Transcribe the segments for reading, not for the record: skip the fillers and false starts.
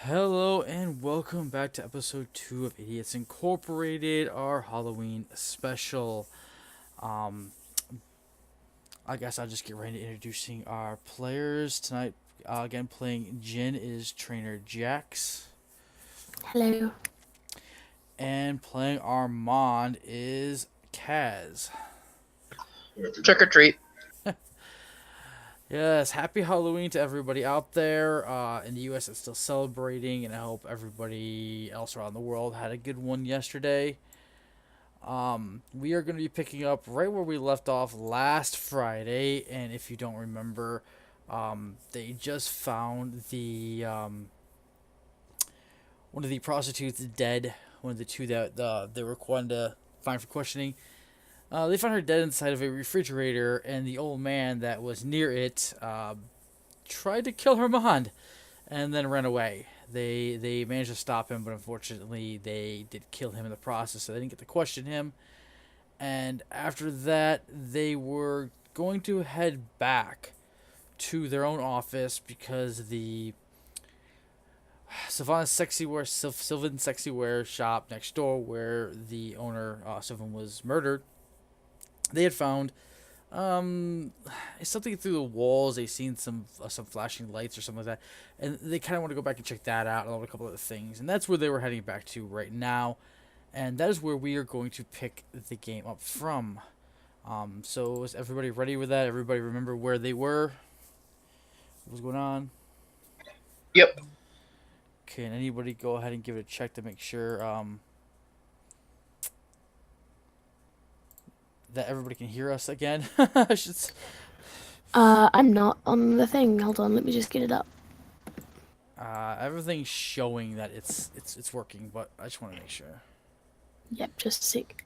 Hello and welcome back to episode 2 of Idiots Incorporated, our Halloween special. Um, I guess I'll just get right into introducing our players tonight. Again, playing Jin is Trainer Jax, Hello. and playing Armond is Kaz. Trick or treat. Yes, happy Halloween to everybody out there in the U.S. that's still celebrating, and I hope everybody else around the world had a good one yesterday. We are going to be picking up right where we left off last Friday, and if you don't remember, they just found the one of the prostitutes dead. One of the two that they were going to find for questioning. They found her dead inside of a refrigerator, and the old man that was near it tried to kill Armand and then ran away. They managed to stop him, but unfortunately they did kill him in the process, so they didn't get to question him. And after that, they were going to head back to their own office because the Sylvan Sexy Wear shop next door, where the owner Sylvan was murdered, they had found something through the walls. They seen some flashing lights or something like that, and they kind of want to go back and check that out, and a couple other things. And that's where they were heading back to right now, and that is where we are going to pick the game up from. So is everybody ready with that? Everybody remember where they were? What was going on? Yep. Can anybody go ahead and give it a check to make sure that everybody can hear us again? I should. I'm not on the thing. Hold on, let me just get it up. Everything's showing that it's working, but I just want to make sure. Yep, just a sec.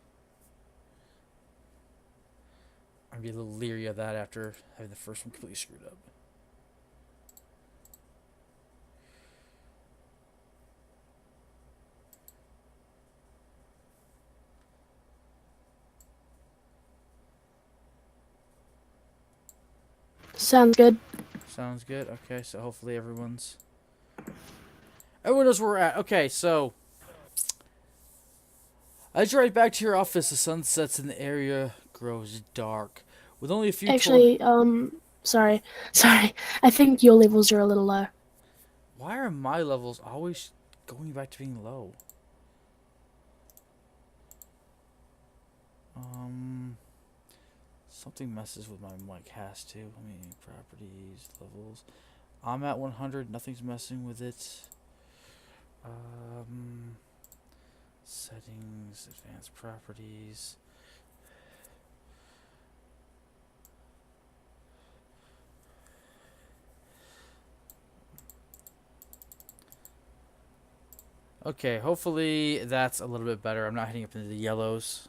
I'd be a little leery of that after having the first one completely screwed up. Sounds good. Sounds good. Okay, so hopefully everyone knows where we're at. Okay, so as you ride back to your office, the sun sets and the area grows dark. With only a few Actually, sorry. Sorry. I think your levels are a little low. Why are my levels always going back to being low? Something messes with my mic, has to. I mean, properties, levels. I'm at 100. Nothing's messing with it. Settings, advanced properties. Okay, hopefully that's a little bit better. I'm not hitting up into the yellows.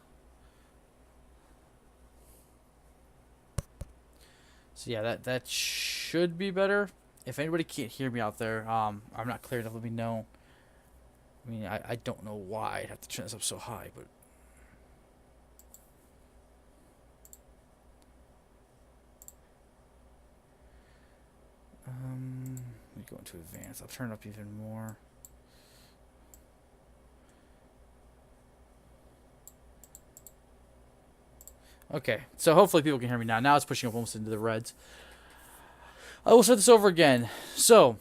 So yeah, that should be better. If anybody can't hear me out there, I'm not clear enough, let me know. I mean, I don't know why I'd have to turn this up so high, but let me go into advanced. I'll turn it up even more. Okay, so hopefully people can hear me now. Now it's pushing up almost into the reds. I will start this over again. So,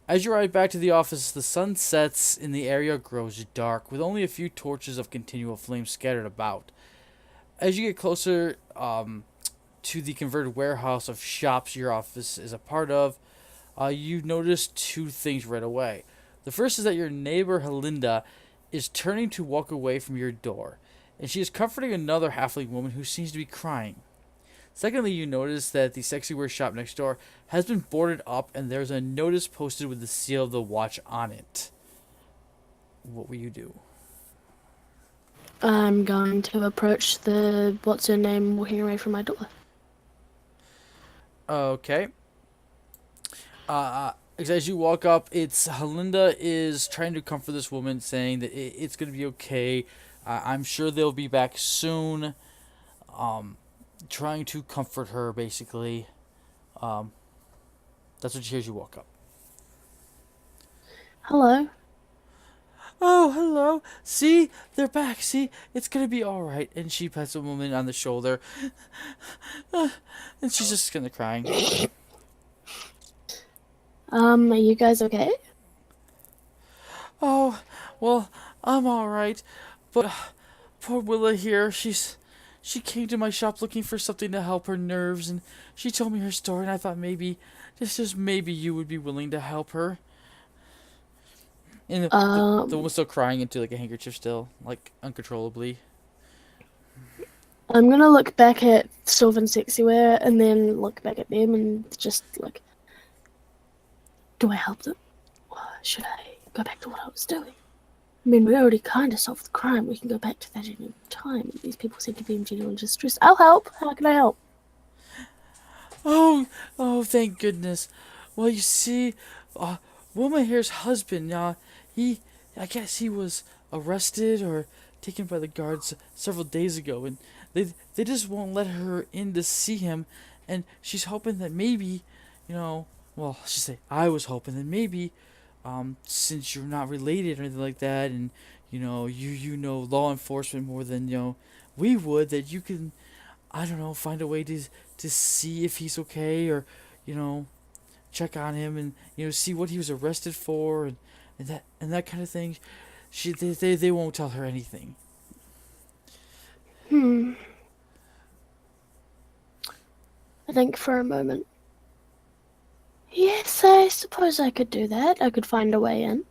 as you ride back to the office, the sun sets and the area grows dark, with only a few torches of continual flame scattered about. As you get closer to the converted warehouse of shops your office is a part of, you notice two things right away. The first is that your neighbor Helinda is turning to walk away from your door, and she is comforting another halfling woman who seems to be crying. Secondly, you notice that the sexy wear shop next door has been boarded up, and there's a notice posted with the seal of the watch on it. What will you do? I'm going to approach the what's her name walking away from my door. Okay. As you walk up, it's Helinda is trying to comfort this woman, saying that it's going to be okay. I'm sure they'll be back soon. Trying to comfort her, basically. That's what she hears you walk up. Hello. Oh, hello. See? They're back. See? It's gonna be alright. And she pats the woman on the shoulder. And she's just gonna crying. Are you guys okay? Oh, well, I'm alright. But poor Willa here, she came to my shop looking for something to help her nerves, and she told me her story, and I thought maybe, just maybe you would be willing to help her. And the woman's still crying into like a handkerchief still, like uncontrollably. I'm gonna look back at Sylvan Sexyware and then look back at them and just like, do I help them? Or should I go back to what I was doing? I mean, we already kind of solved the crime. We can go back to that at any time. These people seem to be in genuine distress. I'll help. How can I help? Oh, thank goodness. Well, you see, Wilma here's husband, I guess he was arrested or taken by the guards several days ago, and they just won't let her in to see him, and she's hoping that maybe, well, I should say, I was hoping that maybe, since you're not related or anything like that, and, you know law enforcement more than, we would, that you can, I don't know, find a way to see if he's okay, or, check on him, and, see what he was arrested for, and that kind of thing. They won't tell her anything. I think for a moment. Yes, I suppose I could do that. I could find a way in.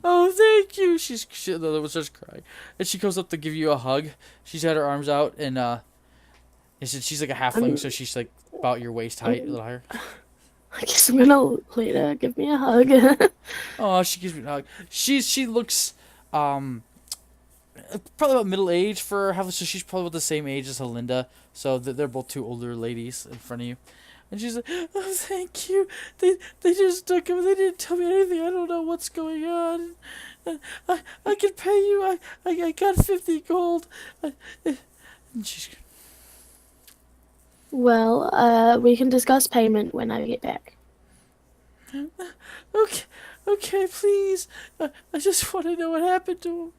Oh, thank you. The other one starts crying, and she goes up to give you a hug. She's had her arms out, and she's like a halfling, so she's like about your waist height, a little higher. I guess I'm gonna let her give me a hug. Oh, she gives me a hug. She looks probably about middle age for half, so she's probably about the same age as Helinda. So they're both two older ladies in front of you. And she's like, "Oh, thank you. They just took him. They didn't tell me anything. I don't know what's going on. I can pay you. I got 50 gold." And she's Well, we can discuss payment when I get back. okay, please. I just want to know what happened to him.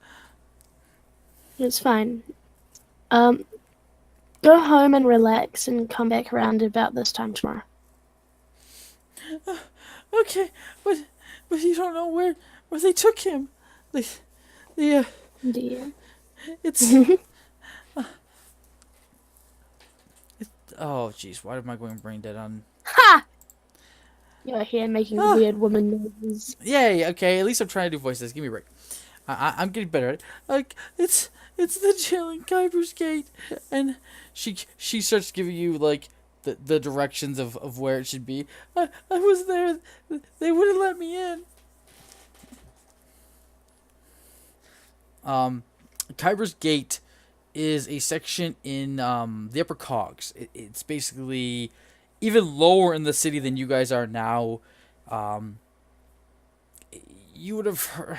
It's fine. Go home and relax and come back around about this time tomorrow. Okay, but you don't know where they took him. Dear. It's oh jeez, why am I going brain dead on? Ha! You're here making weird woman noises. Yay, okay, at least I'm trying to do voices. Give me a break. I'm getting better at it. Like it's the jail in Kyber's Gate, and she starts giving you like the directions of where it should be. I was there. They wouldn't let me in. Kyber's Gate is a section in the upper cogs. It's basically even lower in the city than you guys are now. You would have heard.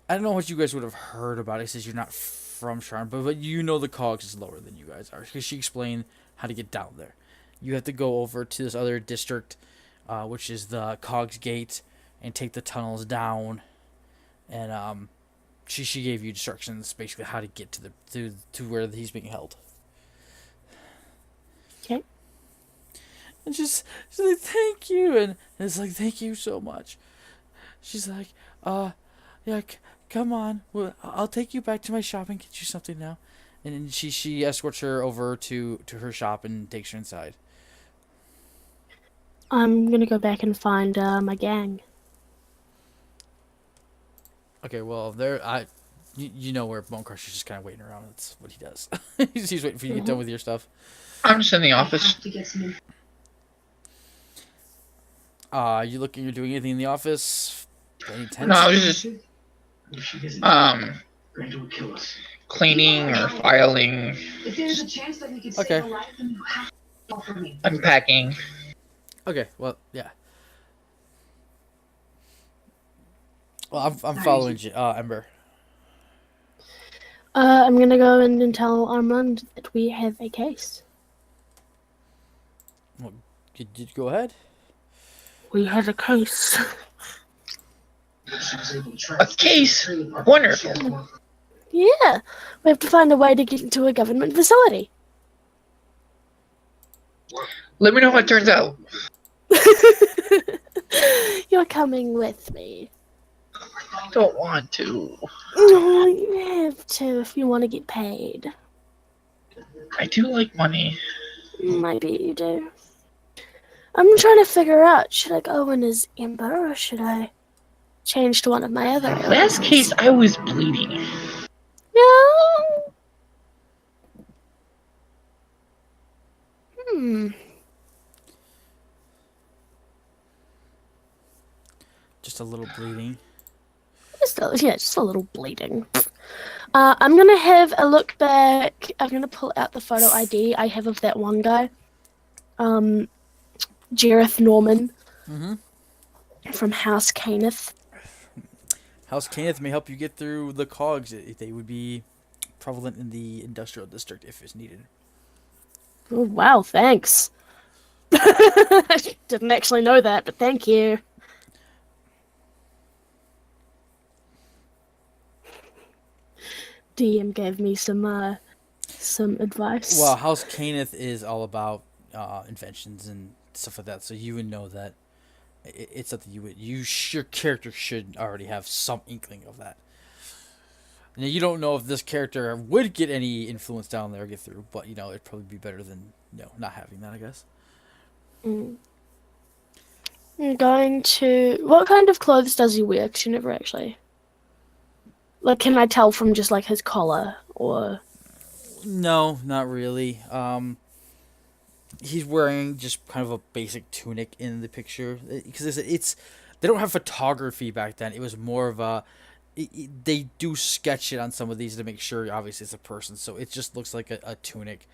I don't know what you guys would have heard about it since you're not from Sharn, but you know the cogs is lower than you guys are because she explained how to get down there. You have to go over to this other district, which is the cogs gate, and take the tunnels down. And she gave you instructions basically how to get to where he's being held. Okay. And she's like, thank you, and it's like, thank you so much. She's like, yeah, come on, well, I'll take you back to my shop and get you something now. And then she escorts her over to her shop and takes her inside. I'm gonna go back and find my gang. Okay, well, you know where Bone Crusher's just kind of waiting around. That's what he does. He's waiting for you to get done with your stuff. I'm just in the office. You're doing anything in the office? Any tense? No, I was just cleaning or filing. If there's a chance that we could Okay. save a life, then you have to offer me. Unpacking. Okay, well, yeah. Well, I'm following you, Ember. I'm gonna go in and tell Armond that we have a case. Well, you go ahead. We have a case. A case. Wonderful. Yeah, we have to find a way to get into a government facility. Let me know how it turns out. You're coming with me. I don't want to. No, you have to if you want to get paid. I do like money. Maybe you do. I'm trying to figure out, should I go in as Ember or should I change to one of my other Last aliases? case, I was bleeding. No. Just a little bleeding. Just a little bleeding. I'm gonna have a look back. I'm gonna pull out the photo ID I have of that one guy. Jareth Norman. Mm-hmm. From House Caneth. House Kenneth may help you get through the cogs. They would be prevalent in the industrial district if it's needed. Oh, wow, thanks. I didn't actually know that, but thank you. DM gave me some advice. Well, House Kenneth is all about inventions and stuff like that, so you would know that it's something your character should already have some inkling of that. Now, you don't know if this character would get any influence down there or get through, but it'd probably be better than not having that, I guess. I'm going to. What kind of clothes does he wear? Because you never actually. Like, can I tell from just like his collar or? No, not really. He's wearing just kind of a basic tunic in the picture because they don't have photography back then. It was more of a. They do sketch it on some of these to make sure obviously it's a person, so it just looks like a tunic,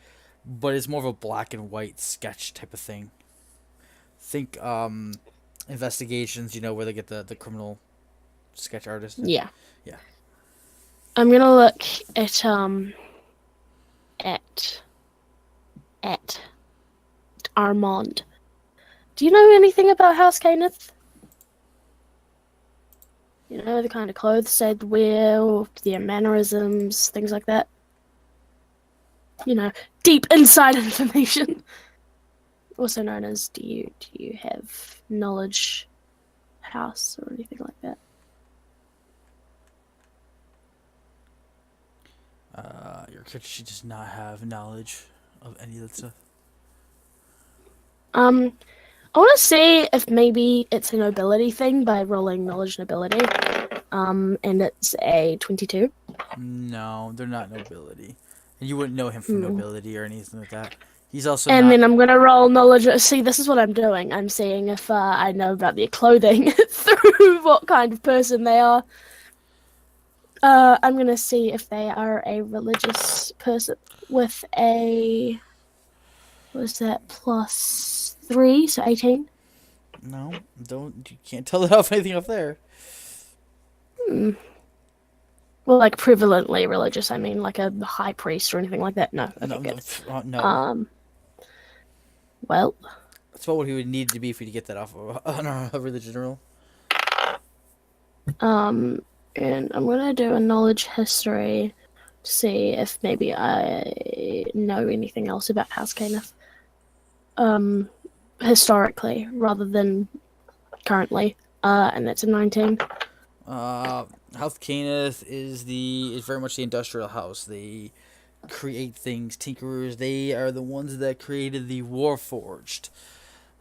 but it's more of a black and white sketch type of thing. Think Investigations, where they get the criminal sketch artist. Yeah. Yeah. I'm gonna look at Armond. Do you know anything about House Caneth? You know, the kind of clothes they'd wear, or their mannerisms, things like that. Deep inside information. Also known as, do you have knowledge house or anything like that? Your character should just not have knowledge of any of that stuff. I want to see if maybe it's a nobility thing by rolling knowledge nobility. And it's a 22. No, they're not nobility. And you wouldn't know him from nobility or anything like that. He's also And not... then I'm going to roll knowledge. See, this is what I'm doing. I'm seeing if I know about their clothing through what kind of person they are. I'm going to see if they are a religious person with a... What is that? +3, so 18. No, you can't tell it off anything up there. Well, like prevalently religious, I mean, like a high priest or anything like that. No, okay, good. No. Well, That's about what he would need to be for you to get that off of a religion roll. and I'm gonna do a knowledge history to see if maybe I know anything else about House Caneth. Historically rather than currently. And that's a 19. House Caneth is very much the industrial house. They create things, tinkerers. They are the ones that created the Warforged.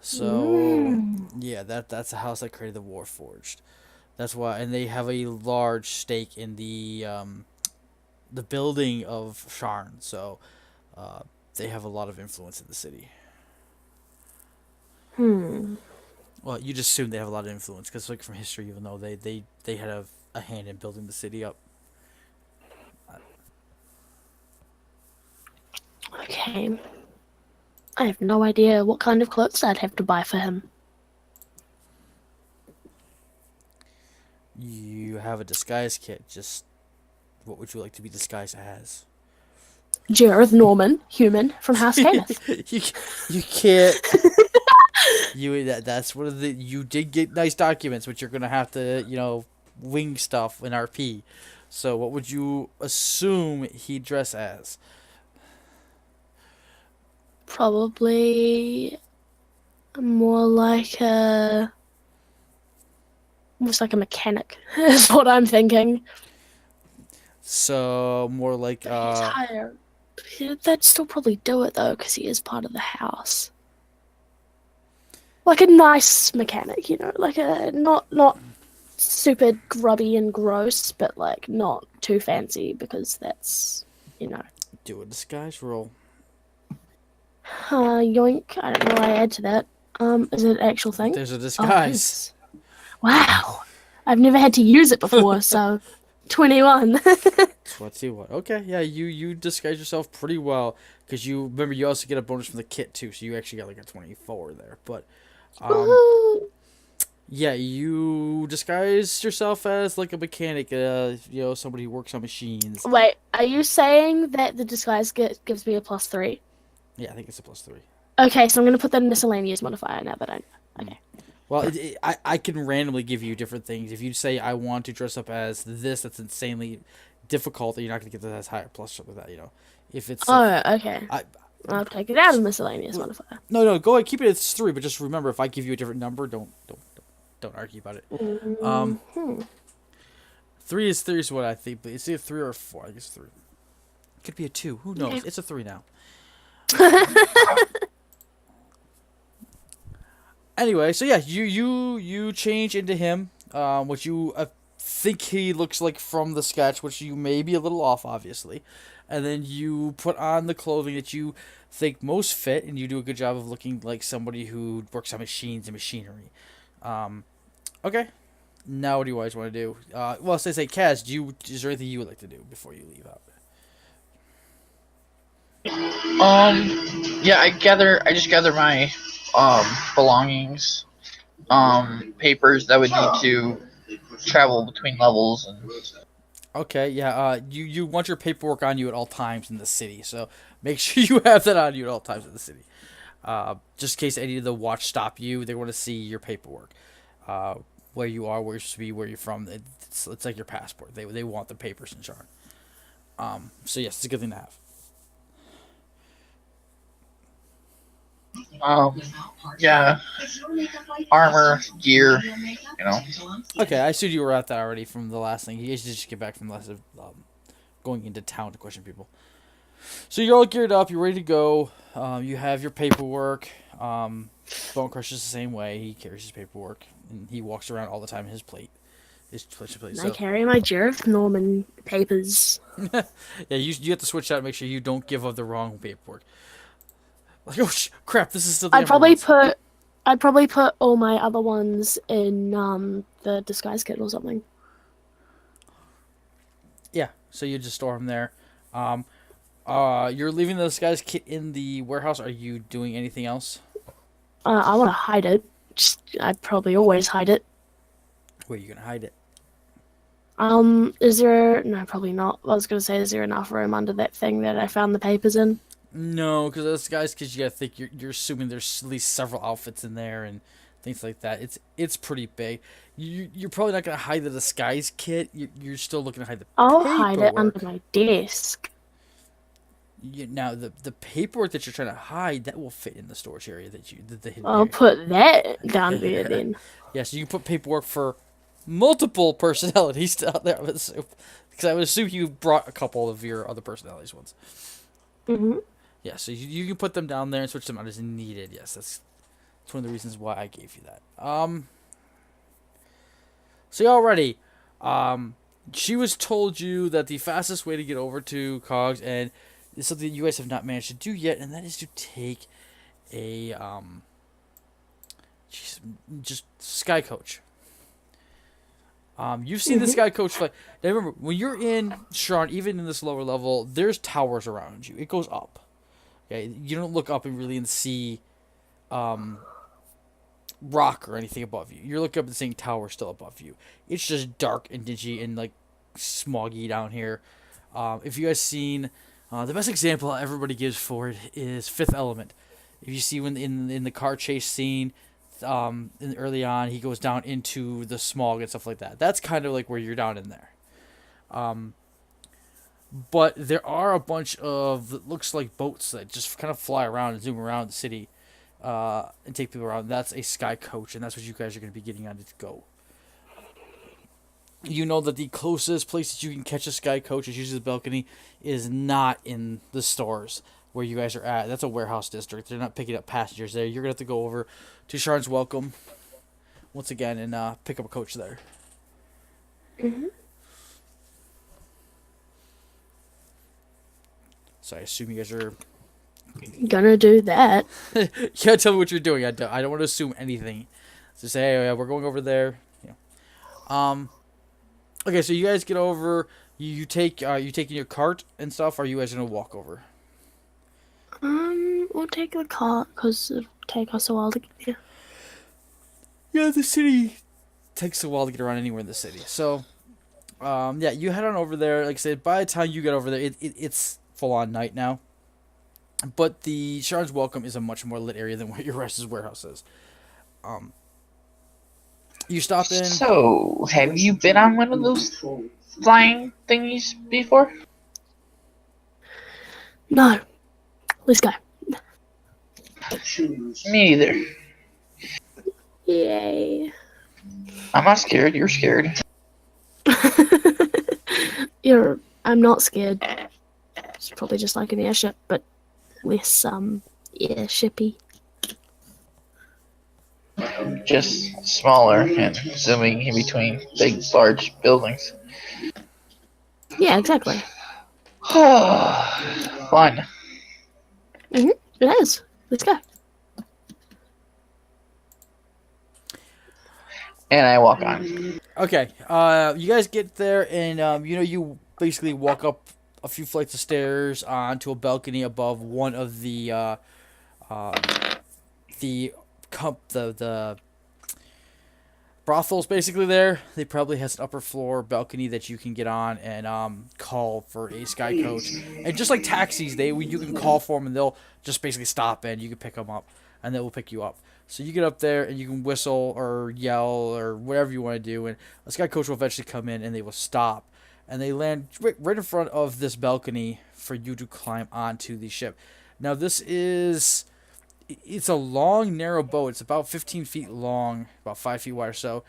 So yeah, that's a house that created the Warforged. That's why, and they have a large stake in the building of Sharn. So they have a lot of influence in the city. Well, you just assume they have a lot of influence because, like, from history, even though they had a hand in building the city up. Okay. I have no idea what kind of clothes I'd have to buy for him. You have a disguise kit. Just what would you like to be disguised as? Jareth Norman, human, from House Caneth. you can't. That's one of the you did get nice documents, but you're gonna have to wing stuff in RP. So what would you assume he'd dress as? Probably more like almost like a mechanic is what I'm thinking. So more like He's higher. That'd still probably do it though, because he is part of the house. Like a nice mechanic, like a not super grubby and gross, but like not too fancy because that's do a disguise roll. yoink. I don't know what I add to that. Is it an actual thing? There's a Oh, it disguise. is. Wow. I've never had to use it before, so 21. 21. Okay, yeah, you disguise yourself pretty well because you remember you also get a bonus from the kit too, so you actually got like a 24 there. But Woohoo. yeah, you disguise yourself as like a mechanic, somebody who works on machines. Wait, are you saying that the disguise gives me a +3? Yeah, I think it's a +3. Okay, so I'm going to put that in miscellaneous modifier now that I know. Okay. Well, I can randomly give you different things. If you say I want to dress up as this, that's insanely difficult, that you're not going to get that as higher plus with that. If it's Okay. I, I'll take it out of miscellaneous modifier. no, go ahead, keep it at 3. But just remember, if I give you a different number, don't argue about it. Mm-hmm. 3 is what I think, but it's either 3 or 4. I guess 3. It could be a 2. Who knows? Yeah. It's a 3 now. Anyway, so yeah, you change into him, which you think he looks like from the sketch, which you may be a little off, obviously, and then you put on the clothing that you think most fit, and you do a good job of looking like somebody who works on machines and machinery. Okay, now what do you guys want to do? Well, say Kaz, is there anything you would like to do before you leave out? Yeah, I just gather my belongings, papers that would need to travel between levels, and Okay, yeah. You want your paperwork on you at all times in the city, so make sure you have that on you at all times in the city. Just in case any of the watch stop you, they want to see your paperwork, where you are, where you're supposed to be, where you're from. It's like your passport. They want the papers in Sharn. So yes, it's a good thing to have. yeah, armor, gear, Okay, I assumed you were at that already from the last thing. You guys just get back from the last going into town to question people. So you're all geared up. You're ready to go. You have your paperwork. Bone Crusher's the same way. He carries his paperwork and he walks around all the time in his plate. And I carry my Jareth Norman papers. Yeah, you have to switch out and make sure you don't give up the wrong paperwork. Like, oh crap! This is still the I'd probably Eberron's. put all my other ones in the disguise kit or something. Yeah, so you just store them there. You're leaving the disguise kit in the warehouse. Are you doing anything else? I want to hide it. I'd probably always hide it. Where are you gonna hide it? Is there? No, probably not. I was gonna say, is there enough room under that thing that I found the papers in? No, because you gotta think you're assuming there's at least several outfits in there and things like that. It's pretty big. You're probably not gonna hide the disguise kit. You're still looking to hide the I'll paperwork. hide it under my desk. Now the paperwork that you're trying to hide, that will fit in the storage area the hidden I'll area. put that down there then. Yeah, so you can put paperwork for multiple personalities down there. Because I would assume you brought a couple of your other personalities ones. Mhm. Yeah, so you can put them down there and switch them out as needed. Yes, that's one of the reasons why I gave you that. So you already, she was told you that the fastest way to get over to Cogs, and it's something that you guys have not managed to do yet, and that is to take a just sky coach. You've seen the sky coach fly. Now remember, when you're in Sharn, even in this lower level, there's towers around you. It goes up. Okay, you don't look up and really see rock or anything above you. You're looking up and seeing towers still above you. It's just dark and dingy and like smoggy down here. If you guys seen the best example everybody gives for it is Fifth Element. If you see when in the car chase scene, early on, he goes down into the smog and stuff like that. That's kind of like where you're down in there. But there are a bunch of, it looks like boats that just kind of fly around and zoom around the city and take people around. That's a sky coach, and that's what you guys are going to be getting on to go. You know that the closest place that you can catch a sky coach, is usually the balcony, is not in the stores where you guys are at. That's a warehouse district. They're not picking up passengers there. You're going to have to go over to Sharn's Welcome once again and pick up a coach there. Mm-hmm. So I assume you guys are... Gonna do that. You gotta tell me what you're doing. I don't want to assume anything. Just say, hey, yeah, we're going over there. Okay, so you guys get over. You taking your cart and stuff? Or are you guys gonna walk over? We'll take the cart because it'll take us a while to get here. Yeah, the city takes a while to get around anywhere in the city. So, yeah, you head on over there. Like I said, by the time you get over there, it's full on night now. But the Sharn's Welcome is a much more lit area than where your rest warehouse is. You stop in. So, have you been on one of those flying thingies before? No. Let's go. Me either. Yay. I'm not scared. You're scared. I'm not scared. It's probably just like an airship, but less airshippy. Just smaller and zooming in between big, large buildings. Yeah, exactly. Fun. It is. Let's go. And I walk on. Okay. You guys get there, and you basically walk up a few flights of stairs onto a balcony above one of the brothels. Basically, there they probably has an upper floor balcony that you can get on and call for a sky coach. And just like taxis, you can call for them and they'll just basically stop and you can pick them up and they will pick you up. So you get up there and you can whistle or yell or whatever you want to do, and a sky coach will eventually come in and they will stop. And they land right in front of this balcony for you to climb onto the ship. Now it's a long, narrow boat. It's about 15 feet long, about 5 feet wide or so.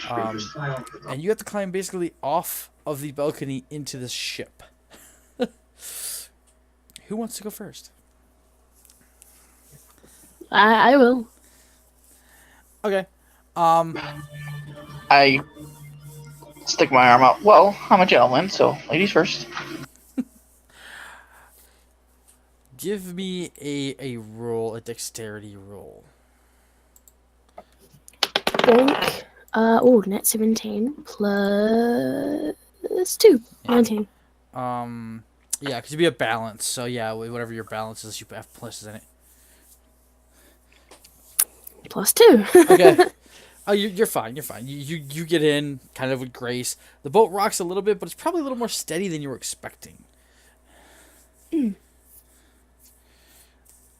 And you have to climb basically off of the balcony into this ship. Who wants to go first? I will. Okay. I stick my arm out. Well, I'm a gentleman, so ladies first. Give me a roll, a dexterity roll. Bonk. Net 17 plus 2. 19. Yeah, because you'd be a balance. So yeah, whatever your balance is, you have pluses in it. Plus 2. Okay. Oh, you're fine. You're fine. You get in kind of with grace. The boat rocks a little bit, but it's probably a little more steady than you were expecting.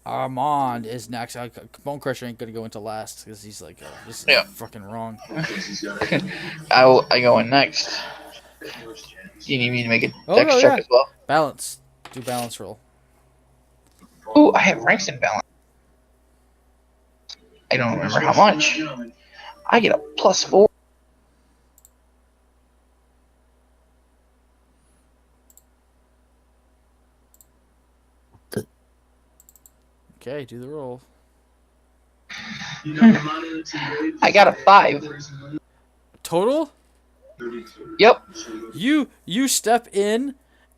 Armond is next. Bone Crusher ain't gonna go into last because he's like, this is fucking wrong. I go in next. You need me to make a dex check as well? Balance. Do balance roll. Ooh, I have ranks in balance. I don't remember how much. I get a +4. Okay, do the roll. I got a 5. Total? Yep. You step in,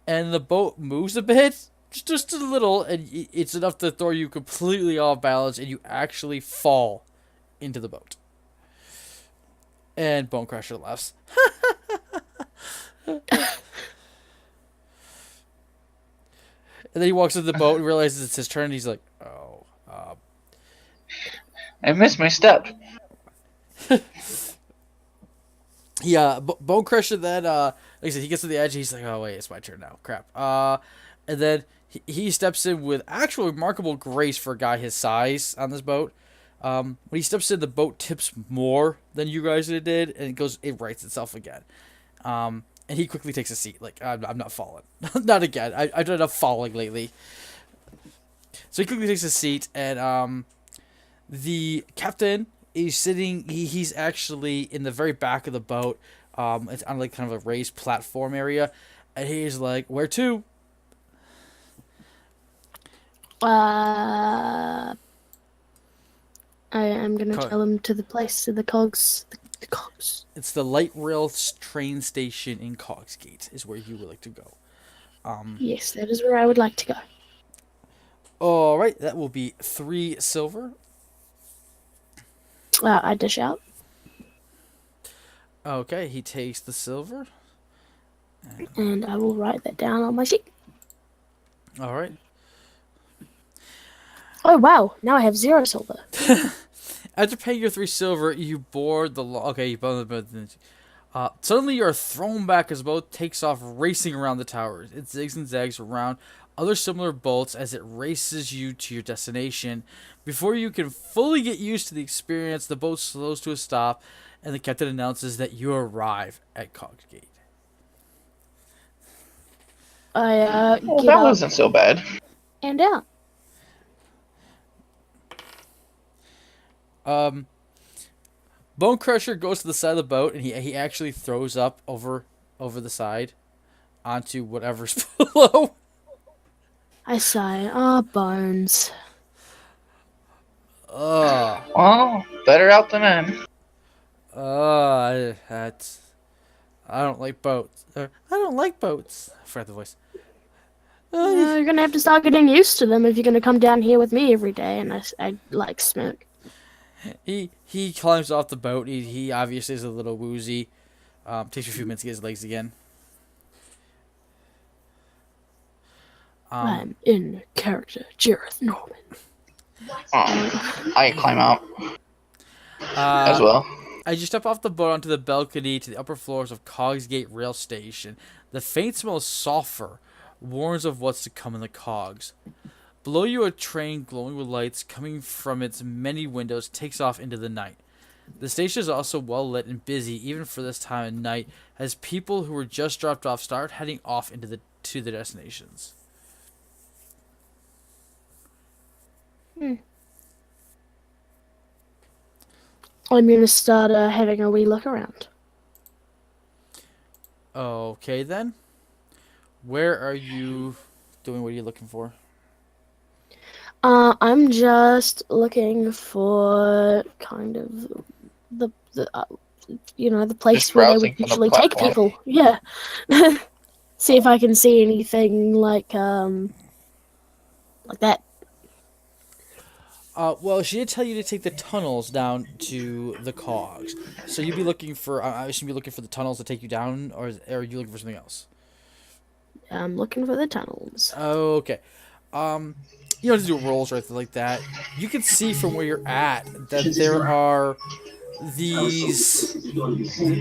and the boat moves a bit, just a little, and it's enough to throw you completely off balance, and you actually fall into the boat. And Bone Crusher laughs. And then he walks into the boat and realizes it's his turn, and he's like, oh, I missed my step. Yeah, Bone Crusher then, like I said, he gets to the edge, and he's like, oh, wait, it's my turn now. Crap. And then he steps in with actual remarkable grace for a guy his size on this boat. When he steps in, the boat tips more than you guys did, and it rights itself again. And he quickly takes a seat. Like, I'm not falling. Not again. I've done enough falling lately. So he quickly takes a seat, and the captain is sitting. He's actually in the very back of the boat. It's on like kind of a raised platform area, and he's like, "Where to?" I am gonna tell him to the place to the cogs. The cogs. It's the light rail train station in Cogsgate is where you would like to go. Yes, that is where I would like to go. All right, that will be 3 silver. I dish out. Okay, he takes the silver. And I will write that down on my sheet. All right. Oh wow! Now I have 0 silver. After paying your 3 silver, you board the you board the boat. Suddenly, you are thrown back as the boat takes off, racing around the towers. It zigs and zags around other similar boats as it races you to your destination. Before you can fully get used to the experience, the boat slows to a stop, and the captain announces that you arrive at Cogsgate. I Well, get that up wasn't so bad. and out. Bone Crusher goes to the side of the boat, and he actually throws up over the side onto whatever's below. I sigh. Bones. Well, better out than in. I don't like boats. I don't like boats. I forgot the voice. You're gonna have to start getting used to them if you're gonna come down here with me every day. And I like smoke. He climbs off the boat. He obviously is a little woozy. Takes a few minutes to get his legs again. I'm in character, Jareth Norman. I climb out as well. As you step off the boat onto the balcony to the upper floors of Cogsgate Rail Station, the faint smell of sulfur warns of what's to come in the cogs. Below you, a train glowing with lights coming from its many windows takes off into the night. The station is also well lit and busy, even for this time of night, as people who were just dropped off start heading off to the destinations. I'm gonna start having a wee look around. Okay then. Where are you doing? What are you looking for? I'm just looking for kind of the the place Just where they browsing would for the usually take platform. people. Yeah. See if I can see anything like that. Well, she did tell you to take the tunnels down to the cogs. So you'd be looking for. I should be looking for the tunnels to take you down, or are you looking for something else? I'm looking for the tunnels. Okay. You don't have to do rolls or anything like that. You can see from where you're at that there are these.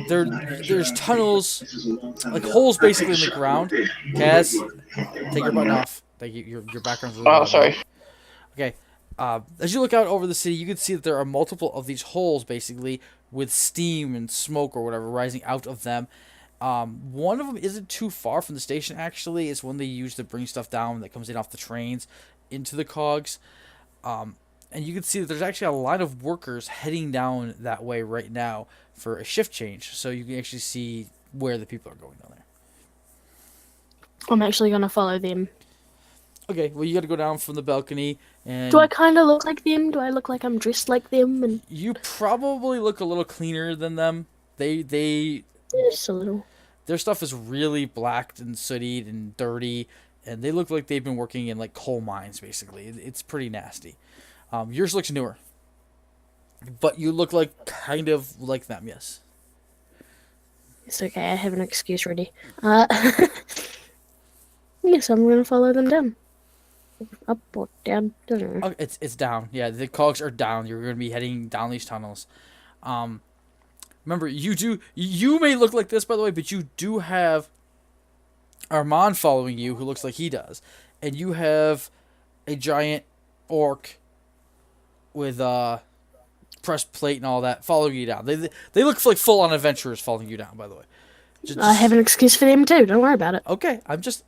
There's tunnels, like holes basically in the ground. Kaz, take your button off. Thank you. Your background's really loud. Sorry. Okay. As you look out over the city, you can see that there are multiple of these holes, basically, with steam and smoke or whatever rising out of them. One of them isn't too far from the station, actually. It's one they use to bring stuff down that comes in off the trains into the cogs. And you can see that there's actually a line of workers heading down that way right now for a shift change. So you can actually see where the people are going down there. I'm actually gonna follow them. Okay, well, you got to go down from the balcony. And Do I kind of look like them? Do I look like I'm dressed like them? And you probably look a little cleaner than them. They just a little. Their stuff is really black and sooty and dirty, and they look like they've been working in like coal mines. Basically, it's pretty nasty. Yours looks newer, but you look like kind of like them. Yes. It's okay. I have an excuse ready. Yes, I'm gonna follow them down. Up or down? Doesn't matter. Oh, it's down. Yeah, the cogs are down. You're going to be heading down these tunnels. Remember, you may look like this, by the way, but you do have Armond following you, who looks like he does, and you have a giant orc with press plate and all that, following you down. They look like full-on adventurers following you down, by the way. I have an excuse for them too. Don't worry about it. Okay, I'm just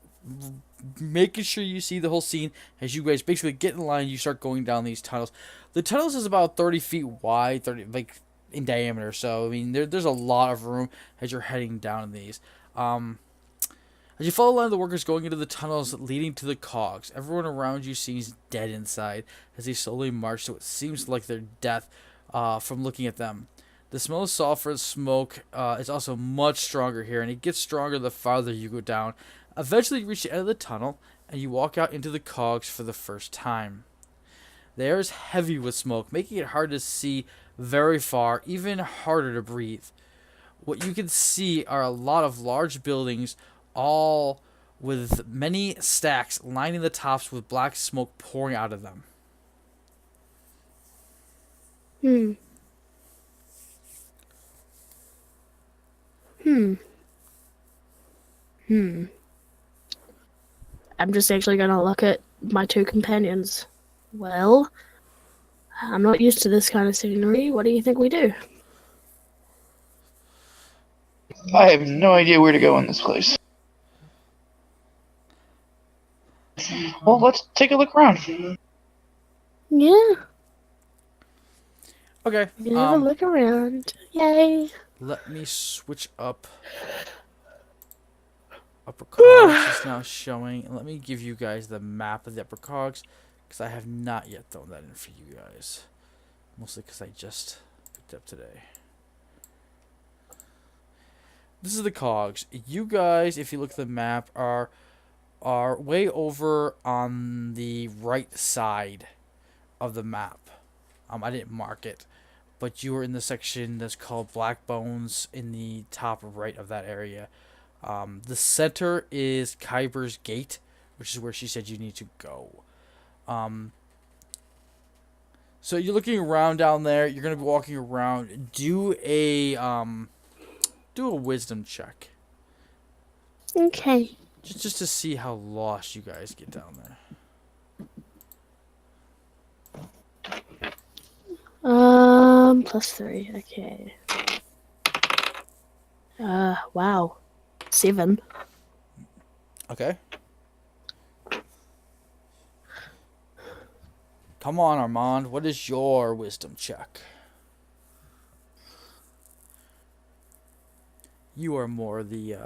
making sure you see the whole scene as you guys basically get in line. You start going down these tunnels. The tunnels is about 30 feet wide, 30 like in diameter. So I mean, there's a lot of room as you're heading down these. As you follow the line of the workers going into the tunnels leading to the cogs, everyone around you seems dead inside as they slowly march to what seems like their death from looking at them. The smell of sulfur and smoke is also much stronger here, and it gets stronger the farther you go down. Eventually, you reach the end of the tunnel, and you walk out into the cogs for the first time. The air is heavy with smoke, making it hard to see very far, even harder to breathe. What you can see are a lot of large buildings, all with many stacks lining the tops with black smoke pouring out of them. I'm just actually gonna look at my two companions. Well, I'm not used to this kind of scenery. What do you think we do? I have no idea where to go in this place. Well, let's take a look around. Yeah, Okay. have a look around. Yay! Let me switch up. Upper cogs is now showing. And let me give you guys the map of the upper cogs, because I have not yet thrown that in for you guys. Mostly because I just picked it up today. This is the cogs. You guys, if you look at the map, are way over on the right side of the map. I didn't mark it, but you were in the section that's called Black Bones in the top right of that area. The center is Kyber's Gate, which is where she said you need to go. So you're looking around down there. You're gonna be walking around. Do a wisdom check, Okay. just to see how lost you guys get down there. +3. Okay. Wow. 7. Okay. Come on, Armond. What is your wisdom check? You are more the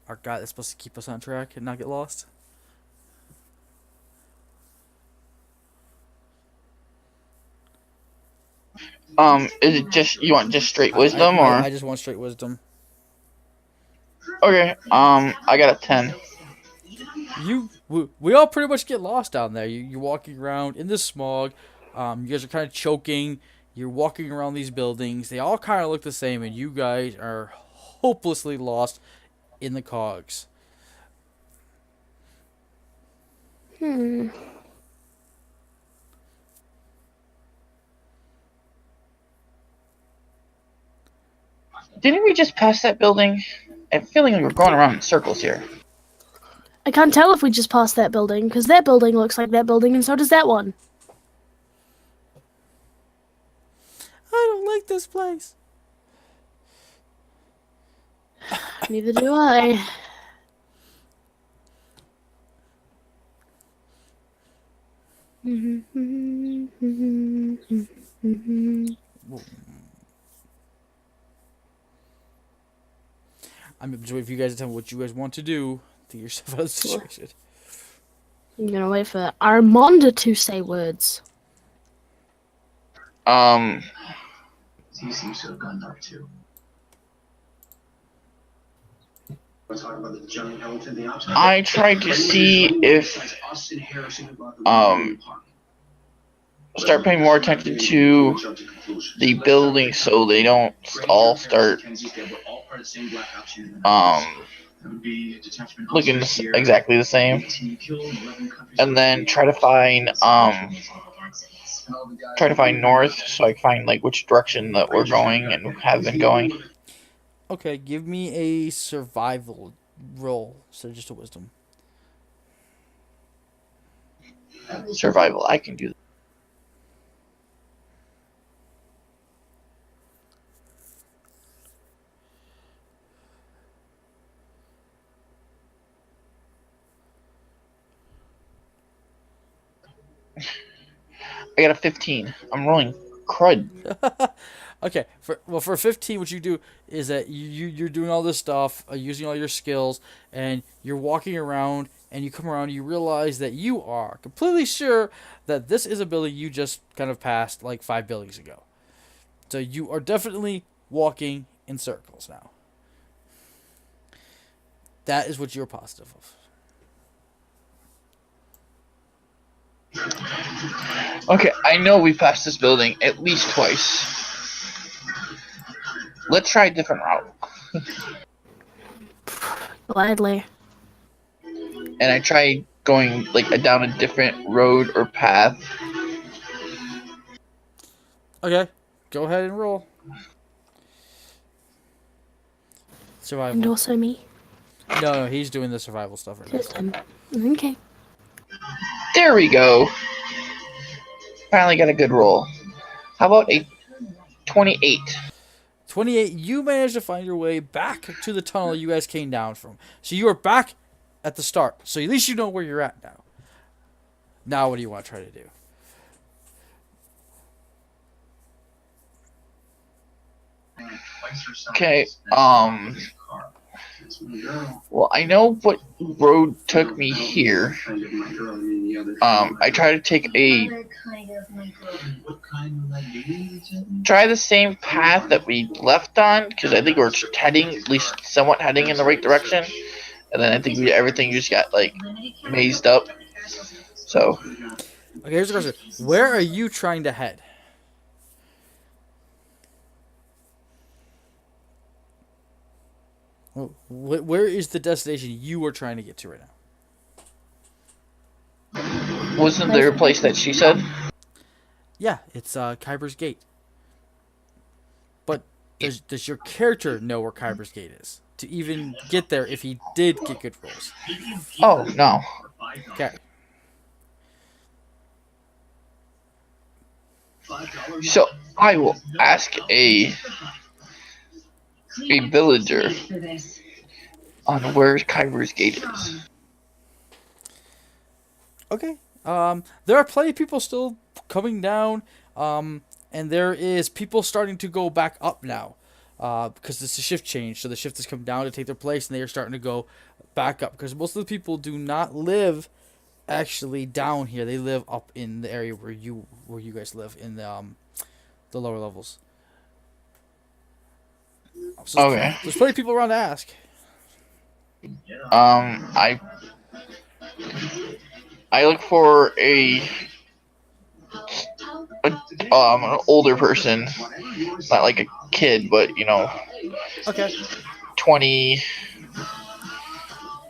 our guy that's supposed to keep us on track and not get lost. Is it just you want just straight wisdom or? I just want straight wisdom. Okay. I got a 10. We all pretty much get lost down there. You're walking around in the smog. You guys are kind of choking. You're walking around these buildings. They all kind of look the same, and you guys are hopelessly lost in the cogs. Didn't we just pass that building? I'm feeling like we're going around in circles here. I can't tell if we just passed that building, because that building looks like that building, and so does that one. I don't like this place. Neither do I. I'm just waiting for you guys to tell me what you guys want to do to get yourself out of the situation. I'm gonna wait for Armond to say words. He seems to have gone dark too. We're talking about the giant elephant in the outside. I tried to see if start paying more attention to the building so they don't all start looking exactly the same, and then try to find north so I can find like which direction that we're going and have been going. Okay, give me a survival roll, so just a wisdom. Survival, I can do that. I got a 15. I'm rolling crud. Okay, for 15, what you do is that you're doing all this stuff, using all your skills, and you're walking around, and you come around, and you realize that you are completely sure that this is a building you just kind of passed like 5 buildings ago. So you are definitely walking in circles now. That is what you're positive of. Okay, I know we passed this building at least twice. Let's try a different route. Gladly. And I try going like down a different road or path. Okay, go ahead and roll. Survival. And also me. No, he's doing the survival stuff right now. Just him. Okay. There we go. Finally got a good roll. How about a 28? 28, you managed to find your way back to the tunnel you guys came down from. So you are back at the start. So at least you know where you're at now. Now what do you want to try to do? Okay, well, I know what road took me here. I try to take try the same path that we left on, because I think we're heading, at least somewhat heading in the right direction. And then I think everything just got, like, mazed up. So. Okay, here's the question. Where are you trying to head? Where is the destination you are trying to get to right now? Wasn't there a place that she said? Yeah, it's Kyber's Gate. But does your character know where Kyber's Gate is? To even get there if he did get good rolls? Oh, no. Okay. So, I will ask a villager on where Kyber's Gate is. Okay. There are plenty of people still coming down, and there is people starting to go back up now, because it's a shift change. So the shift has come down to take their place, and they are starting to go back up, because most of the people do not live actually down here. They live up in the area where you guys live in the lower levels. So Okay. there's plenty of people around to ask. I look for an older person, not like a kid, but Okay. 20,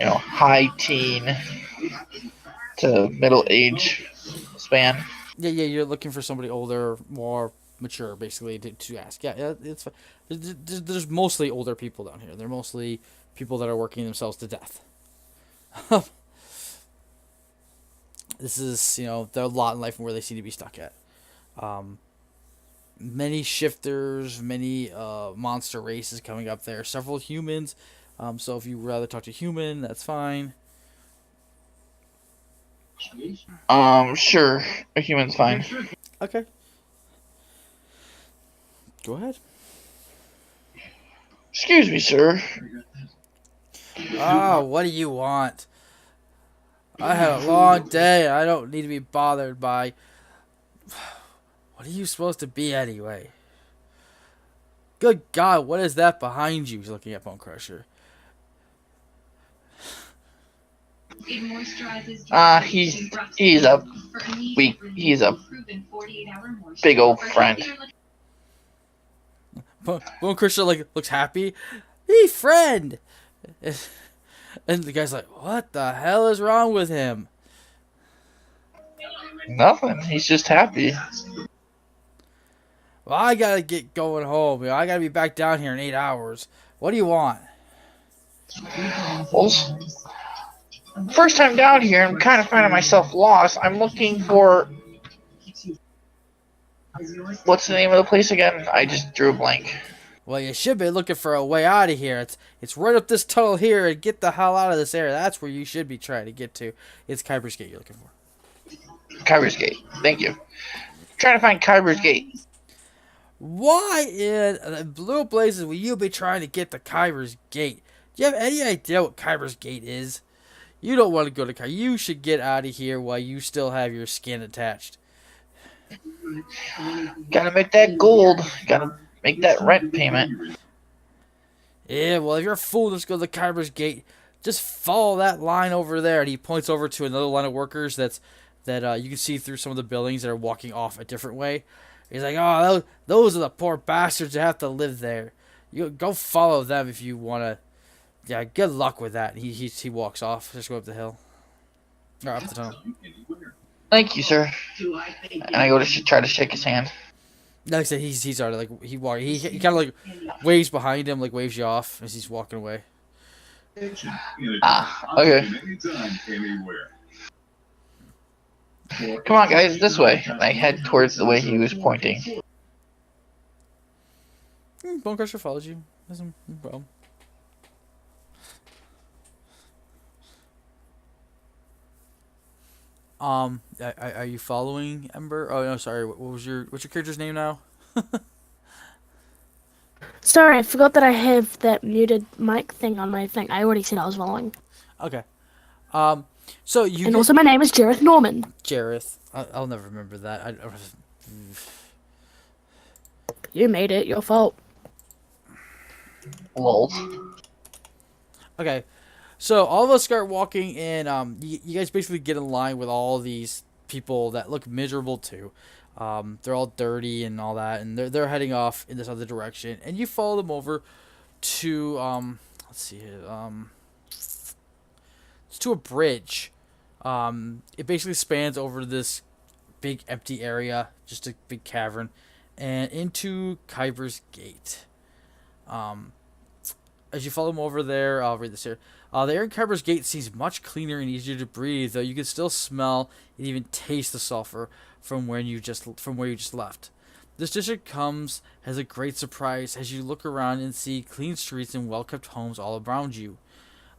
high teen to middle age span. Yeah, you're looking for somebody older, more mature, basically, to ask. Yeah, it's fine. There's mostly older people down here. They're mostly people that are working themselves to death. This is, their lot in life and where they seem to be stuck at. Many shifters, many monster races coming up there. Several humans. So if you rather talk to human, that's fine. Sure. A human's fine. Okay. Go ahead. Excuse me, sir. What do you want? I had a long day. I don't need to be bothered by... What are you supposed to be anyway? Good God, what is that behind you? He's looking at Bone Crusher. He's a big old friend. Bone Crusher looks happy. Hey, friend! And the guy's like, what the hell is wrong with him? Nothing. He's just happy. Well, I gotta get going home. I gotta be back down here in 8 hours. What do you want? Well, first time down here, I'm kind of finding myself lost. I'm looking for... What's the name of the place again? I just drew a blank. Well, you should be looking for a way out of here. It's right up this tunnel here, and get the hell out of this area. That's where you should be trying to get to. It's Kyber's Gate you're looking for. Kyber's Gate. Thank you. Trying to find Kyber's Gate. Why in the blue blazes will you be trying to get to Kyber's Gate? Do you have any idea what Kyber's Gate is? You don't want to go to Kyber. You should get out of here while you still have your skin attached. Gotta make that gold. Gotta make that rent payment. Yeah, well, if you're a fool, just go to Kyber's Gate. Just follow that line over there. And he points over to another line of workers that you can see through some of the buildings that are walking off a different way. He's like, oh, those are the poor bastards that have to live there. You go follow them if you want to. Yeah, good luck with that. He walks off. Just go up the hill. Or up the tunnel. Thank you, sir. And I go to try to shake his hand. Like I said, he's already like he kind of like waves behind him, like waves you off as he's walking away. Okay. Come on, guys, this way. And I head towards the way he was pointing. Bone Crusher follows you. That's no problem. Are you following Ember? Oh no, sorry. What's your character's name now? Sorry, I forgot that I have that muted mic thing on my thing. I already said I was following. Okay. So you And also my name is Jareth Norman. Jareth. I'll never remember that. You made it. Your fault. Lol. Okay. So all of us start walking, and you guys basically get in line with all these people that look miserable too. They're all dirty and all that, and they're heading off in this other direction. And you follow them over to let's see here. It's to a bridge. It basically spans over this big empty area, just a big cavern, and into Kyber's Gate. As you follow them over there, I'll read this here. The air in Kyber's Gate seems much cleaner and easier to breathe, though you can still smell and even taste the sulfur from where you just left. This district comes as a great surprise as you look around and see clean streets and well-kept homes all around you.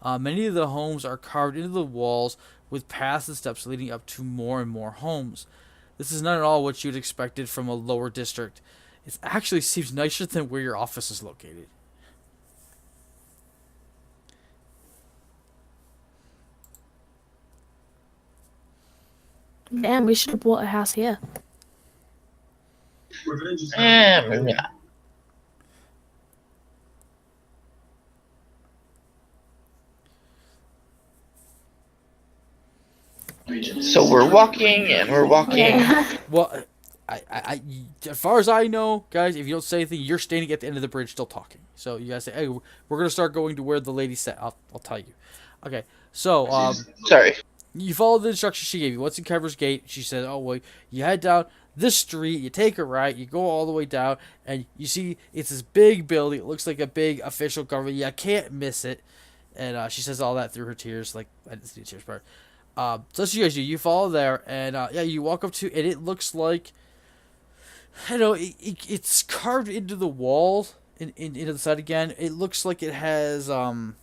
Many of the homes are carved into the walls with paths and steps leading up to more and more homes. This is not at all what you'd expected from a lower district. It actually seems nicer than where your office is located. Damn, we should have bought a house here. Maybe not. So we're walking and we're walking. Yeah. Well, as far as I know, guys, if you don't say anything, you're standing at the end of the bridge still talking. So you guys say, hey, we're going to start going to where the lady said. I'll tell you. Okay, so Sorry. you follow the instructions she gave you. What's in Kyber's Gate? She said, oh, well, you head down this street, you take a right, you go all the way down, and you see it's this big building. It looks like a big official government. You can't miss it. And she says all that through her tears. Like, I didn't see the tears part. So that's what you guys do. You follow there, and yeah, you walk up to, and it looks like, you know, it's carved into the wall, into the side again. It looks like it has, it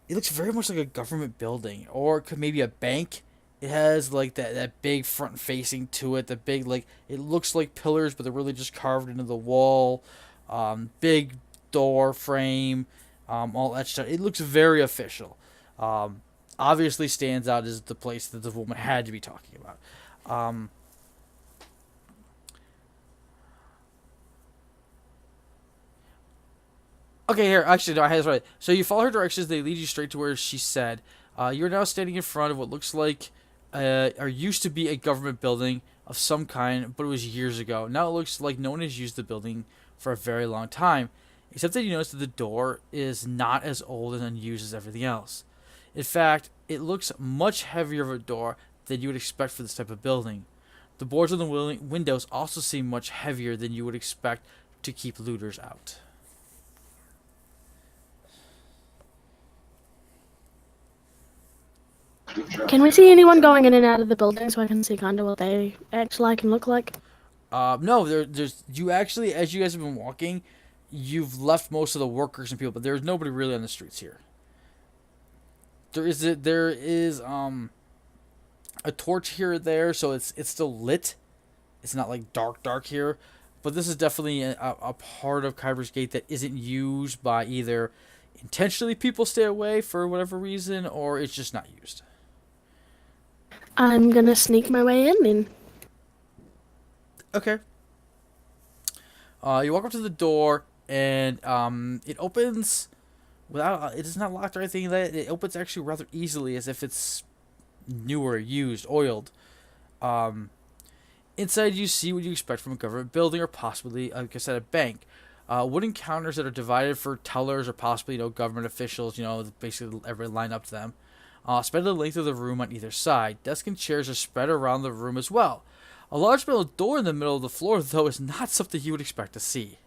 looks very much like a government building, or it could maybe a bank. It has like that big front facing to it, the big, like, it looks like pillars, but they're really just carved into the wall. Big door frame, all that stuff. It looks very official. Obviously stands out as the place that the woman had to be talking about. Okay, here, actually, no, I had this right. So you follow her directions, they lead you straight to where she said. You're now standing in front of what looks like, or used to be a government building of some kind, but it was years ago. Now it looks like no one has used the building for a very long time, except that you notice that the door is not as old and unused as everything else. In fact, it looks much heavier of a door than you would expect for this type of building. The boards on the windows also seem much heavier than you would expect to keep looters out. Can we see anyone going in and out of the building so I can see kind of what they act like and look like? No, there's you actually, as you guys have been walking, you've left most of the workers and people, but there's nobody really on the streets here. There is a torch here or there, so it's still lit. It's not like dark here, but this is definitely a part of Kyber's Gate that isn't used by either intentionally people stay away for whatever reason, or it's just not used. I'm gonna sneak my way in then. Okay. You walk up to the door, and it opens without. It is not locked or anything. That it opens actually rather easily, as if it's newer, used, oiled. Inside, you see what you expect from a government building, or possibly, like I said, a bank. Wooden counters that are divided for tellers, or possibly government officials. Basically everybody lined up to them. Spread the length of the room on either side. Desks and chairs are spread around the room as well. A large metal door in the middle of the floor, though, is not something you would expect to see.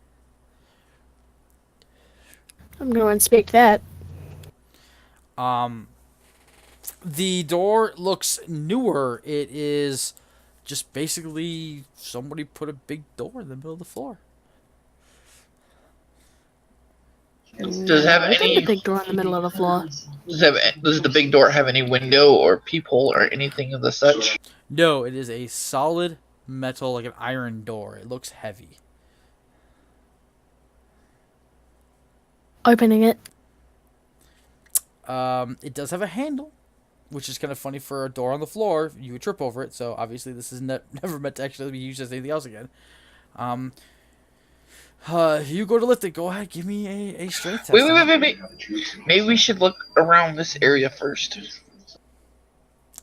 I'm gonna inspect that. The door looks newer. It is just basically somebody put a big door in the middle of the floor. Does it have Look at any? the big door in the middle of the floor. Does the big door have any window or peephole or anything of the such? No, it is a solid metal, like an iron door. It looks heavy. Opening it. It does have a handle, which is kind of funny for a door on the floor. You would trip over it, so obviously this is never meant to actually be used as anything else again. You go to lift it. Go ahead, give me a strength test. Wait. Maybe we should look around this area first.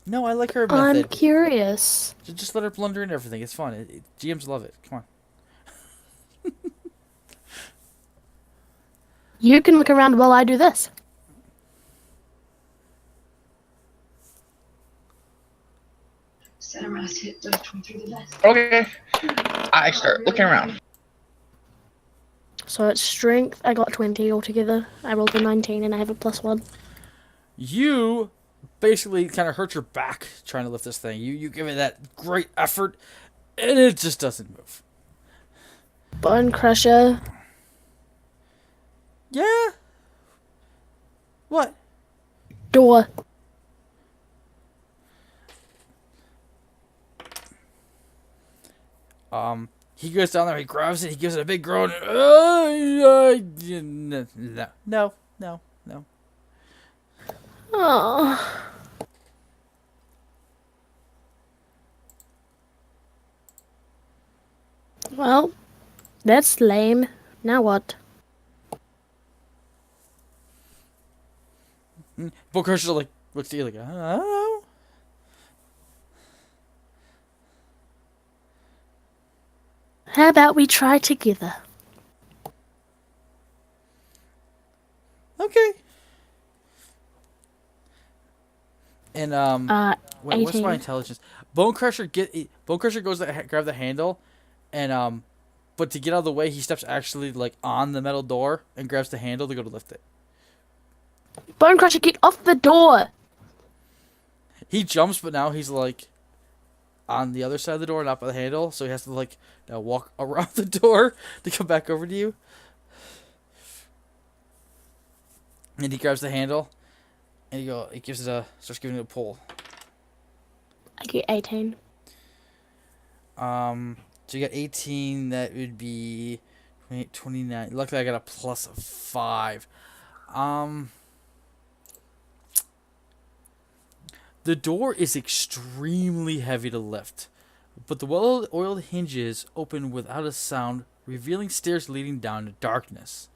No, I like her I'm method. curious. Just let her blunder in everything. It's fun. GMs love it. Come on. You can look around while I do this. Center mass hit those 23 the best. Okay. I start looking around. So it's strength. I got 20 altogether. I rolled a 19 and I have a +1. You basically kind of hurt your back trying to lift this thing. You give it that great effort, and it just doesn't move. Bone Crusher. Yeah? What? Door. He goes down there, he grabs it, he gives it a big groan. No. Oh. Well, that's lame. Now what? Bone Crusher looks at you like, I don't know. How about we try together? Okay. And wait, what's 18. my intelligence? Bone Crusher goes to grab the handle, and but to get out of the way, he steps actually on the metal door and grabs the handle to go to lift it. Bone Crusher, get off the door! He jumps, but now he's on the other side of the door, not by the handle, so he has to now walk around the door to come back over to you. And he grabs the handle, and he starts giving it a pull. I get 18. So you got 18. That would be 29. Luckily, I got a +5. The door is extremely heavy to lift, but the well-oiled hinges open without a sound, revealing stairs leading down to darkness.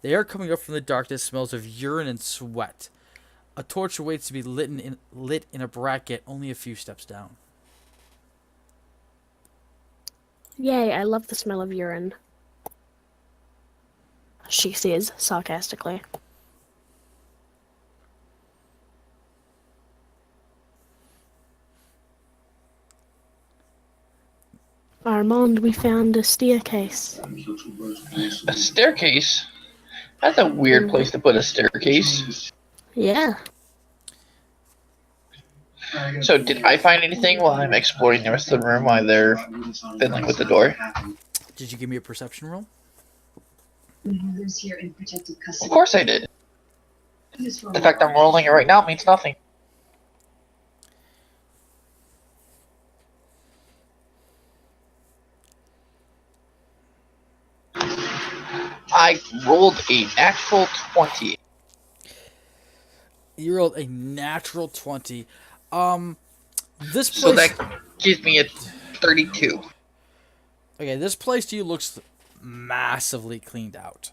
The air coming up from the darkness smells of urine and sweat. A torch waits to be lit in a bracket only a few steps down. Yay, I love the smell of urine. She says, sarcastically. Armond, we found a staircase. A staircase? That's a weird place to put a staircase. Yeah. So, did I find anything while I'm exploring the rest of the room while they're fiddling with the door? Did you give me a perception roll? When he lives here in protected Of custody. course I did. The fact I'm rolling it right now means nothing. I rolled a natural 20. You rolled a natural 20. This So place. that gives me a 32. Okay, this place to you looks massively cleaned out.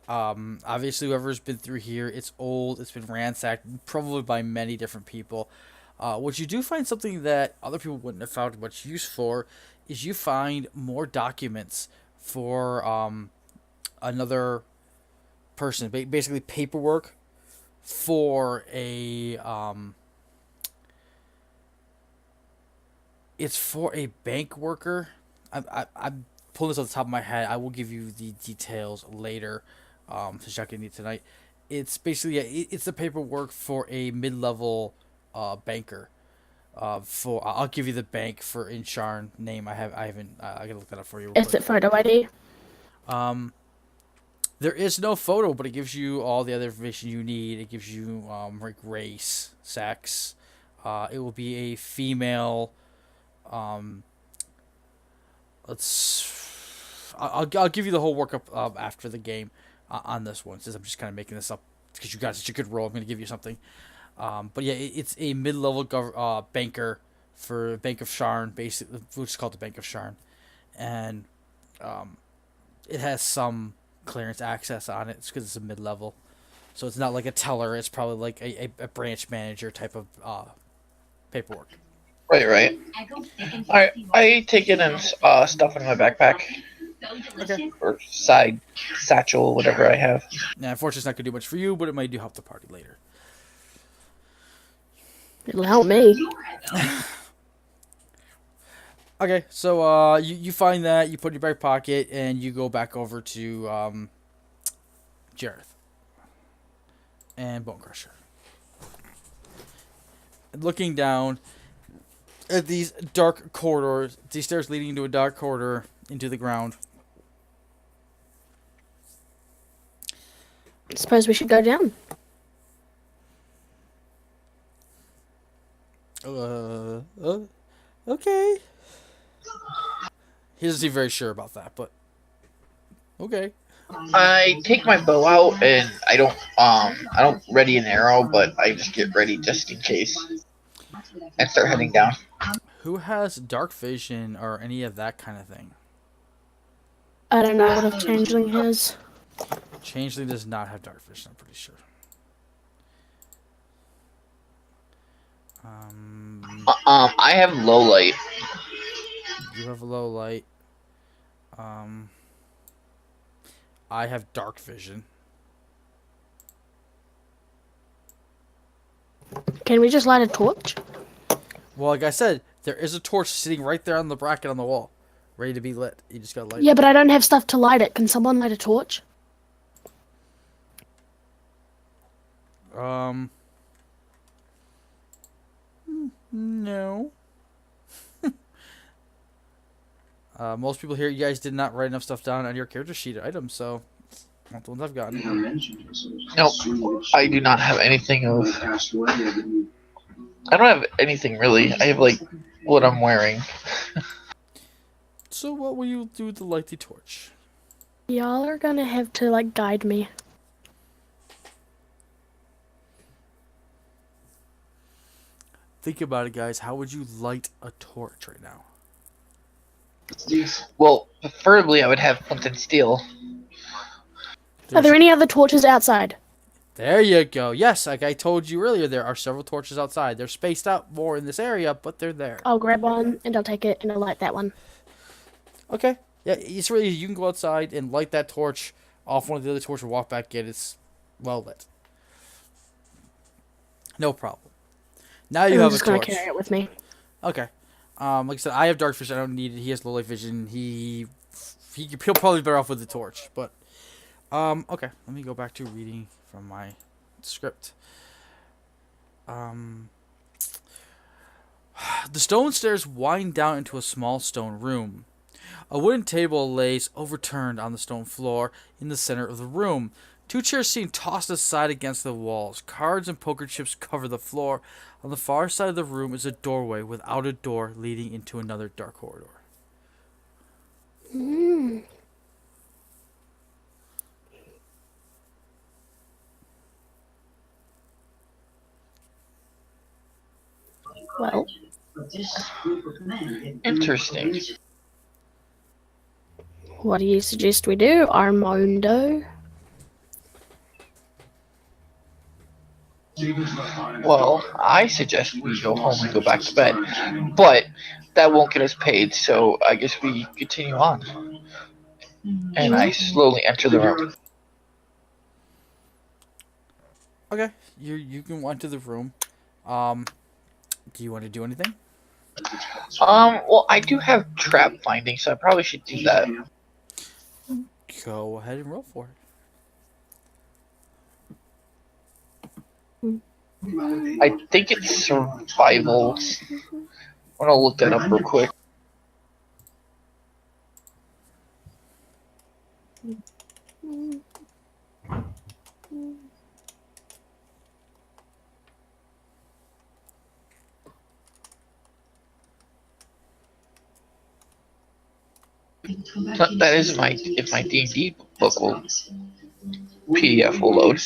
Obviously, whoever's been through here, it's old, it's been ransacked, probably by many different people. What you do find something that other people wouldn't have found much use for is you find more documents for another person, basically paperwork for a it's for a bank worker. I'm pulling this off the top of my head. I will give you the details later, since y'all can need tonight. It's basically it's the paperwork for a mid-level banker. I'll give you the bank for in Sharn name. I haven't I gotta look that up for you. Real Is quick. it photo ID? There is no photo, but it gives you all the other information you need. It gives you like race, sex. It will be a female. I'll give you the whole workup after the game on this one, since I'm just kind of making this up because you guys such a good roll. I'm going to give you something. But yeah, it's a mid-level banker for Bank of Sharn, basically, which is called the Bank of Sharn, and it has some clearance access on it because it's a mid-level, so it's not like a teller. It's probably like a branch manager type of paperwork. Right. Alright, I take it and stuff in my backpack. Okay. Or side satchel, whatever I have. Now, unfortunately, it's not going to do much for you, but it might do help the party later. It'll help me. Okay, so you find that, you put it in your back pocket, and you go back over to Jareth and Bone Crusher. Looking down at these dark corridors, these stairs leading into a dark corridor into the ground. Suppose we should go down. Okay. He doesn't seem very sure about that, but okay. I take my bow out and I don't ready an arrow, but I just get ready just in case. And start heading down. Who has dark vision or any of that kind of thing? I don't know what a changeling has. Changeling does not have dark vision, I'm pretty sure. I have low light. You have low light. I have dark vision. Can we just light a torch? Well, like I said, there is a torch sitting right there on the bracket on the wall, ready to be lit. You just gotta light Yeah, it. but I don't have stuff to light it. Can someone light a torch? No. Most people here, you guys did not write enough stuff down on your character sheet items, so not the ones I've gotten. Nope, I do not have anything of. I don't have anything really. I have like what I'm wearing. So what will you do to light the torch? Y'all are gonna have to, like, guide me. Think about it, guys. How would you light a torch right now? Well, preferably I would have flint and steel. Are there any other torches outside? There you go. Yes, like I told you earlier, there are several torches outside. They're spaced out more in this area, but they're there. I'll grab one and I'll take it and I'll light that one. Okay. Yeah, it's really, you can go outside and light that torch off one of the other torches and walk back in. It's well lit. No problem. Now you I'm have just a gonna torch. carry it with me. Okay. Like I said, I have dark vision. I don't need it. He has low light vision. He'll probably be better off with the torch. But okay. Let me go back to reading from my script. The stone stairs wind down into a small stone room. A wooden table lays overturned on the stone floor in the center of the room. Two chairs seem tossed aside against the walls. Cards and poker chips cover the floor. On the far side of the room is a doorway without a door leading into another dark corridor. Well, Interesting. what do you suggest we do, Armando? Well, I suggest we go home and go back to bed. But that won't get us paid, so I guess we continue on. And I slowly enter the room. Okay, you can enter the room. Do you want to do anything? Well, I do have trap finding, so I probably should do that. Go ahead and roll for it. I think it's survival. I'm gonna look that up real quick. So that is if my D&D book will PDF will load.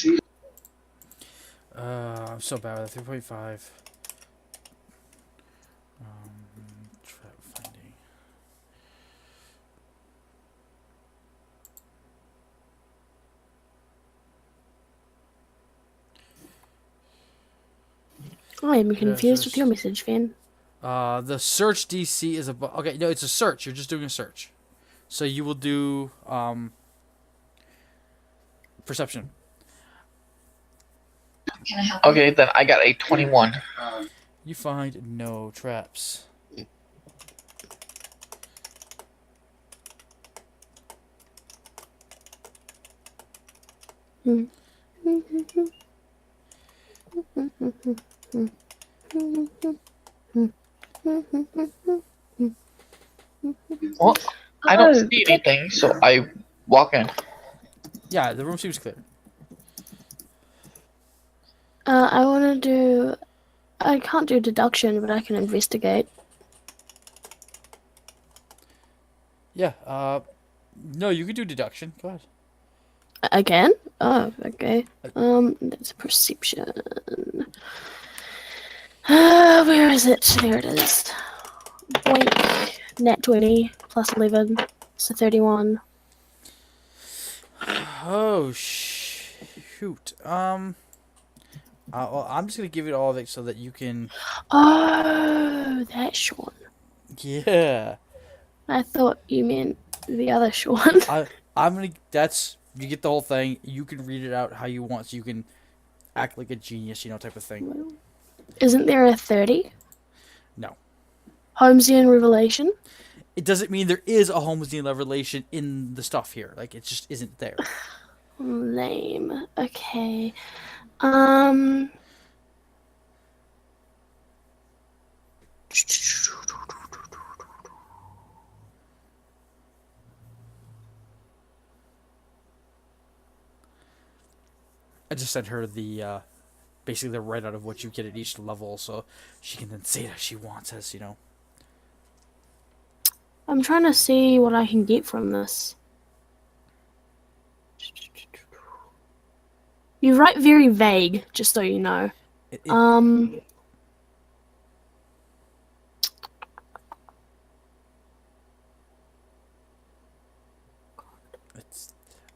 I'm so bad with 3.5. Trap finding. I am confused with your message, Van. The search DC is above. Okay, no, it's a search. You're just doing a search. So you will do perception. Okay, then I got a 21. You find no traps. Well, I don't see anything, so I walk in. Yeah, the room seems clear. I want to do... I can't do deduction, but I can investigate. Yeah, no, you could do deduction. Go ahead. Again? Oh, okay. That's perception. Where is it? There it is. Boink. Nat 20 plus 11, so 31. Oh, shoot. Well, I'm just gonna give it all of it so that you can... Oh, that's Sean. Yeah. I thought you meant the other Sean. I'm gonna... That's... You get the whole thing. You can read it out how you want, so you can act like a genius, type of thing. Isn't there a 30? No. Holmesian Revelation? It doesn't mean there is a Homesian revelation in the stuff here. Like, it just isn't there. Lame. Okay. I just sent her the, basically the write-out of what you get at each level, so she can then say it as she wants, I'm trying to see what I can get from this. You write very vague, just so you know. I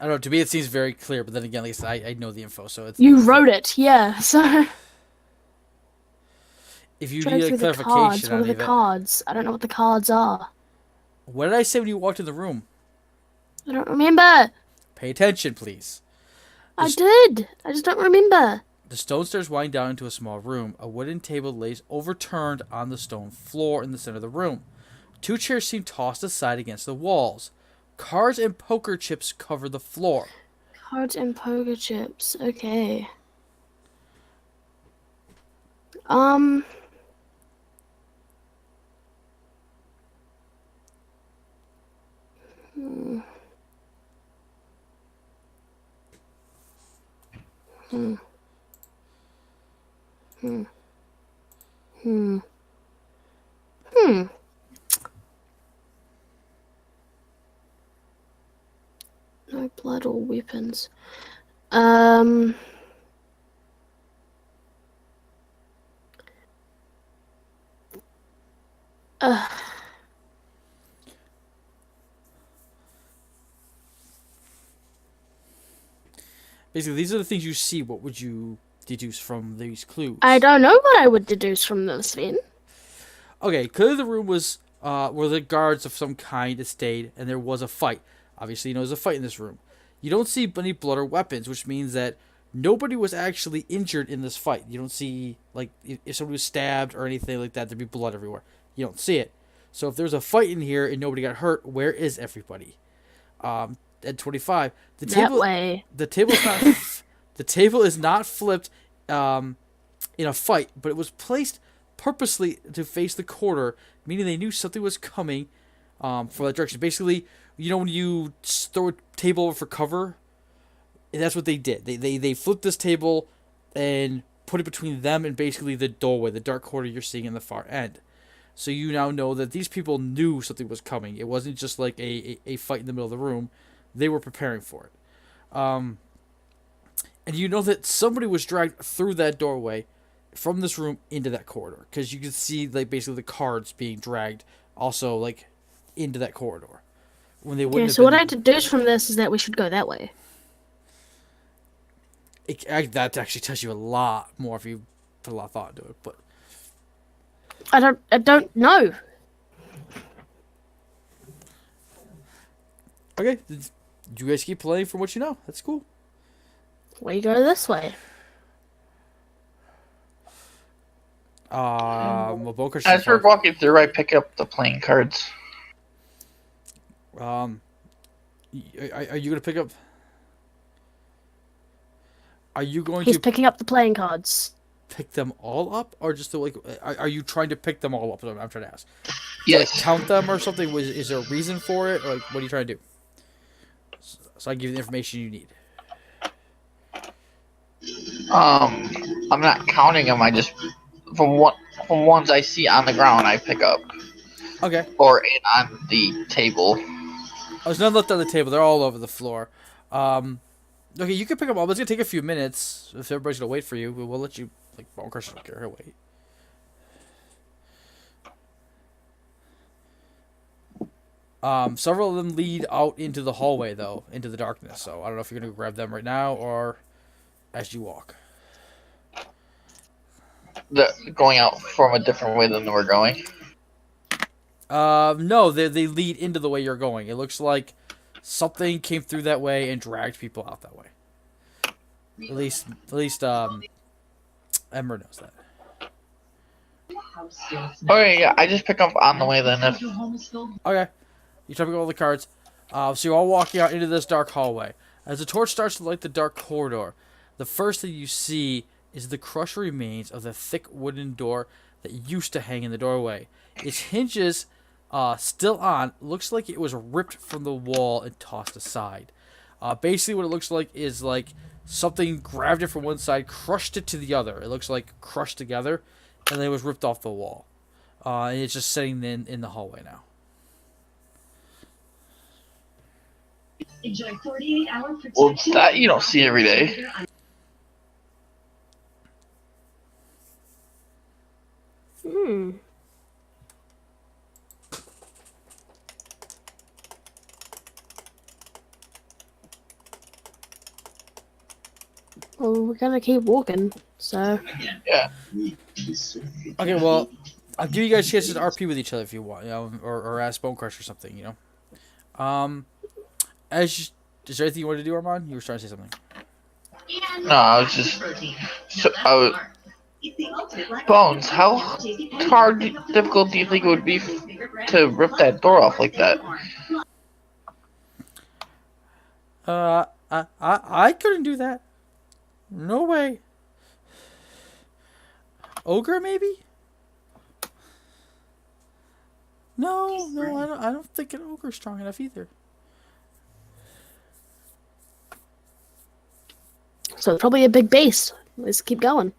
don't know, to me it seems very clear, but then again, like I said, I know the info, so it's... You wrote it, yeah, so... If you Try need a through the clarification cards. on What are any the of it... cards? I don't know what the cards are. What did I say when you walked in the room? I don't remember. Pay attention, please. I did. I just don't remember. The stone stairs wind down into a small room. A wooden table lays overturned on the stone floor in the center of the room. 2 chairs seem tossed aside against the walls. Cards and poker chips cover the floor. Cards and poker chips. Okay. No blood or weapons. Uh, Basically, these are the things you see. What would you deduce from these clues? I don't know what I would deduce from this then. Okay, clearly the room was where the guards of some kind stayed, and there was a fight. Obviously, you know there's a fight in this room. You don't see any blood or weapons, which means that nobody was actually injured in this fight. You don't see, like, if somebody was stabbed or anything like that, there'd be blood everywhere. You don't see it. So if there's a fight in here and nobody got hurt, where is everybody? At 25, the That table, way. the table's not, the table is not flipped, in a fight, but it was placed purposely to face the corridor, meaning they knew something was coming, from that direction. Basically, you know when you throw a table over for cover, and that's what they did. They flipped this table and put it between them and basically the doorway, the dark corridor you're seeing in the far end. So you now know that these people knew something was coming. It wasn't just like a fight in the middle of the room. They were preparing for it. And you know that somebody was dragged through that doorway from this room into that corridor. Because you can see like basically the cards being dragged also like into that corridor. When they wouldn't Yeah, have so what been- I deduce from this is that we should go that way. that actually tells you a lot more if you put a lot of thought into it. But I don't know. okay, you guys keep playing from what you know. That's cool. We go this way. Well, Bone Crusher As we're walking through, I pick up the playing cards. Are you gonna pick up? Are you going He's to picking up the playing cards. pick them all up, or just to like? Are you trying to pick them all up? I'm trying to ask. To, Yes. like, count them or something. Is there a reason for it? Or, like, what are you trying to do? So I give you the information you need. I'm not counting them. I just from ones I see on the ground, I pick up Okay. or on the table. There's none left on the table. They're all over the floor. Okay, you can pick them all, but it's gonna take a few minutes. If everybody's gonna wait for you, we'll let you. Like, Bone Crusher don't care. He'll wait. Several of them lead out into the hallway, though, into the darkness. So I don't know if you're gonna grab them right now or as you walk. Going out from a different way than we're going. No, they lead into the way you're going. It looks like something came through that way and dragged people out that way. At least, Ember knows that. Okay, yeah, I just pick up on the way then. If Okay. You try to pick up all the cards. So you're all walking out into this dark hallway. As the torch starts to light the dark corridor, the first thing you see is the crushed remains of the thick wooden door that used to hang in the doorway. Its hinges, still on, looks like it was ripped from the wall and tossed aside. Basically what it looks like is like something grabbed it from one side, crushed it to the other. It looks like crushed together, and then it was ripped off the wall. And it's just sitting in the hallway now. Enjoy 48-hour protection. well, that you don't see every day. Hmm. Well, we're gonna keep walking, so... Yeah. Okay, well, I'll give you guys chances to RP with each other if you want, you know, or ask Bone Crusher or something, you know. Is there anything you wanted to do, Armond? You were trying to say something. No, I was just. Bones, how hard, difficult do you think it would be to rip that door off like that? I couldn't do that. No way. Ogre, maybe? No, I don't think an ogre's strong enough either. So probably a big beast. Let's keep going.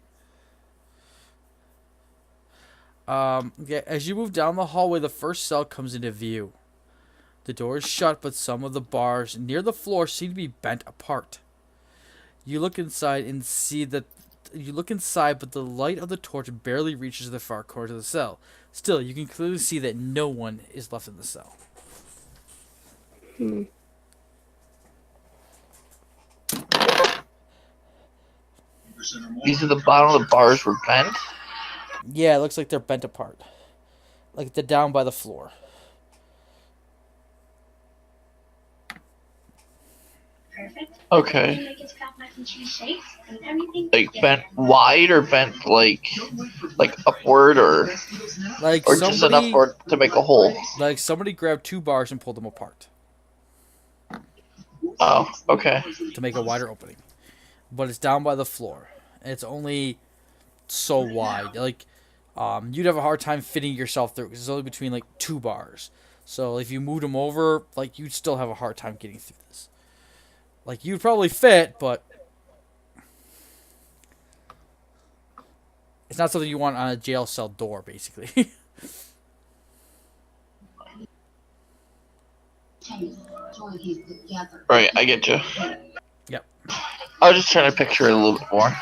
Yeah, as you move down the hallway, the first cell comes into view. The door is shut, but some of the bars near the floor seem to be bent apart. You look inside, but the light of the torch barely reaches the far corner of the cell. Still, you can clearly see that no one is left in the cell. Hmm. These are the bottom of the bars were bent. Yeah, it looks like they're bent apart. Like they're down by the floor. Perfect. Okay. Make it scalp mac and cheese shakes and everything. Like bent wide or bent like upward or Like just enough for to make a hole. Like somebody grabbed 2 bars and pulled them apart Oh, okay. to make a wider opening. But it's down by the floor. And it's only so wide. Like, you'd have a hard time fitting yourself through because it's only between like 2 bars. So if you moved them over, like you'd still have a hard time getting through this. Like you'd probably fit, but it's not something you want on a jail cell door, basically. Right, I get you. Yep. I was just trying to picture it a little bit more.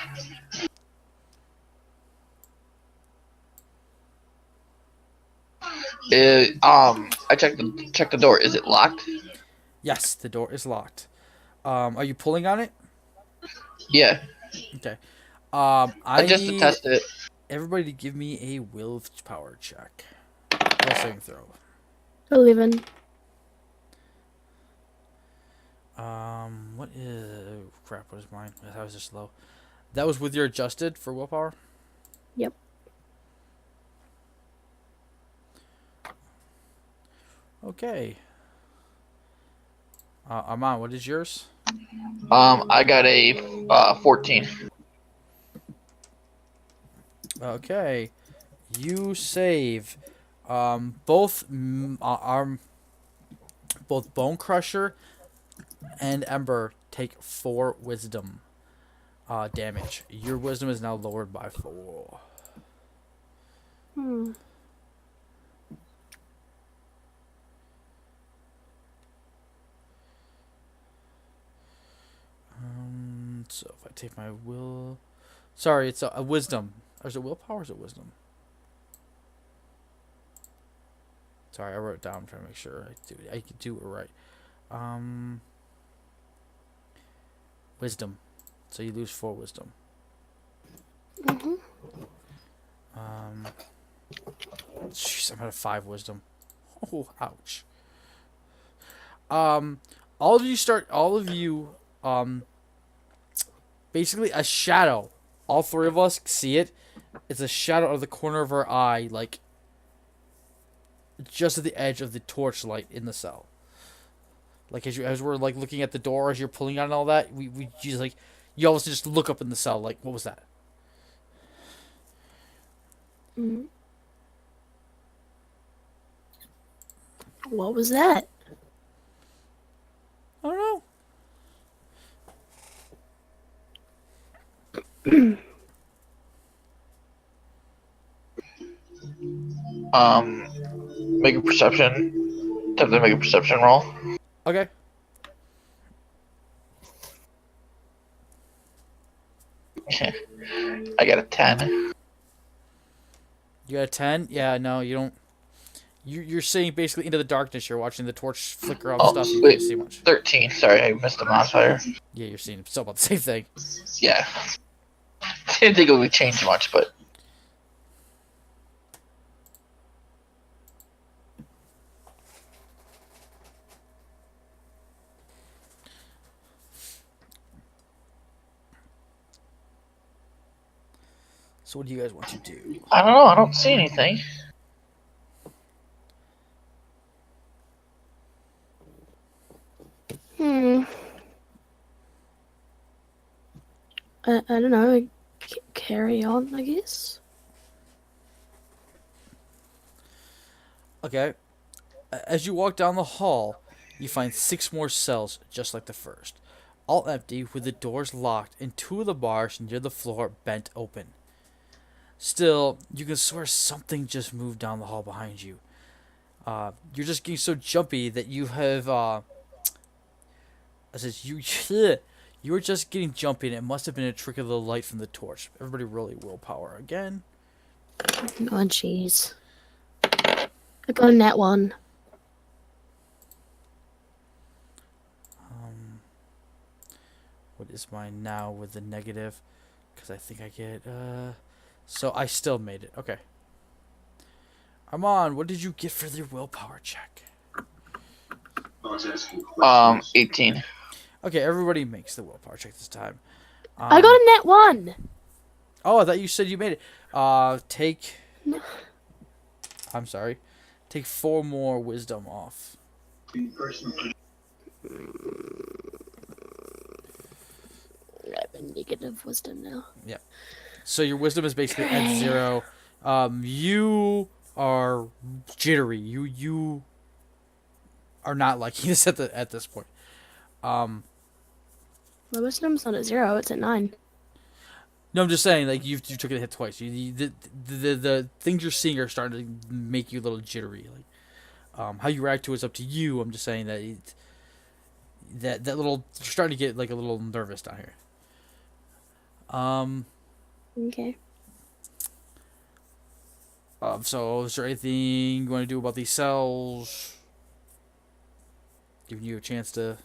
I checked the door. Is it locked? Yes, the door is locked. Are you pulling on it? Yeah. Okay. I just to test it. Everybody to give me a willpower check. Will saving throw. 11. What is... crap, what is mine? That was just low. That was with your adjusted for willpower? Yep. Okay. Armond, what is yours? I got a 14. Okay. You save. Both Bone Crusher and Ember take 4 wisdom damage. Your wisdom is now lowered by 4. Hmm. So if I take my will... Sorry, it's a wisdom. Or is it willpower or is it wisdom? Sorry, I wrote it down. I'm trying to make sure I can do it right. Wisdom. So you lose 4 wisdom. Mm-hmm. Jeez, I'm at a 5 wisdom. Oh, ouch. All of you, basically a shadow. All 3 of us see it. It's a shadow out of the corner of our eye, like, just at the edge of the torchlight in the cell. Like, as we're, like, looking at the door, as you're pulling on and all that, we just, like, you almost just look up in the cell, like, what was that? Mm. What was that? I don't know. Make a perception. Have to make a perception roll. Okay. I got a 10. You got a 10? Yeah, no, you don't. You're seeing basically into the darkness. You're watching the torch flicker on stuff. You wait, can't see much. 13. Sorry, I missed the modifier. Yeah, you're seeing still about the same thing. Yeah. Didn't think it would change much, but. So what do you guys want to do? I don't know. I don't see anything. I don't know. Carry on, I guess. Okay. As you walk down the hall, you find 6 more cells just like the first. All empty, with the doors locked, and 2 of the bars near the floor bent open. Still, you can swear something just moved down the hall behind you. You're just getting so jumpy that you have, you were just getting jumpy, and it must have been a trick of the light from the torch. Everybody really willpower again. Oh, jeez. I got a nat 1. What is mine now with the negative? Because I think I get, so I still made it. Okay. Armond, what did you get for your willpower check? 18. Okay, everybody makes the willpower check this time. I got a nat 1. Oh, I thought you said you made it. Take... I'm sorry. Take 4 more wisdom off. I have a negative wisdom now. Yeah. So your wisdom is basically at 0. You are jittery. You are not liking this at this point. My wisdom's not at 0, it's at 9. No, I'm just saying, like you took a hit twice. The things you're seeing are starting to make you a little jittery. Like, how you react to it's up to you. I'm just saying that that little you're starting to get like a little nervous down here. Okay. So is there anything you want to do about these cells? Giving you a chance to.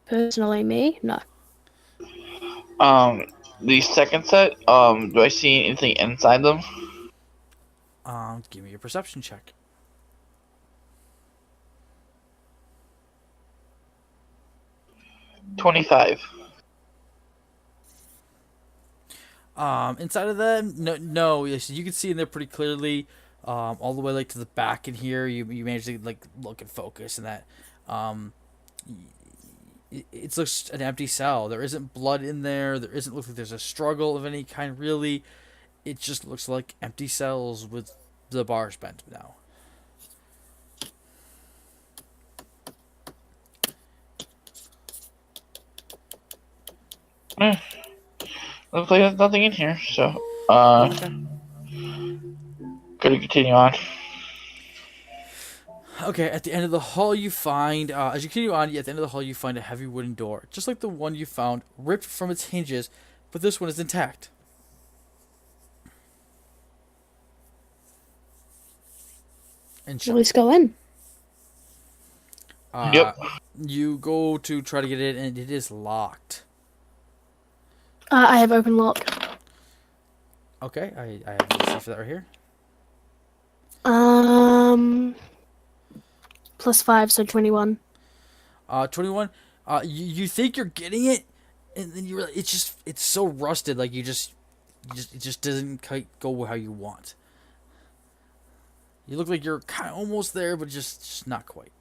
Personally, me? No. The second set, do I see anything inside them? Give me a perception check. $25. Inside of them, no. Yes, you can see in there pretty clearly. All the way like to the back in here, you manage to like look and focus, and that. It looks an empty cell. There isn't blood in there. There isn't look like there's a struggle of any kind. Really, it just looks like empty cells with the bars bent now. Looks like there's nothing in here, so gonna continue on. Okay, at the end of the hall you find, as you continue on, at the end of the hall you find a heavy wooden door, just like the one you found, ripped from its hinges, but this one is intact. And Shall we just go in? Yep. You go to try to get in, and it is locked. I have open lock. Okay, I have the receipt for that right here. +5, so 21. 21. You think you're getting it, and then you realize it's so rusted, like it just doesn't quite go how you want. You look like you're kind of almost there, but just not quite.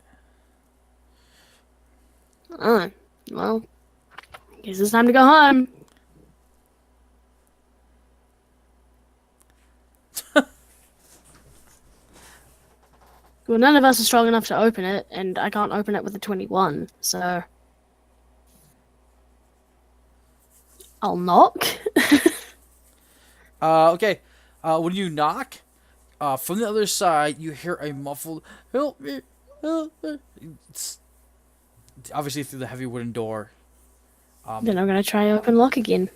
Well, guess it's time to go home. Well, none of us are strong enough to open it, and I can't open it with a 21, so I'll knock. Okay. When you knock, from the other side, you hear a muffled "Help me! Help me!" It's obviously through the heavy wooden door. Then I'm gonna try open lock again.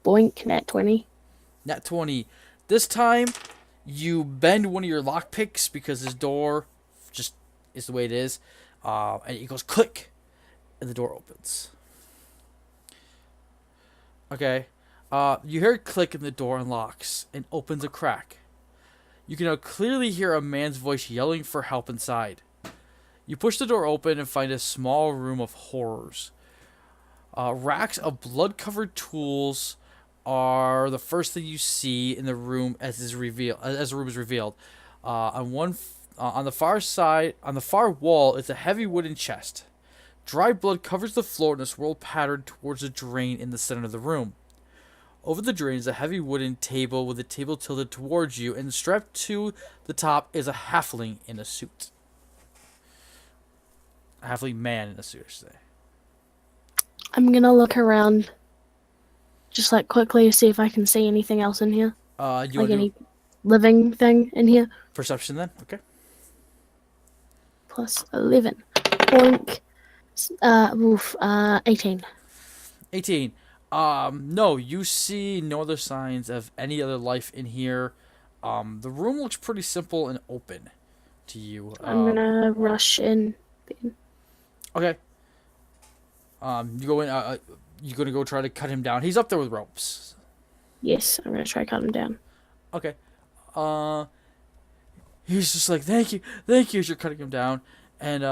Boink, nat 20. Nat 20. This time, you bend one of your lockpicks because this door just is the way it is. And it goes click, and the door opens. Okay. You hear it click, and the door unlocks and opens a crack. You can now clearly hear a man's voice yelling for help inside. You push the door open and find a small room of horrors. Racks of blood-covered tools are the first thing you see in the room as the room is revealed. On the far side, on the far wall, is a heavy wooden chest. Dry blood covers the floor in a swirl pattern towards a drain in the center of the room. Over the drain is a heavy wooden table with the table tilted towards you, and strapped to the top is a halfling in a suit. A halfling man in a suit, I should say. I'm gonna look around, just like quickly to see if I can see anything else in here. You Like want to any do living thing in here. perception then? Okay. Plus 11. Boink. 18. 18. No, you see no other signs of any other life in here. The room looks pretty simple and open to you. I'm gonna rush in. Okay. You go in. You gonna go try to cut him down? He's up there with ropes. Yes, I'm gonna try to cut him down. Okay. He's just like, thank you, as you're cutting him down, and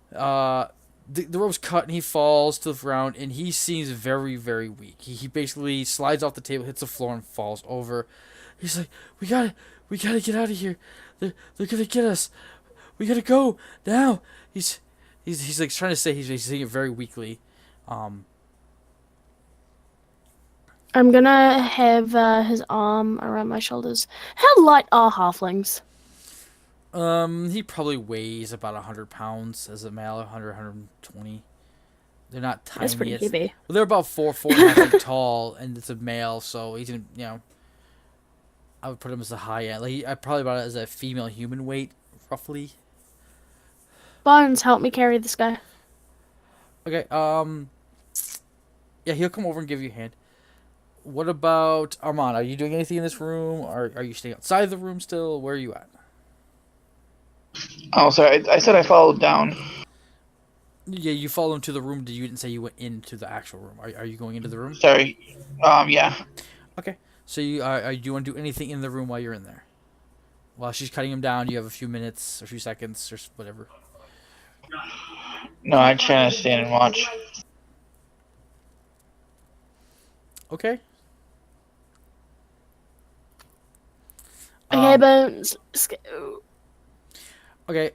the rope's cut and he falls to the ground and he seems very, very weak. He basically slides off the table, hits the floor, and falls over. He's like, we gotta get out of here. They're gonna get us. We gotta go now. He's like trying to say he's saying it very weakly. I'm gonna have his arm around my shoulders. How light are halflings? He probably weighs about 100 pounds as a male, 100, 120. They're not tiny. That's pretty heavy. Well, they're about 4.5 feet tall, and it's a male, so he's gonna, I would put him as a high end. Like I probably about it as a female human weight, roughly. Bones, help me carry this guy. Okay. Yeah, he'll come over and give you a hand. What about Armand? Are you doing anything in this room? Or are you staying outside the room still? Where are you at? Oh, sorry. I said I followed down. Yeah, you followed him to the room. You didn't say you went into the actual room. Are you going into the room? Sorry. Yeah. Okay. So you do you want to do anything in the room while you're in there? While she's cutting him down, you have a few minutes, or a few seconds, or whatever. No, I'm trying to stand and watch. Okay. Okay, Bones. Okay.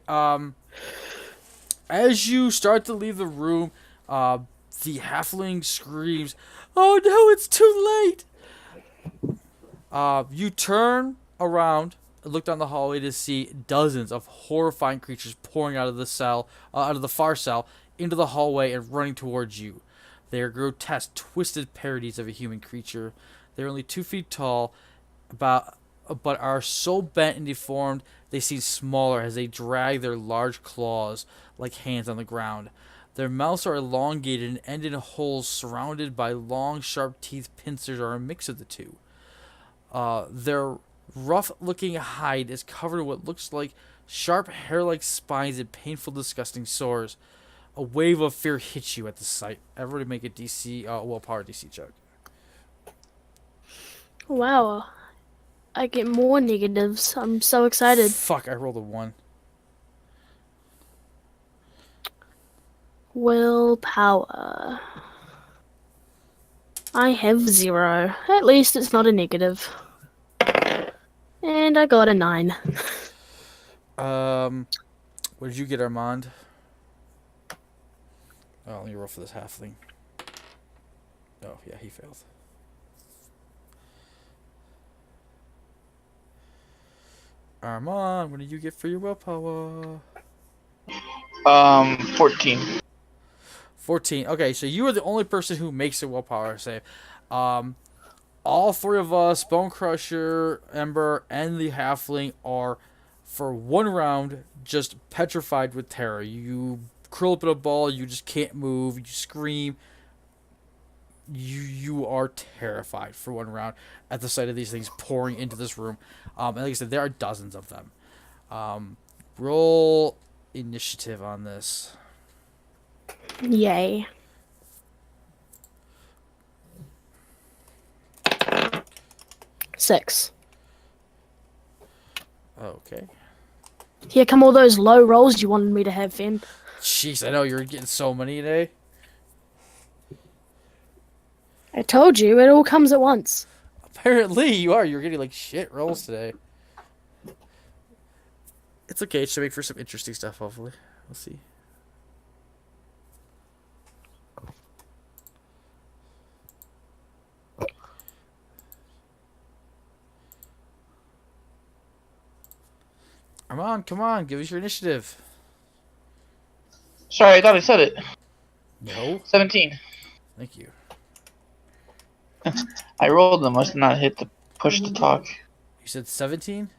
As you start to leave the room, the halfling screams, "Oh no, it's too late!" You turn around and look down the hallway to see dozens of horrifying creatures pouring out of the far cell, into the hallway and running towards you. They are grotesque, twisted parodies of a human creature. They're only 2 feet tall, but are so bent and deformed they seem smaller as they drag their large claws like hands on the ground. Their mouths are elongated and end in holes surrounded by long, sharp teeth, pincers, or a mix of the two. Their rough-looking hide is covered in what looks like sharp hair-like spines and painful, disgusting sores. A wave of fear hits you at the sight. Everybody make a willpower DC check. Wow. I get more negatives. I'm so excited. Fuck, I rolled a 1. Willpower. I have 0. At least it's not a negative. And I got a 9. What did you get, Armand? Oh, let me roll for this halfling. Oh, yeah, he failed. Armand, what did you get for your willpower? 14. 14. Okay, so you are the only person who makes a willpower save. All three of us, Bone Crusher, Ember, and the halfling, are, for one round, just petrified with terror. You curl up in a ball, you just can't move, you scream. You are terrified for one round at the sight of these things pouring into this room. And like I said, there are dozens of them. Roll initiative on this. Yay. Six. Okay. Here come all those low rolls you wanted me to have, Finn. Jeez, I know you're getting so many today. I told you, it all comes at once. Apparently you are. You're getting like shit rolls today. It's okay. It should make for some interesting stuff, hopefully. We'll see. Come on. Give us your initiative. Sorry, I thought I said it. No. 17. Thank you. I rolled them. Must not hit the push to talk. You said 17?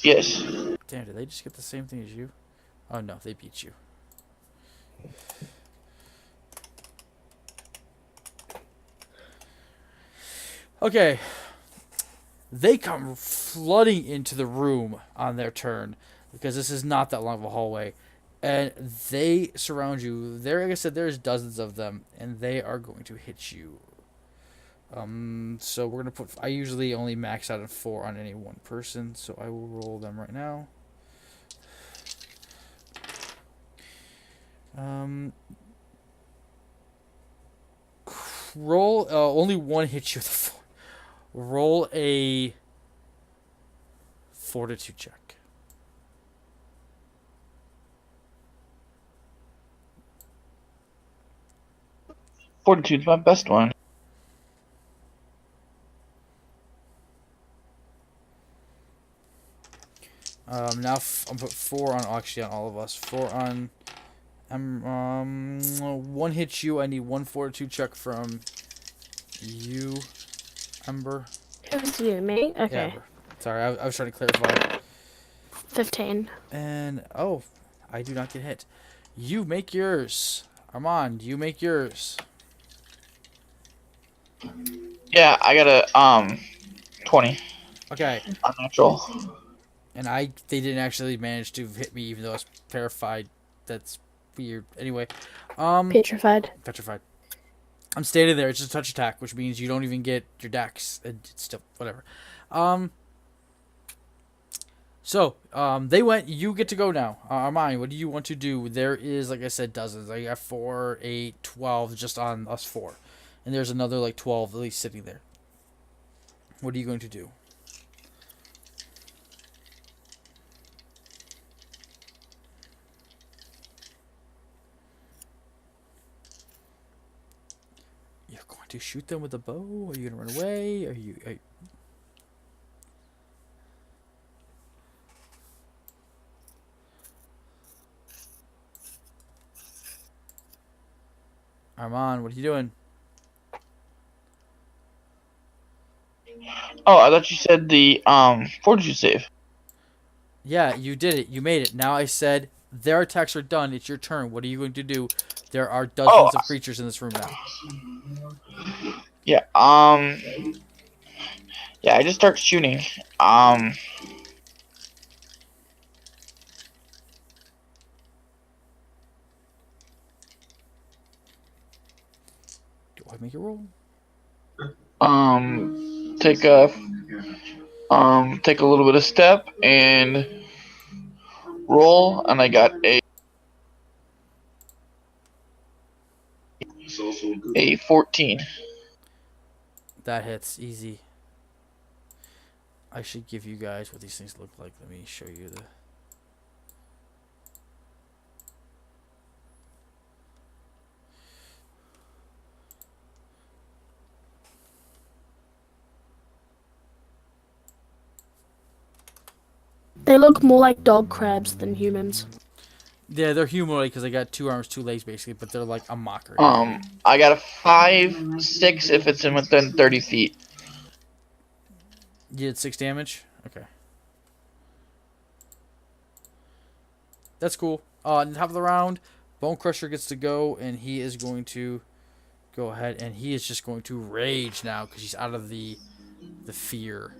Yes. Damn, did they just get the same thing as you? Oh no, they beat you. Okay. They come flooding into the room on their turn because this is not that long of a hallway. And they surround you. There, like I said, there's dozens of them, and they are going to hit you. So we're gonna put. I usually only max out at 4 on any one person, so I will roll them right now. Roll. Only one hits you with a 4. Roll a fortitude check. Fortitude's my best one. Now I'm put 4 on actually on all of us. 4 on. One hits you. I need one fortitude check from you, Ember. Who's you? Me? Yeah, Okay. Ember. Sorry, I was trying to clarify. 15. And oh, I do not get hit. You make yours, Armand. You make yours. Yeah, I got a 20 Okay. unnatural. And they didn't actually manage to hit me, even though I was terrified. That's weird. Anyway, Petrified. petrified. I'm standing there. It's just a touch attack, which means you don't even get your dex. It's still whatever. So they went. You get to go now. Armani, what do you want to do? There is, like I said, dozens. I got 4, 8, 12 just on us 4, and there's another like 12 at least sitting there. What are you going to do? You're going to shoot them with a bow? Are you going to run away? Are you... Armand, what are you doing? Oh, I thought you said the fortitude save. Yeah, you did it. You made it. Now I said their attacks are done. It's your turn. What are you going to do? There are dozens of creatures in this room now. Yeah. Yeah, I just start shooting. Do I make a roll? Take a little bit of step and roll, and I got a 14. That hits easy. I should give you guys what these things look like. Let me show you the... They look more like dog crabs than humans. Yeah, they're humanoid because they got 2 arms, 2 legs, basically, but they're like a mockery. I got a 5, 6 if it's in within 30 feet. You did 6 damage? Okay. That's cool. On top of the round, Bone Crusher gets to go, and he is going to go ahead, and he is just going to rage now because he's out of the fear.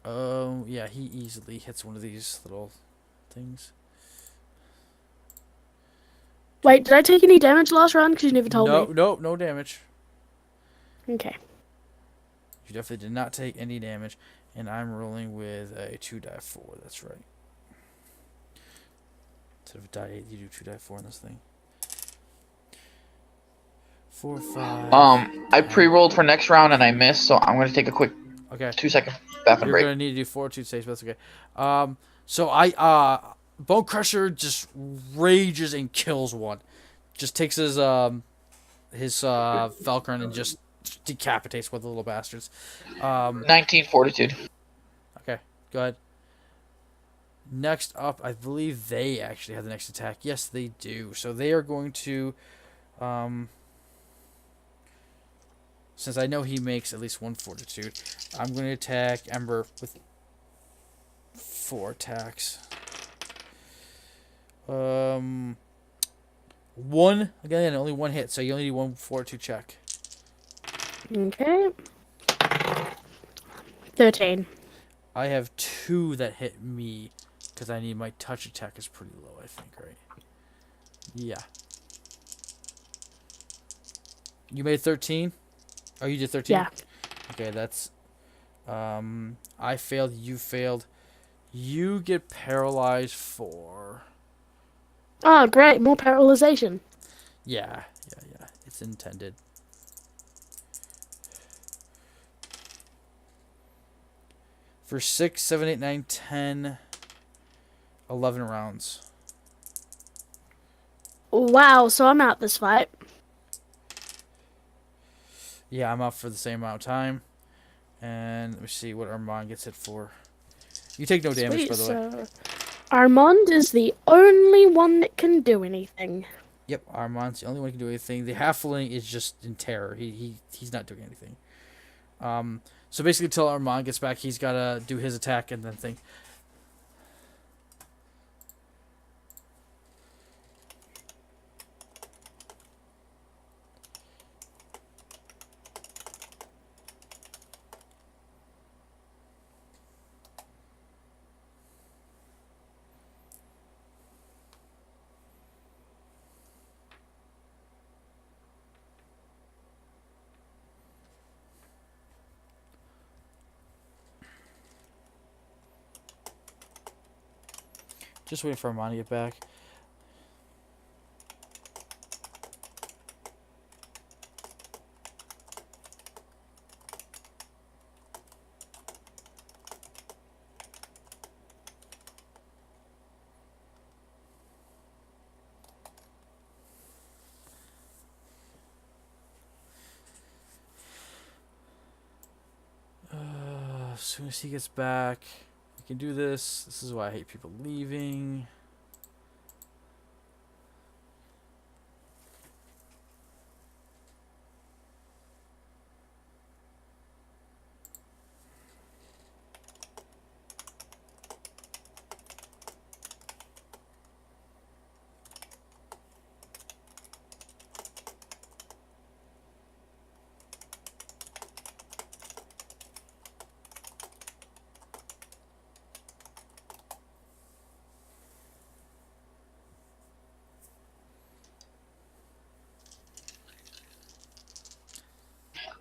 Oh, yeah, he easily hits one of these little things. Wait, did I take any damage last round? Because you never told me. No damage. Okay. You definitely did not take any damage, and I'm rolling with a 2-4. That's right. Instead of die 8, you do 2-4 in this thing. 4, 5. I pre-rolled for next round and I missed, so I'm gonna take a quick 2-second bathroom You're break. gonna need to do 4-2 saves, but that's okay. So Bone Crusher just rages and kills one. Just takes his Falcon and just decapitates one of the little bastards. 19 fortitude. Okay, go ahead. Next up, I believe they actually have the next attack. Yes, they do. So they are going to, since I know he makes at least 1 fortitude, I'm going to attack Ember with 4 attacks. 1. Again, only 1 hit, so you only need 1 fortitude check. Okay. 13. I have 2 that hit me, because I need my touch attack is pretty low, I think, right? Yeah. You made 13? Oh, you did 13? Yeah. Okay, that's... I failed, you failed. You get paralyzed for... Oh, great. More paralyzation. Yeah. It's intended. For 6, 7, 8, 9, 10, 11 rounds. Wow, so I'm out this fight. Yeah, I'm out for the same amount of time. And let me see what Armand gets hit for. You take no damage, Sweet, by the way. so Armond is the only one that can do anything. Yep, Armand's the only one who can do anything. The halfling is just in terror. He's not doing anything. So basically, until Armand gets back, he's gotta do his attack and then think. Just waiting for Armand to get back. As soon as he gets back, we can do this. This is why I hate people leaving.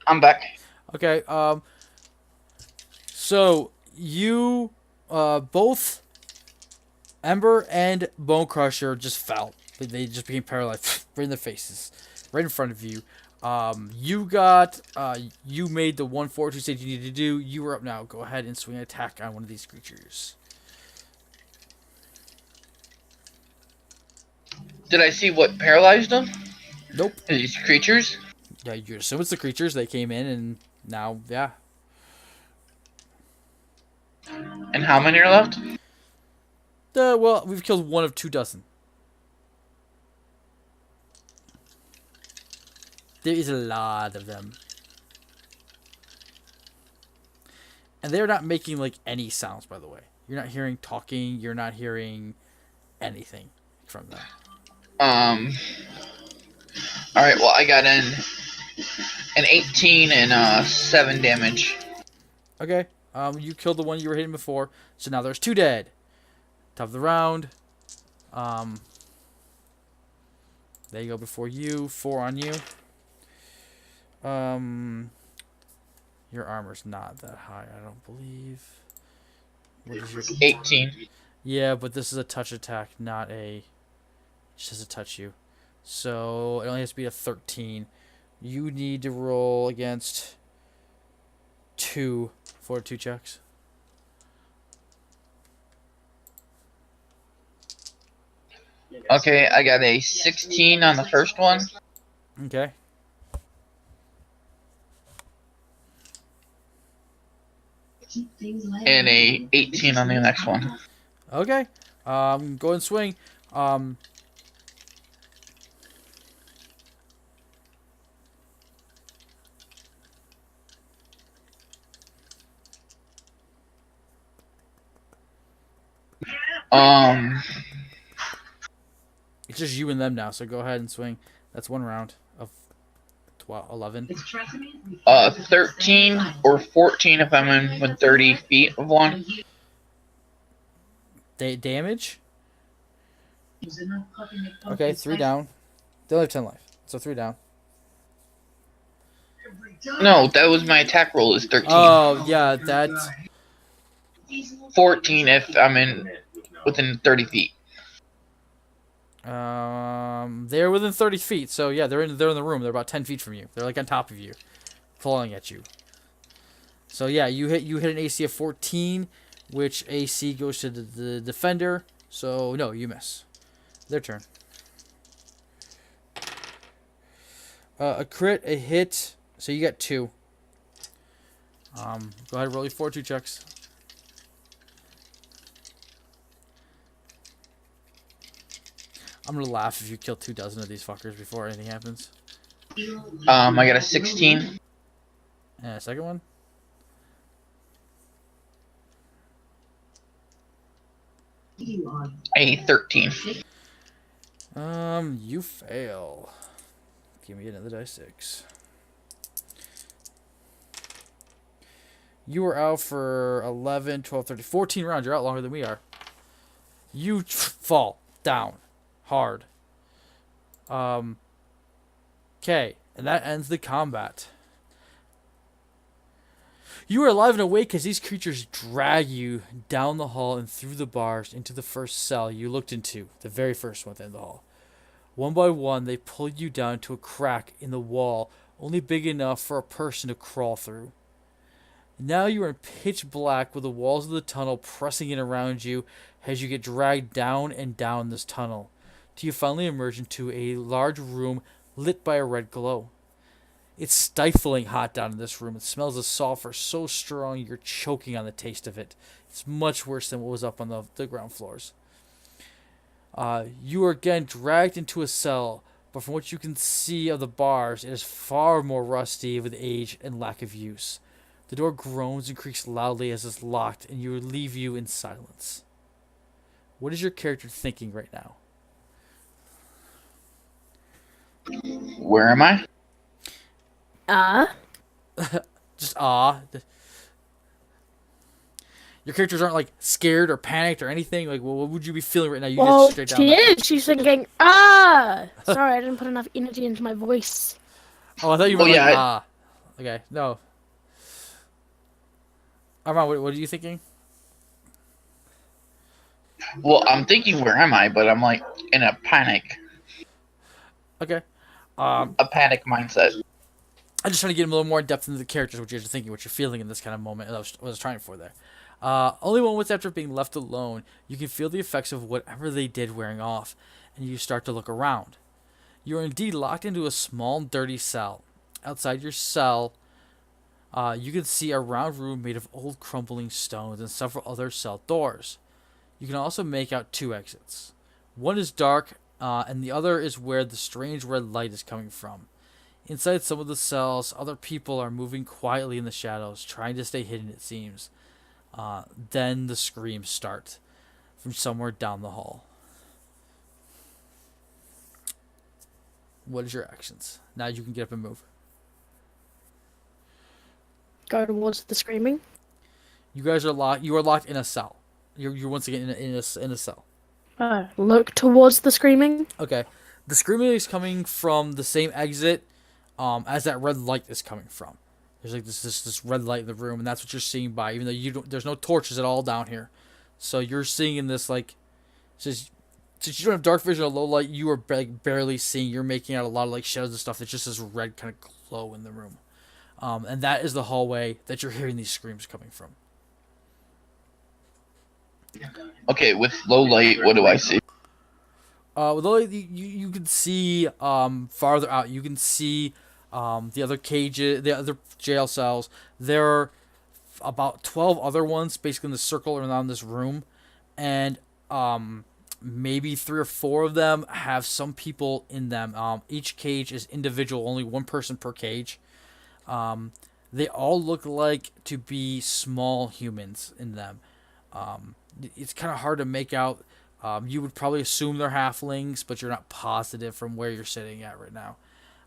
I'm back. Okay, so you, both Ember and Bone Crusher just fell. They just became paralyzed right in their faces, right in front of you. You made the 1 fortitude save you needed to do. You were up now. Go ahead and swing an attack on one of these creatures. Did I see what paralyzed them? Nope. These creatures? Yeah, you assume it's the creatures. They came in and now, yeah. And how many are left? Well, we've killed 1 of 2 dozen. There is a lot of them. And they're not making, like, any sounds, by the way. You're not hearing talking. You're not hearing anything from them. Alright, well, I got an 18 and 7 damage. Okay. You killed the one you were hitting before. So now there's 2 dead. Top of the round. There you go before you. 4 on you. Your armor's not that high, I don't believe. What is your 18. Yeah, but this is a touch attack, not a... It just has to touch you. So it only has to be a 13. You need to roll against 2 fortitude checks. Okay, I got a 16 on the first one. Okay. And a 18 on the next one. Okay. Go and swing. It's just you and them now, so go ahead and swing. That's one round of 12, 11. 13 or 14 if I'm in within 30 feet of one. Damage? Okay, 3 down. They only have 10 life, so 3 down. No, that was my attack roll is 13. Oh, yeah, that's... 14 if I'm in within 30 feet. They're within 30 feet, so yeah, they're in the room. They're about 10 feet from you. They're like on top of you, falling at you. So yeah, you hit an AC of 14, which AC goes to the defender. So no, you miss. Their turn. A crit, a hit. So you get 2. Go ahead and roll your fortitude checks. I'm gonna laugh if you kill 24 of these fuckers before anything happens. I got a 16. And a second one. A 13. You fail. Give me another die 6. You were out for 11, 12, 13, 14 rounds. You're out longer than we are. You fall down hard. Okay, and that ends the combat. You are alive and awake as these creatures drag you down the hall and through the bars into the first cell you looked into, the very first one at the end of the hall. One by one, they pull you down to a crack in the wall, only big enough for a person to crawl through. Now you are in pitch black with the walls of the tunnel pressing in around you as you get dragged down and down this tunnel, till you finally emerge into a large room lit by a red glow. It's stifling hot down in this room. It smells of sulfur so strong you're choking on the taste of it. It's much worse than what was up on the ground floors. You are again dragged into a cell, but from what you can see of the bars, it is far more rusty with age and lack of use. The door groans and creaks loudly as it's locked, and leave you in silence. What is your character thinking right now? Where am I? Just Your characters aren't like scared or panicked or anything. Like, what would you be feeling right now? You Well, just straight down. she is. She's thinking, ah! Sorry, I didn't put enough energy into my voice. Oh, I thought you were Oh, like, yeah, Okay, no. Armond, what are you thinking? Well, I'm thinking where am I, but I'm like in a panic. Okay. A panic mindset. I'm just trying to get a little more in depth into the characters, what you're thinking, what you're feeling in this kind of moment. What I was trying for there. Only moments after being left alone, you can feel the effects of whatever they did wearing off, and you start to look around. You are indeed locked into a small, dirty cell. Outside your cell, you can see a round room made of old, crumbling stones and several other cell doors. You can also make out 2 exits. One is dark, and the other is where the strange red light is coming from. Inside some of the cells, other people are moving quietly in the shadows, trying to stay hidden, it seems. Then the screams start from somewhere down the hall. What is your actions? Now you can get up and move. Go towards the screaming. You guys are locked. You are locked in a cell. You're once again in a cell. Look towards the screaming. Okay. The screaming is coming from the same exit as that red light is coming from. There's like this red light in the room, and that's what you're seeing by. Even though there's no torches at all down here, so you're seeing in this like, since you don't have dark vision or low light, you are barely seeing. You're making out a lot of like shadows and stuff. It's just this red kind of glow in the room, and that is the hallway that you're hearing these screams coming from. Okay, with low light, what do I see? With low light, you can see farther out. You can see the other cages, the other jail cells. There are about 12 other ones basically in the circle around this room, and maybe 3 or 4 of them have some people in them. Each cage is individual, only 1 person per cage. They all look like to be small humans in them. It's kind of hard to make out You would probably assume they're halflings, but you're not positive from where you're sitting at right now.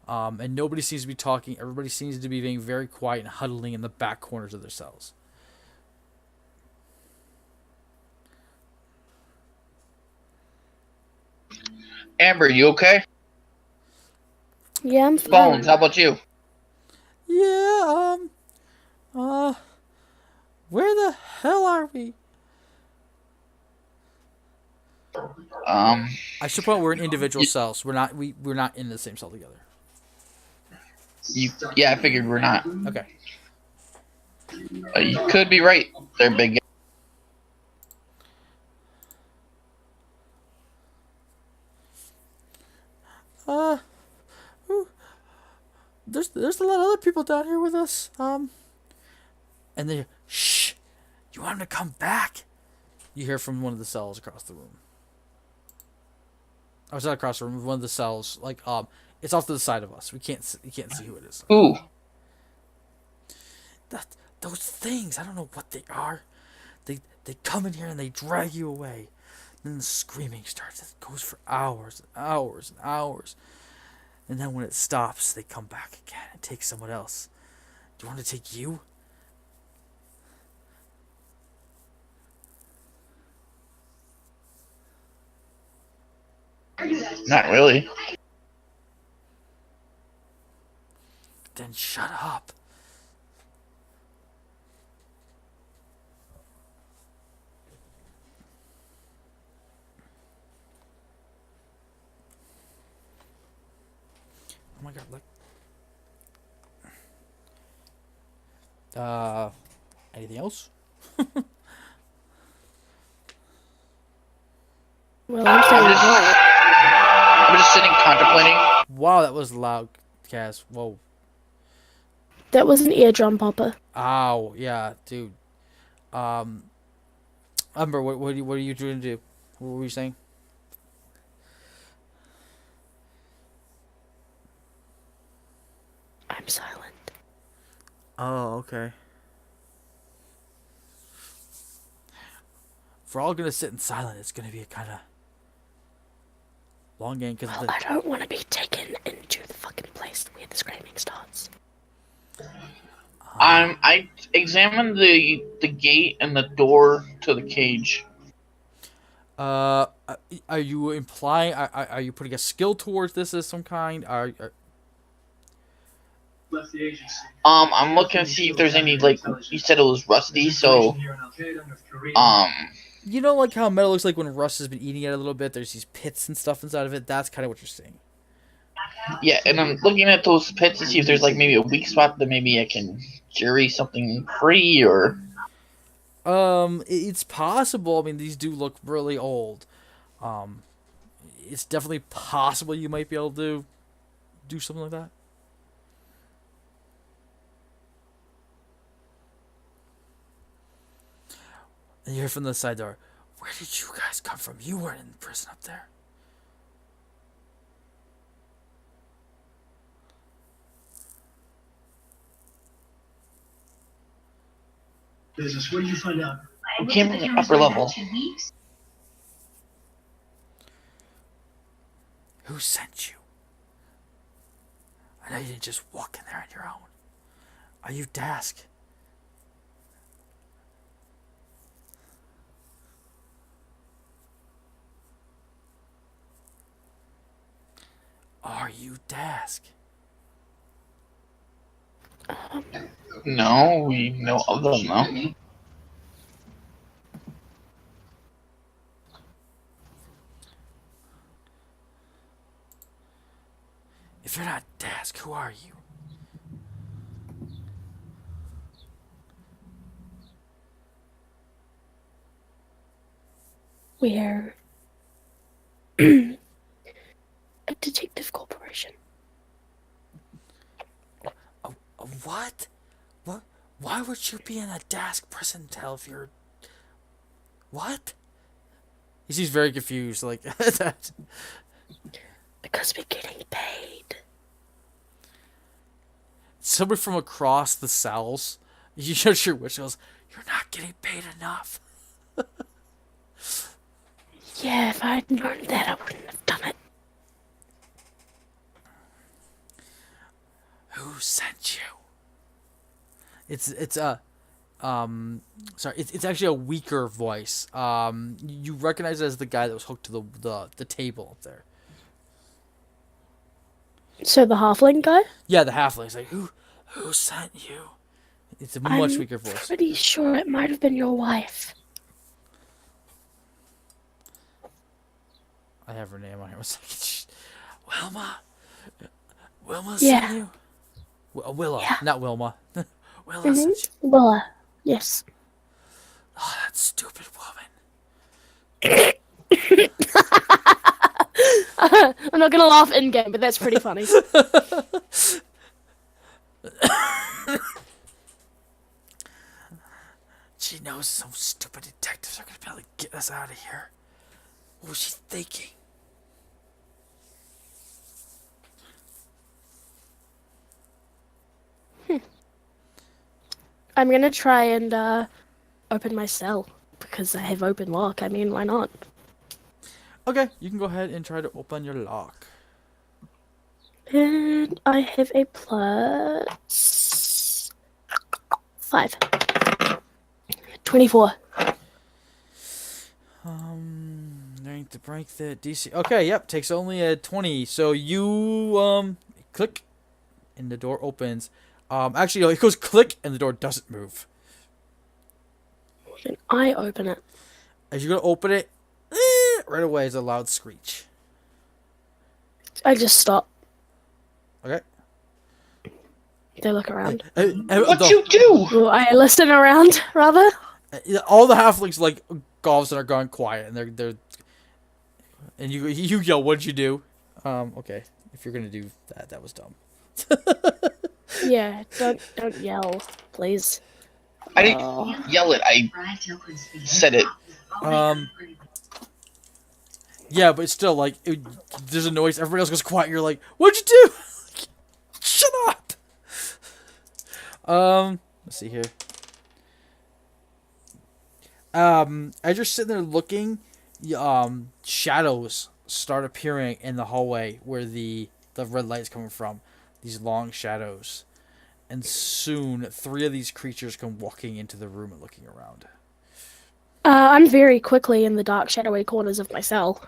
And nobody seems to be talking. Everybody seems to be being very quiet and huddling in the back corners of their cells. Amber, you okay? Yeah, I'm fine. Bones, how about you? Yeah, where the hell are we? I should point out we're in individual cells. We're not in the same cell together. Yeah, I figured we're not. Okay. You could be right. They're big. There's a lot of other people down here with us. And they, shh, you want him to come back? You hear from one of the cells across the room. Oh, it's not across the room. One of the cells, like it's off to the side of us. You can't see who it is. Ooh. Those things. I don't know what they are. They come in here and they drag you away. Then the screaming starts. It goes for hours and hours and hours. And then when it stops, they come back again and take someone else. Do you want to take you? Not really. Then shut up. Oh my god, look. Anything else? Well, I'm saying what? I'm just sitting contemplating. Wow, that was loud, Cass. Whoa. That was an eardrum popper. Ow, yeah, dude. Umber, what are you trying to do? What were you saying? I'm silent. Oh, okay. If we're all gonna sit in silence, it's gonna be a kind of long game because Well, I don't want to be taken into the fucking place where the screaming starts. I examined the gate and the door to the cage. Are you implying? Are you putting a skill towards this of some kind? Left the agency. I'm looking to see if there's any, like, you said it was rusty, so You know, like how metal looks like when rust has been eating it a little bit. There's these pits and stuff inside of it. That's kind of what you're seeing. yeah, and I'm looking at those pits to see if there's, like, maybe a weak spot that maybe I can jury something free, or It's possible. I mean, these do look really old. It's definitely possible you might be able to do something like that. And you hear from the side door, where did you guys come from? You weren't in prison up there. Business. What did you find out? I came from the upper level. Who sent you? I know you didn't just walk in there on your own. Are you Dask? Are you Dask? No, we know of them, though. If you're not Dask, who are you? We're a detective corporation. A what? What? Why would you be in a Dask prison cell if you're... What? He seems very confused, like that. Because we're getting paid. Somebody from across the cells, you shut your wish goes, you're not getting paid enough. Yeah, if I'd known that, I wouldn't have done it. Who sent you? It's it's actually a weaker voice. You recognize it as the guy that was hooked to the table up there. So the halfling guy? Yeah, the halfling's like, who sent you? It's a much I'm weaker voice. pretty sure it might have been your wife. I have her name on here. It's like, Wilma. Wilma Yeah. sent you. Willa, Yeah. not Wilma. Willa sent you. Well, yes. Oh, that stupid woman. I'm not gonna laugh in game, but that's pretty funny. She knows some stupid detectives are gonna be able to get us out of here. What was she thinking? I'm gonna try and open my cell because I have open lock. I mean, why not? Okay, you can go ahead and try to open your lock. And I have a plus 5. 24. Going to break the DC. Okay, yep, takes only a 20. So you click, and the door opens. Actually, no, it goes click, and the door doesn't move. Then I open it. As you go to open it, right away is a loud screech. I just stop. Okay. They look around. What you do? Well, I listen around, rather. All the halflings like all of a sudden are gone quiet, and they're and you yell, "What'd you do?" Okay, if you're gonna do that, that was dumb. Yeah, don't yell, please. I didn't yell it. I said it. Yeah, but it's still like there's a noise. Everybody else goes quiet. And you're like, "What'd you do?" Shut up. Let's see here. As you're sitting there looking, shadows start appearing in the hallway where the red light's coming from. These long shadows. And soon, 3 of these creatures come walking into the room and looking around. I'm very quickly in the dark, shadowy corners of my cell.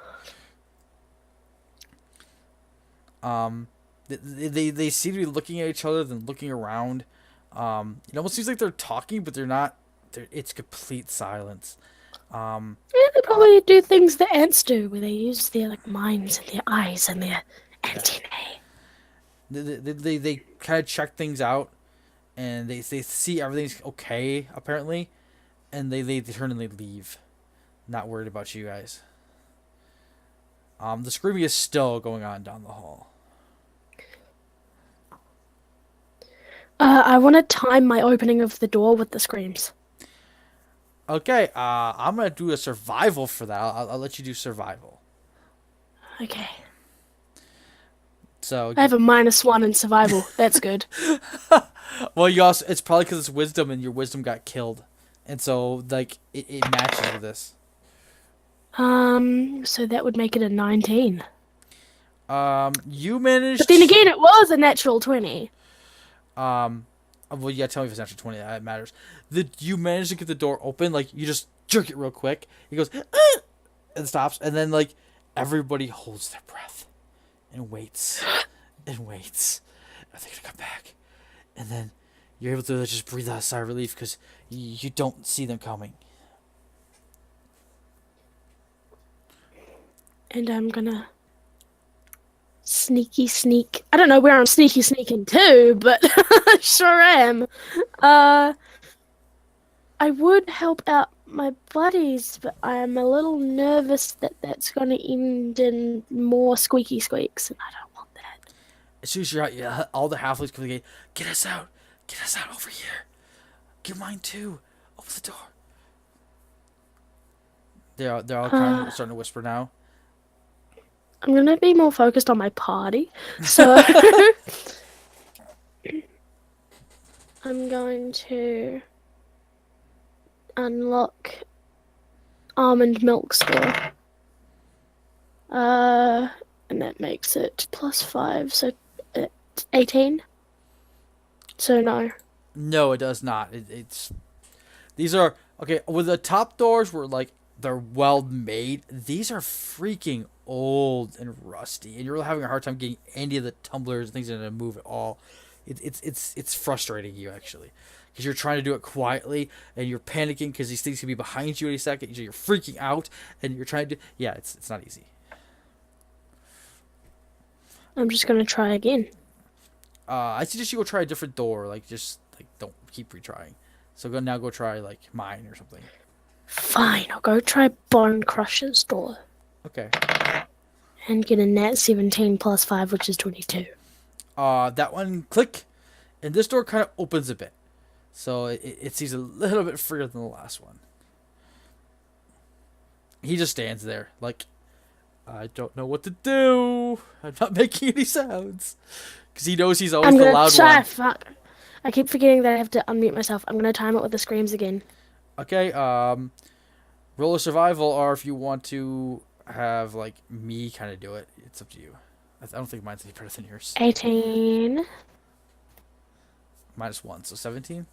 They seem to be looking at each other, then looking around. It almost seems like they're talking, but they're not. It's complete silence. Yeah, they probably do things that ants do, where they use their minds and their eyes and their antennae. They kind of check things out, and they see everything's okay apparently, and they turn and they leave, not worried about you guys. The screaming is still going on down the hall. I want to time my opening of the door with the screams. Okay, I'm gonna do a survival for that. I'll let you do survival. Okay. So I have a -1 in survival. That's good. well, you also it's probably because it's wisdom and your wisdom got killed, and so it matches with this. So that would make it a 19. You managed. But then again, it was a natural 20. Well, you gotta tell me if it's natural 20. That matters. You managed to get the door open. Like you just jerk it real quick. He goes and stops, and then everybody holds their breath and waits and waits. Are they gonna come back? And then you're able to just breathe out a sigh of relief because you don't see them coming. And I'm gonna sneak. I don't know where I'm sneaking to, but sure am. I would help out my buddies, but I'm a little nervous that that's gonna end in more squeaky squeaks, and I don't want that. As soon as you're out, all the halflings come to the gate. Get us out over here. Get mine too. Open the door. They're all kind of starting to whisper now. I'm gonna be more focused on my party, so I'm going to unlock Almond Milk Store. And that makes it +5, so it's 18. So no. No, it does not. It's these are okay. With the top doors were like they're well made. These are freaking old and rusty, and you're really having a hard time getting any of the tumblers and things to move at all. It's frustrating you actually, because you're trying to do it quietly and you're panicking because these things can be behind you any second. So you're freaking out and you're trying to. Yeah, it's not easy. I'm just gonna try again. I suggest you go try a different door. Like just like don't keep retrying. So go try like mine or something. Fine, I'll go try Bone Crusher's door Okay. and get a nat 17 +5, which is 22. That one click, and this door kind of opens a bit, so it seems a little bit freer than the last one. He just stands there like, I don't know what to do. I'm not making any sounds because he knows he's always I'm the gonna loud try. one. Fuck. I keep forgetting that I have to unmute myself. I'm gonna time it with the screams again. Okay. Roll a survival, or if you want to have like me kind of do it, it's up to you. I don't think mine's any better than yours. 18. -1, so 17,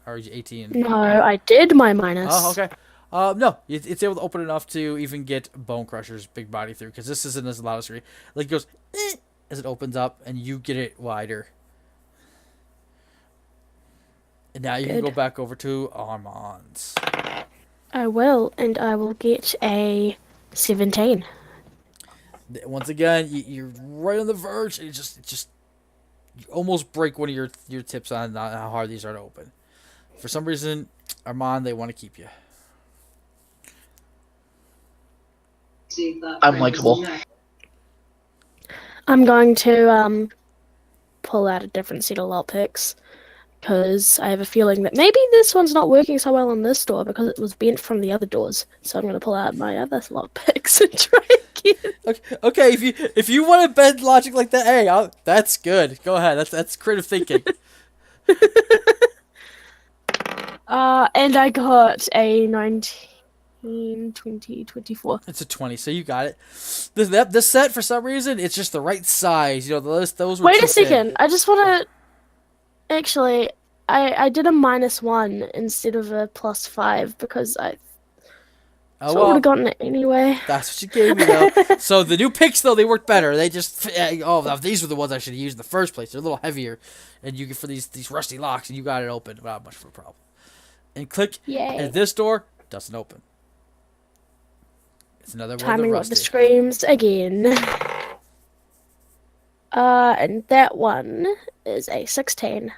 or 18. No, I did my minus. Oh, okay. No, it's able to open enough to even get Bone Crusher's big body through, because this isn't as loud as scream. Like it goes as it opens up, and you get it wider. And now you can go Good. back over to Armond's. I will, and I will get a 17. Once again, you're right on the verge, and you almost break one of your tips on how hard these are to open. For some reason, Armond, they want to keep you. I'm likable. I'm going to pull out a different set of lockpicks because I have a feeling that maybe this one's not working so well on this door because it was bent from the other doors. So I'm going to pull out my other lockpicks and try again. Okay. If you want to bend logic like that, hey, that's good. Go ahead. That's creative thinking. And I got a 19, 20, 24. It's a 20, so you got it. This set, for some reason, it's just the right size. You know, those were Wait too a second. thin. I just want to... Actually, I did a -1 instead of a +5 because I Oh, would well, have gotten it anyway. that's what you gave me, though. So the new picks, though, they work better. They just... these were the ones I should have used in the first place. They're a little heavier, and you get for these rusty locks, and you got it open without much of a problem. And click, Yay. and this door doesn't open. It's another one of the Timing with the rusty. screams again. And that one is a 16.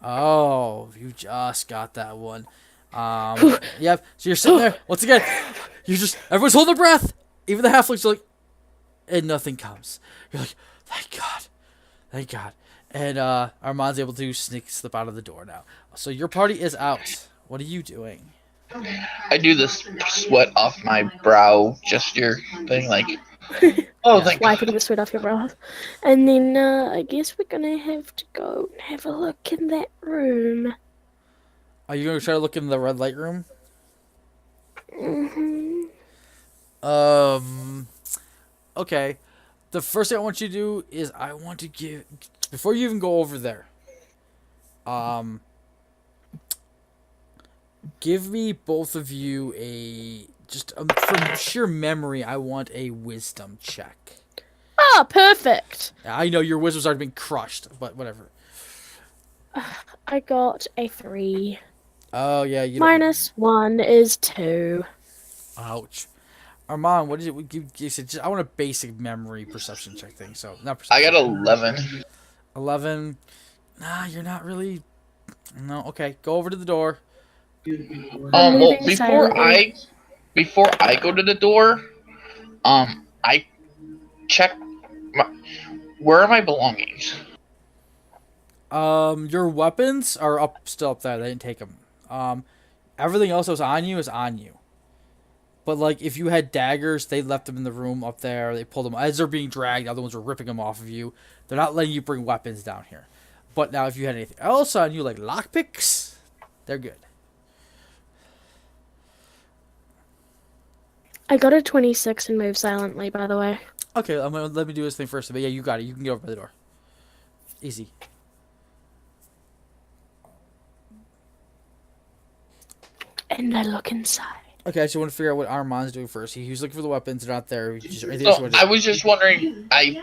Oh, you just got that one. Yep. So you're sitting there once again. Everyone's holding their breath. Even the halflings are like, and nothing comes. You're like, thank God. And Armand's able to slip out of the door now. So your party is out. What are you doing? I do this sweat off my brow gesture thing, like, oh, thank God. Wiping the sweat off your brow. And then I guess we're gonna have to go and have a look in that room. Are you going to try to look in the red light room? Mm-hmm. Okay. The first thing I want you to do is I want to give, before you even go over there, give me both of you from sheer memory, I want a wisdom check. Ah, perfect. I know your wisdom's already been crushed, but whatever. I got a 3. Oh, yeah. You don't... -1 is 2. Ouch. Armand, what did you said? I want a basic memory perception check thing. So, not I perception. got 11. 11. Nah, you're not really... No, okay. Go over to the door. Well, moving before I go to the door, I check where are my belongings? Your weapons are still up there. They didn't take them. Everything else that was on you is on you. But, like, if you had daggers, they left them in the room up there. They pulled them. As they're being dragged, other ones were ripping them off of you. They're not letting you bring weapons down here. But now, if you had anything else on you, like lockpicks, they're good. I got a 26 and move silently, by the way. Okay, let me do this thing first. But yeah, you got it. You can get over by the door. Easy. And I look inside. Okay, I just want to figure out what Armand's doing first. He was looking for the weapons. They're not there. Anything else you No, wanna do? I was just wondering. I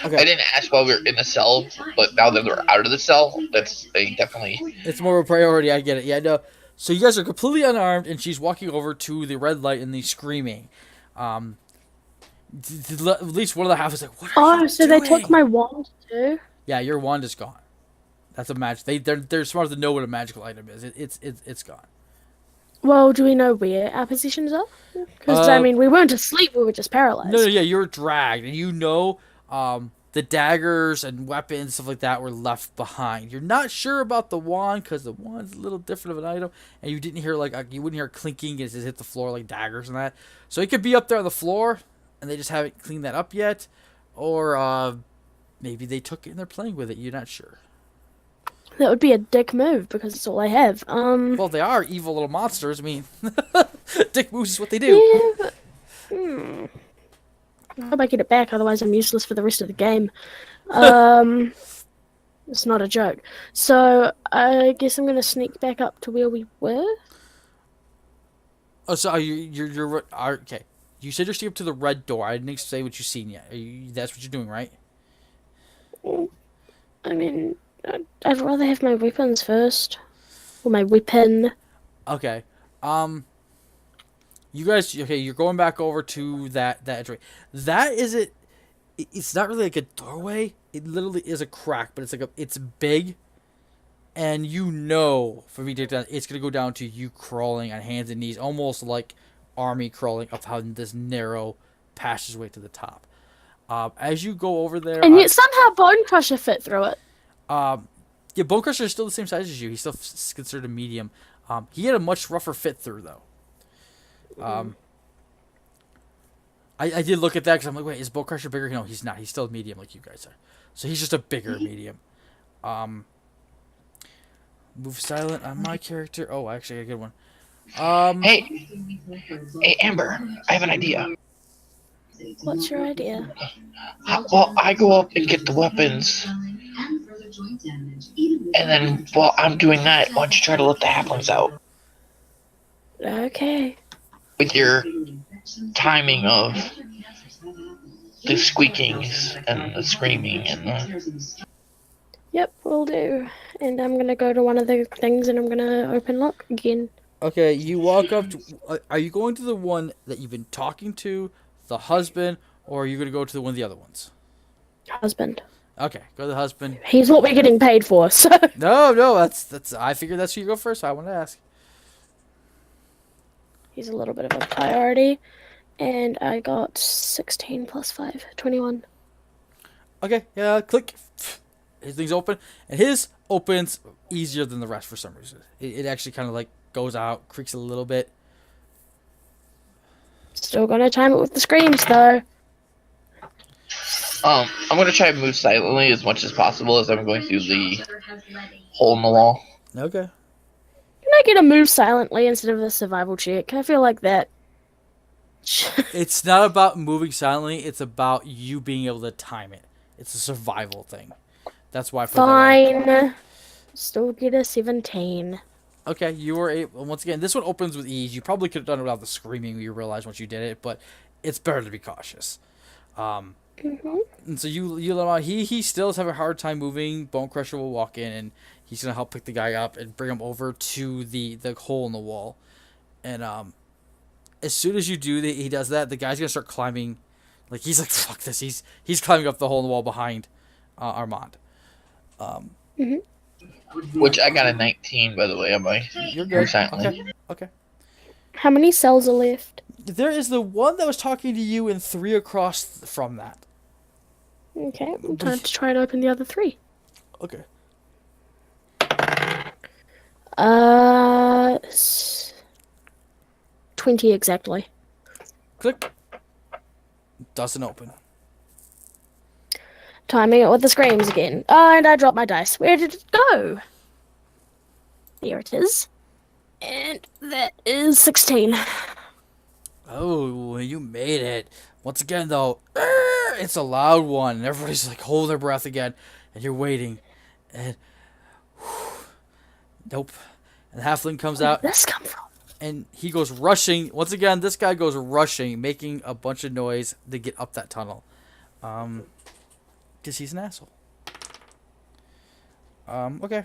didn't ask while we were in the cell, but now that we're out of the cell, that's definitely. It's more of a priority. I get it. Yeah, no. So you guys are completely unarmed, and she's walking over to the red light and the screaming. At least one of the half is like, "What are you So doing?" they took my wand too? Yeah, your wand is gone. That's a magic. They're smart to know what a magical item is. It's gone. Well, do we know where our positions are? Because, I mean, we weren't asleep, we were just paralyzed. No, yeah, you were dragged, and you know, the daggers and weapons stuff like that were left behind. You're not sure about the wand because the wand's a little different of an item, and you didn't hear you wouldn't hear clinking as it hit the floor like daggers and that. So it could be up there on the floor, and they just haven't cleaned that up yet, or maybe they took it and they're playing with it. You're not sure. That would be a dick move because it's all I have. Well, they are evil little monsters. I mean, dick moves is what they do. Yeah, but, I hope I get it back, otherwise I'm useless for the rest of the game. It's not a joke. So, I guess I'm gonna sneak back up to where we were. Oh, so you're okay. You said you're sneaking up to the red door. I didn't say what you've seen yet. That's what you're doing, right? I mean, I'd rather have my weapons first. Or my weapon. Okay. You guys, okay, you're going back over to that entry. That is it. It's not really like a doorway. It literally is a crack, but it's big, and you know for me to down, it's gonna go down to you crawling on hands and knees, almost like army crawling up how this narrow passageway to the top. As you go over there, And yet somehow Bone Crusher fit through it. yeah, Bone Crusher is still the same size as you. He's still considered a medium. He had a much rougher fit through though. I did look at that because I'm like, wait, is Bone Crusher bigger? No, he's not. He's still a medium like you guys are. So he's just a bigger medium. Move silent on my character. Oh, actually, I got a good one. Hey, Amber, I have an idea. What's your idea? Well, I go up and get the weapons, and then while I'm doing that, why don't you try to let the halflings out Okay. with your timing of the squeakings and the screaming and the... Yep, will do. And I'm gonna go to one of the things and I'm gonna open lock again. Okay, you walk up to... Are you going to the one that you've been talking to, the husband, or are you going to go to one of the other ones? Husband. Okay, go to the husband. He's what we're getting paid for, so... No, that's. I figured that's who you go first, so I wanted to ask. He's a little bit of a priority. And I got 16 plus 5, 21. Okay, yeah, click. His thing's open, and his opens easier than the rest for some reason. It actually kind of like goes out, creaks a little bit. Still gonna time it with the screams, though. I'm gonna try to move silently as much as possible as I'm going through the hole in the wall. Okay. Can I get a move silently instead of a survival check? I feel like that... It's not about moving silently. It's about you being able to time it. It's a survival thing. That's why I put that Fine. Still get a 17. Okay, you were able... Once again, this one opens with ease. You probably could have done it without the screaming you realize once you did it, but it's better to be cautious. And so you let him out. He still is having a hard time moving. Bone Crusher will walk in, and he's going to help pick the guy up and bring him over to the hole in the wall. And as soon as you do that, he does that, the guy's going to start climbing. Like, he's like, fuck this. He's climbing up the hole in the wall behind Armond. Which I got a 19, by the way, on my You're good. silently. Okay. How many cells are left? There is the one that was talking to you and 3 across from that. Okay, time to try and open the other 3. Okay. 20 exactly. Click. Doesn't open. Timing it with the screams again. Oh, and I dropped my dice. Where did it go? There it is. And that is 16. Oh, you made it. Once again, though, it's a loud one. And everybody's like holding their breath again. And you're waiting. And nope. And the halfling comes Where out. did this come from? And he goes rushing. Once again, this guy goes rushing, making a bunch of noise to get up that tunnel. Because he's an asshole. Okay.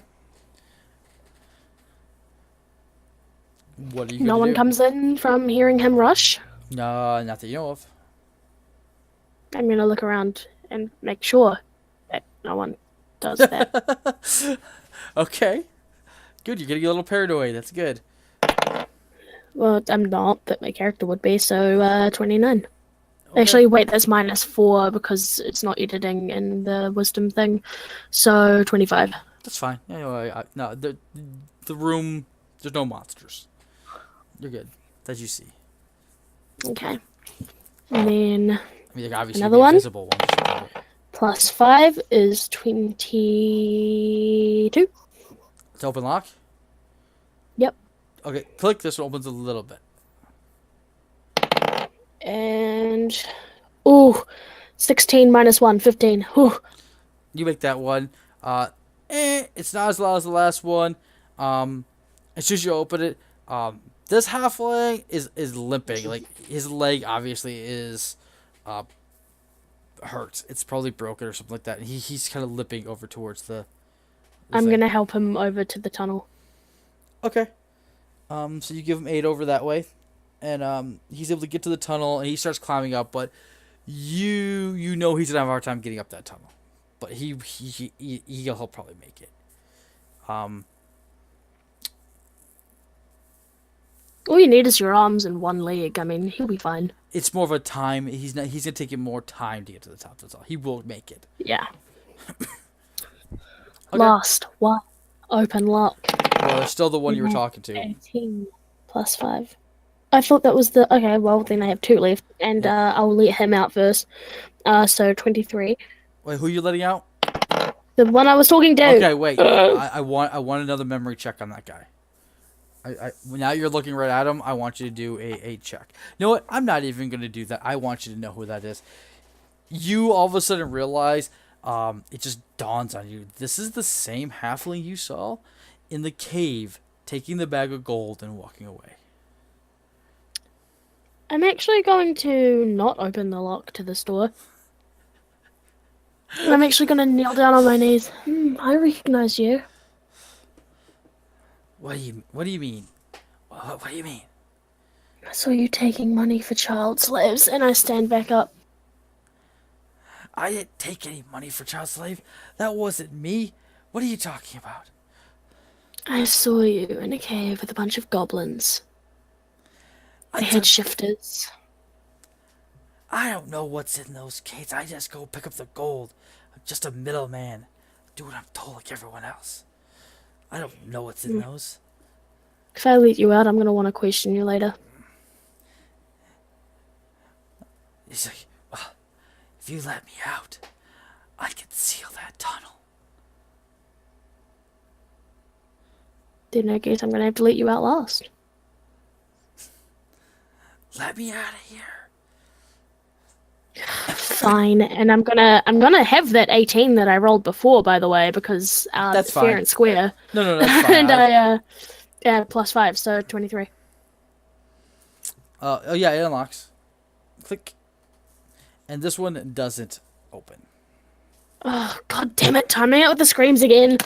What are you No gonna one do? comes in from hearing him rush. No, not that you know of. I'm gonna look around and make sure that no one does that. Okay. Good, you're getting a little paranoid. That's good. Well, I'm not, but my character would be, so 29. Okay. Actually, wait, that's -4 because it's not editing in the wisdom thing. So 25. That's fine. Yeah, no, the room, there's no monsters. You're good. That you see. Okay. And then I mean, like, obviously, Another the one? invisible ones. +5 is 22. It's open lock? Yep. Okay, click. This one opens a little bit. And 16 -1, 15. Whew. You make that one. It's not as loud as the last one. As soon as you open it, this halfling is limping. Like, his leg obviously is hurt. It's probably broken or something like that. And he's kind of limping over towards the I'm thing. gonna help him over to the tunnel. Okay. So you give him 8 over that way, and he's able to get to the tunnel, and he starts climbing up. But you know he's gonna have a hard time getting up that tunnel, but he'll probably make it. All you need is your arms and one leg. I mean, he'll be fine. It's more of a time. He's gonna take him more time to get to the top. That's all. He will make it. Yeah. Okay. Last one. Open lock. Well, there's still the one you were talking to. 18 +5. I thought that was the... Okay, well, then I have 2 left. And I'll let him out first. So 23. Wait, who are you letting out? The one I was talking to. Okay, wait. I want another memory check on that guy. Now you're looking right at him. I want you to do a check. You know what? I'm not even going to do that. I want you to know who that is. You all of a sudden realize, it just dawns on you. This is the same halfling you saw in the cave, taking the bag of gold and walking away. I'm actually going to not open the lock to this door. I'm actually going to kneel down on my knees. I recognize you. What do you mean? What do you mean? I saw you taking money for child slaves, and I stand back up. I didn't take any money for child slave. That wasn't me. What are you talking about? I saw you in a cave with a bunch of goblins. They had shifters. I don't know what's in those caves. I just go pick up the gold. I'm just a middleman. Do what I'm told like everyone else. I don't know what's in those. If I let you out, I'm going to want to question you later. He's like, well, if you let me out, I can seal that tunnel. Then I guess I'm going to have to let you out last. Let me out of here. Fine, and I'm gonna have that 18 that I rolled before, by the way, because That's fair fine. and square. No, that's fine. And I +5, so 23. Oh yeah, it unlocks. Click. And this one doesn't open. Oh, god damn it, timing out with the screams again.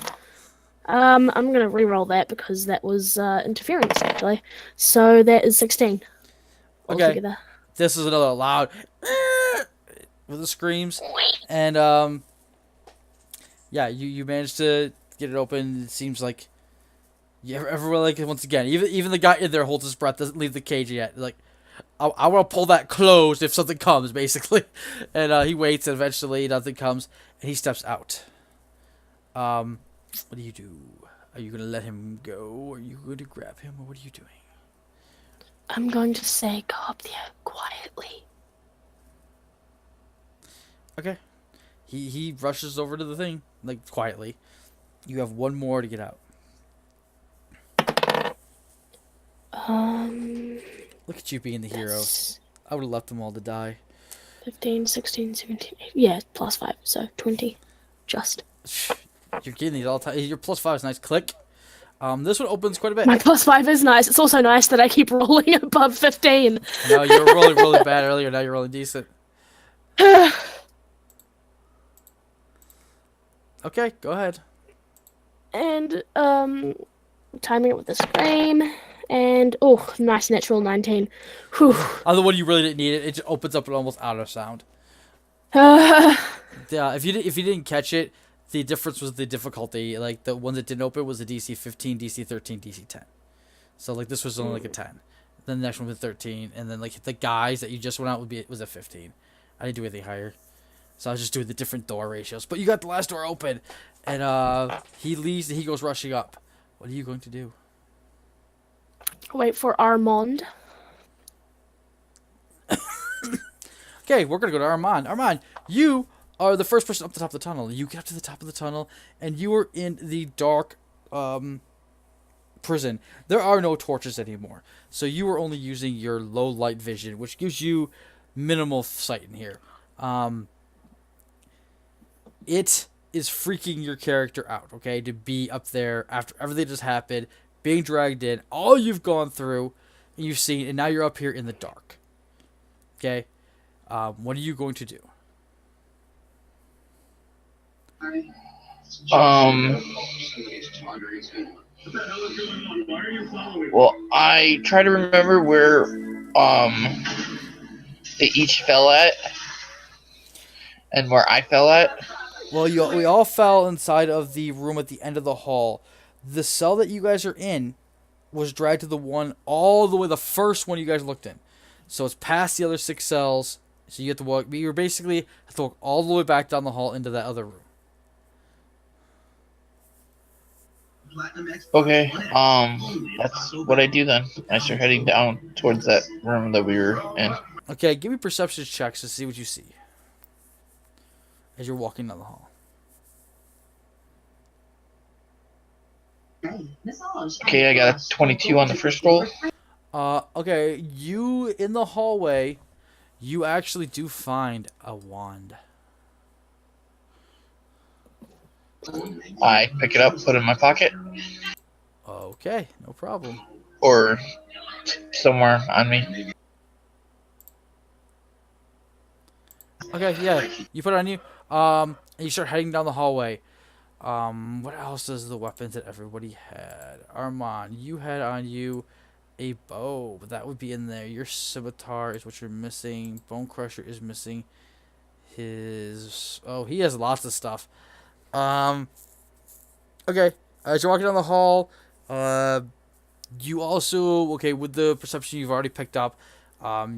I'm gonna re-roll that because that was interference, actually. So that is 16 Okay. altogether. This is another loud with the screams. And yeah, you managed to get it open. It seems like everyone, like, once again, even the guy in there holds his breath, doesn't leave the cage yet. Like, I want to pull that closed if something comes, basically. And he waits, and eventually nothing comes, and he steps out. What do you do? Are you gonna let him go? Are you going to grab him, or what are you doing? I'm going to say go up there quietly. Okay. He rushes over to the thing, like, quietly. You have one more to get out. Look at you being the hero. That's I would have left them all to die. 15, 16, 17, 18. Yeah, plus 5, so 20. Just. You're getting these all the time. Your +5 is nice. Click. This one opens quite a bit. My plus 5 is nice. It's also nice that I keep rolling above 15. No, you were rolling really bad earlier. Now you're rolling decent. Okay, go ahead. And, timing it with this frame. And, oh, nice natural 19. Whew. On the one you really didn't need it, it just opens up an almost out of sound. Uh, Yeah, if you didn't catch it, the difference was the difficulty. Like the ones that didn't open was the DC 15, DC 13, DC 10. So like this was only like a 10. Then the next one was 13, and then like the guys that you just went out was a 15. I didn't do anything higher, so I was just doing the different door ratios. But you got the last door open, and he leaves and he goes rushing up. What are you going to do? wait for Armond. Okay, we're gonna go to Armand. Armand, you are the first person up the top of the tunnel. You get up to the top of the tunnel, and you are in the dark prison. There are no torches anymore, so you are only using your low light vision, which gives you minimal sight in here. It is freaking your character out, okay, to be up there after everything just happened, being dragged in, all you've gone through, and you've seen, and now you're up here in the dark. Okay, what are you going to do? Well, I try to remember where they each fell at, and where I fell at. Well, we all fell inside of the room at the end of the hall. The cell that you guys are in was dragged to the one all the way, the first one you guys looked in. So it's past the other 6 cells. So you have to walk. You basically have to walk all the way back down the hall into that other room. Okay, that's what I do then. I start heading down towards that room that we were in. Okay, give me perception checks to see what you see as you're walking down the hall. Okay, I got a 22 on the first roll. Okay, you in the hallway, you actually do find a wand. I pick it up, put it in my pocket, Okay, no problem. or somewhere on me. Okay, yeah, you put it on you. And you start heading down the hallway. What else is the weapons that everybody had? Armand, you had on you a bow, but that would be in there. Your scimitar is what you're missing. Bone Crusher is missing. He has lots of stuff. Okay, as you're walking down the hall, you also, with the perception you've already picked up,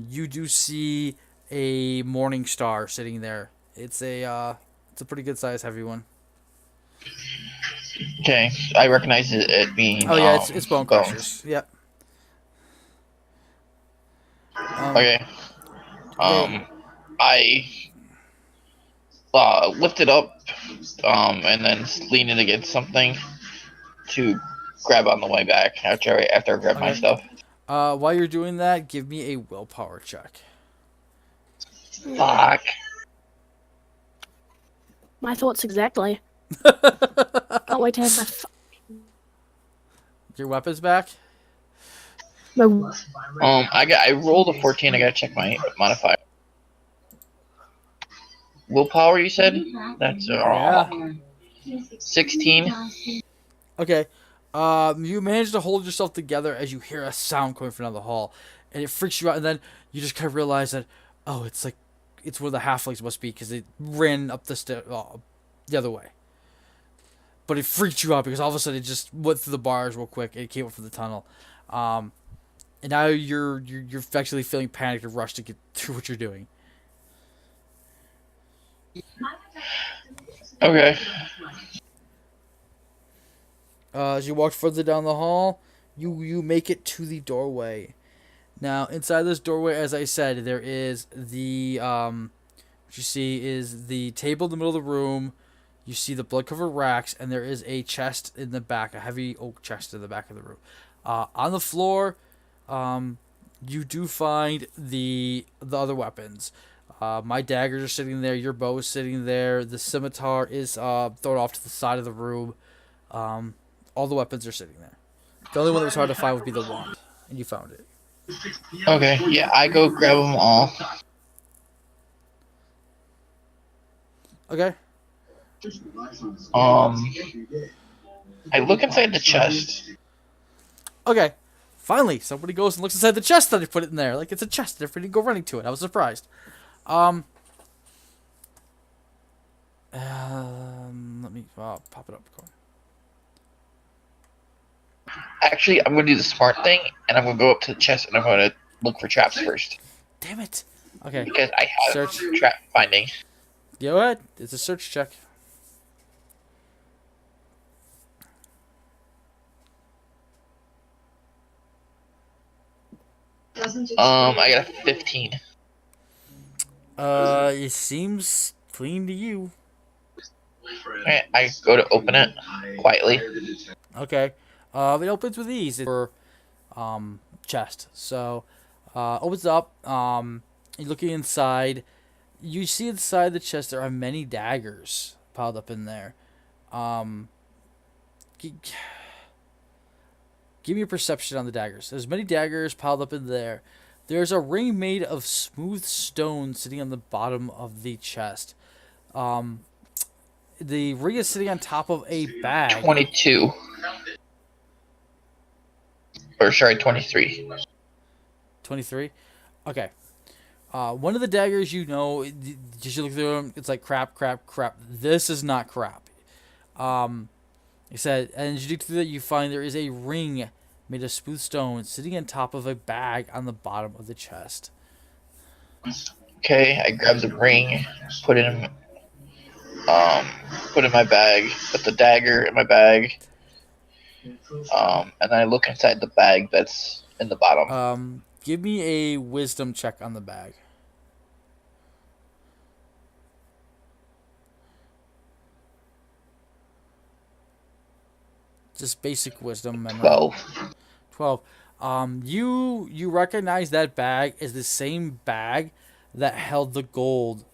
you do see a morning star sitting there. It's a pretty good size, heavy one. Okay, I recognize it being. Oh yeah, it's Bone Crushers. Yep. Okay. I lift it up, and then lean it against something to grab on the way back after I grab my stuff. While you're doing that, give me a willpower check. Fuck. My thoughts exactly. Can't wait to have Your weapon's back? my I rolled a 14. I gotta check my modifier. Willpower, you said? That's Yeah. 16. Okay. You manage to hold yourself together as you hear a sound coming from down the hall, and it freaks you out. And then you just kind of realize that, oh, it's where the halflings must be because they ran up the other way. But it freaked you out because all of a sudden it just went through the bars real quick and it came up from the tunnel. And now you're actually feeling panicked and rushed to get through what you're doing. Okay. As you walk further down the hall, you make it to the doorway. Now, inside this doorway, as I said, there is the what you see is the table in the middle of the room. You see the blood-covered racks, and there is a chest in the back, a heavy oak chest in the back of the room. On the floor, you do find the other weapons. My daggers are sitting there. Your bow is sitting there. The scimitar is thrown off to the side of the room. All the weapons are sitting there. The only one that was hard to find would be the wand, and you found it. Okay, yeah, I go grab them all. Okay. I look inside the chest. Okay. Finally, somebody goes and looks inside the chest that I put it in there. Like, it's a chest. Everybody go running to it. I was surprised. Let me pop it up. Go on. Actually, I'm going to do the smart thing, and I'm going to go up to the chest, and I'm going to look for traps first. Damn it. Okay. Because I have Search. trap finding. Go ahead. It's a search check. I got a 15. It seems clean to you. Okay, I go to open it quietly. Okay. It opens with ease. It's for chest. So opens up. You're looking inside. You see inside the chest there are many daggers piled up in there. Give me a perception on the daggers. There's many daggers piled up in there. There's a ring made of smooth stone sitting on the bottom of the chest. The ring is sitting on top of a bag. 22. Or, sorry, 23. 23? Okay. One of the daggers, you know, just you look through them, it's like crap. This is not crap. It said, and as you dig through that, you find there is a ring made of smooth stone sitting on top of a bag on the bottom of the chest. Okay, I grab the ring, put it in my bag, put the dagger in my bag, and then I look inside the bag that's in the bottom. Give me a wisdom check on the bag. Just basic wisdom. 12. You recognize that bag as the same bag that held the gold.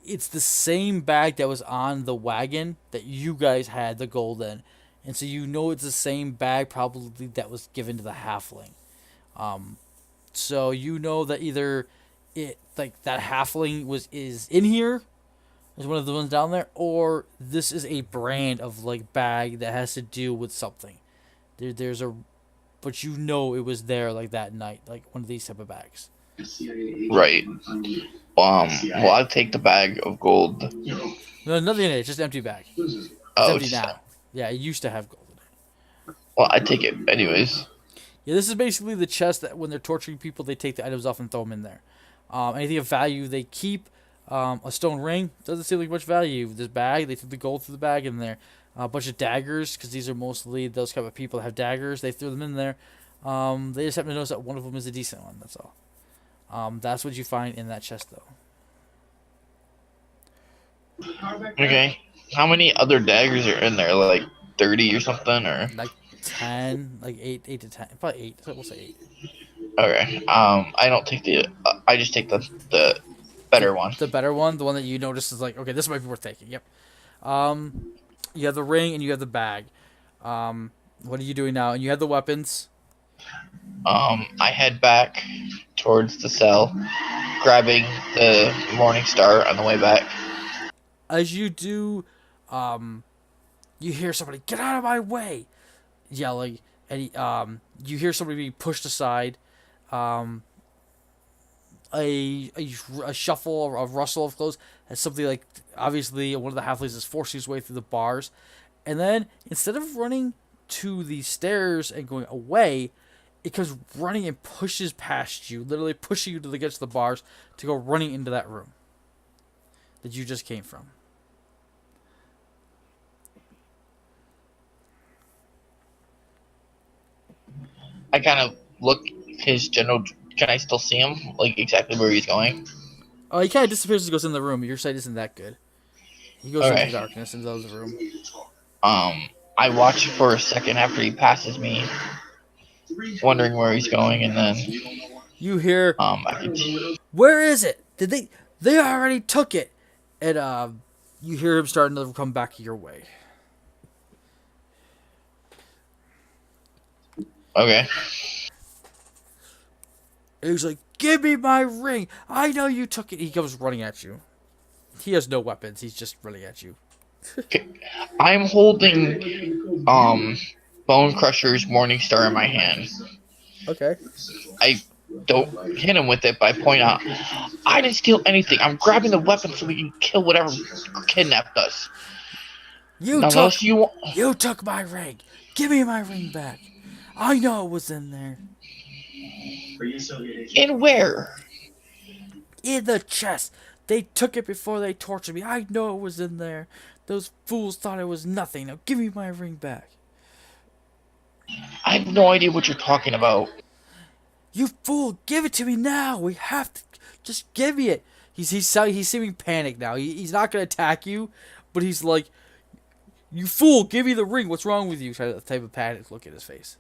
It's the same bag that was on the wagon that you guys had the gold in. And so you know it's the same bag probably that was given to the halfling. So you know that either it like that halfling is in here, is one of the ones down there, or this is a brand of like bag that has to do with something. But you know it was there like that night, like one of these type of bags. Right. Well, I'll take the bag of gold. No, nothing in it. It's just an empty bag. It's empty now. Yeah, it used to have gold in it. Well, I take it anyways. Yeah, this is basically the chest that when they're torturing people, they take the items off and throw them in there. Anything of value they keep. A stone ring doesn't seem like much value. This bag, they threw the gold through the bag in there. A bunch of daggers, because these are mostly those kind of people that have daggers. They threw them in there. They just happen to notice that one of them is a decent one. That's all. That's what you find in that chest, though. Okay. How many other daggers are in there? Like 30 or something, or Like 10, like 8 to 10, probably 8. So we'll say 8. okay. I don't take the. I just take the better one. The better one, the one that you notice is like, okay, this might be worth taking. Yep. You have the ring and you have the bag. What are you doing now? And you have the weapons. I head back towards the cell, grabbing the Morning Star on the way back. As you do, you hear somebody, "Get out of my way!" yelling, and you hear somebody being pushed aside. A shuffle, a rustle of clothes, as something like, obviously one of the halflings is forcing his way through the bars, and then instead of running to the stairs and going away, it comes running and pushes past you, literally pushing you to against the bars to go running into that room that you just came from. I kind of look his general. Can I still see him? Like exactly where he's going? Oh, he kind of disappears and goes in the room. Your sight isn't that good. He goes into the darkness into the room. I watch for a second after he passes me, wondering where he's going, and then You hear, I, "Where is it? Did they? They already took it." And you hear him starting to come back your way. okay. And he's like, "Give me my ring! I know you took it." He comes running at you. He has no weapons. He's just running at you. I'm holding Bone Crusher's Morning Star in my hand. Okay. I don't hit him with it, but I point out, I didn't steal anything. I'm grabbing the weapon so we can kill whatever kidnapped us. You took my ring. Give me my ring back. I know it was in there. And where? In the chest. They took it before they tortured me. I know it was in there. Those fools thought it was nothing. Now give me my ring back. I have no idea what you're talking about. You fool! Give it to me now. We have to. Just give me it. He's seeming panicked now. He's not gonna attack you, but he's like, "You fool! Give me the ring. What's wrong with you?" Type of panic look at his face.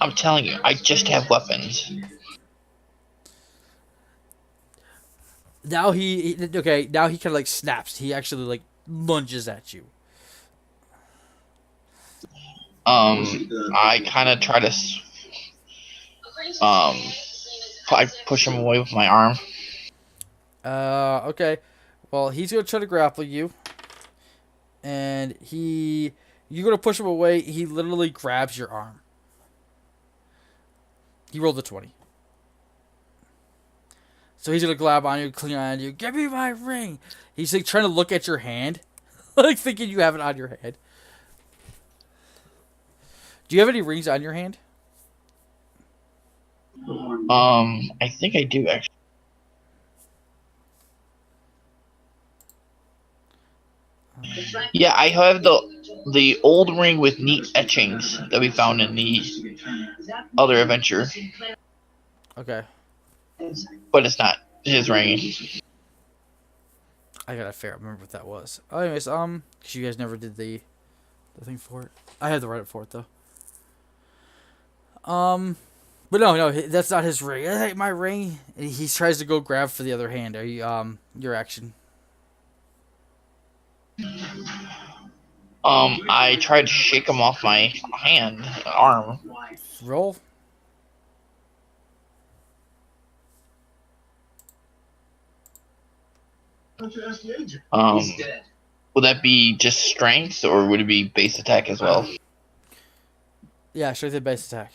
I'm telling you, I just have weapons. Now Now he kind of like snaps. He actually like lunges at you. I kind of try to, I push him away with my arm. Okay. Well, he's gonna try to grapple you, and you're gonna push him away. He literally grabs your arm. He rolled a 20. So he's gonna grab on you, cling on you. Give me my ring. He's like trying to look at your hand, like thinking you have it on your head. Do you have any rings on your hand? I think I do actually. Yeah, I have the old ring with neat etchings that we found in the other adventure, Okay. but it's not his ring. I gotta remember what that was. Anyways, cause you guys never did the thing for it. I had to write it for it though. But no, that's not his ring. That ain't my ring. And he tries to go grab for the other hand. Are you your action? I tried to shake him off my arm. Roll. Would that be just strength, or would it be base attack as well? Yeah, straight to base attack.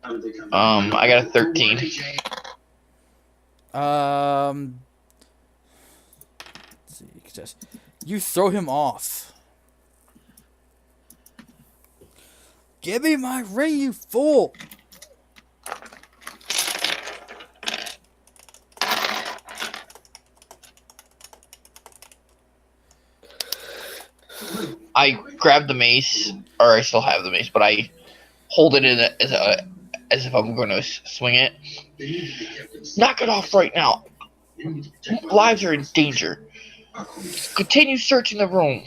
I got a 13. Let's see. You throw him off. Give me my ring, you fool! I grab the mace, or I still have the mace, but I hold it in as if I'm going to swing it. Knock it off right now. Lives are in danger. Continue searching the room.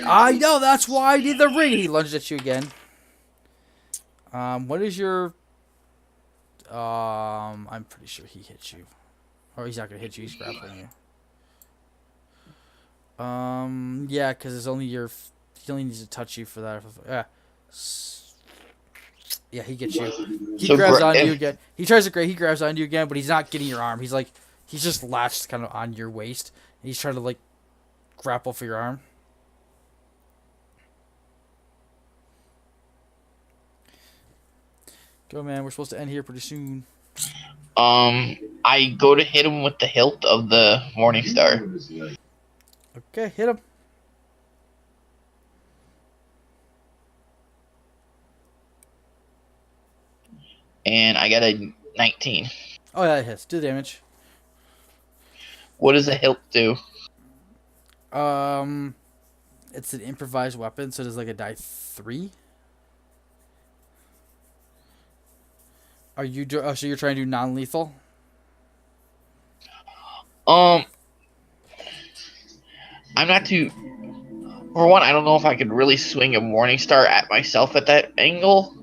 I know, that's why I need the ring. He lunged at you again. What is your... I'm pretty sure he hit you. Or he's not going to hit you, he's grappling you. Yeah, because it's only your... He only needs to touch you for that. Yeah. Yeah, he gets you. He grabs onto you again. He grabs onto you again, but he's not getting your arm. He's just latched kind of on your waist. And he's trying to, like, grapple for your arm. Go, man. We're supposed to end here pretty soon. I go to hit him with the hilt of the Morning Star. Okay, hit him. And I got a 19. Oh, yeah, it hits. Do the damage. What does the hilt do? It's an improvised weapon, so there's like a die 3. So you're trying to do non-lethal? I'm not too. For one, I don't know if I could really swing a Morning Star at myself at that angle,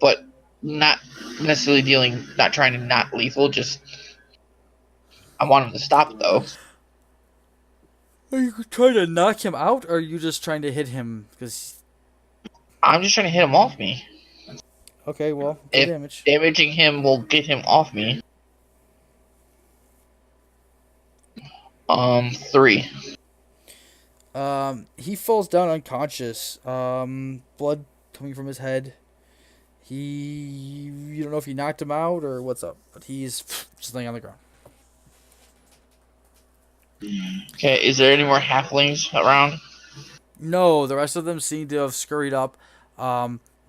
but not necessarily not trying to not lethal. Just I want him to stop though. Are you trying to knock him out, or are you just trying to hit him? Because I'm just trying to hit him off me. okay, well, If damage. damaging him will get him off me. 3. He falls down unconscious. Blood coming from his head. You don't know if he knocked him out or what's up, but he's just laying on the ground. Okay, is there any more halflings around? No, the rest of them seem to have scurried up.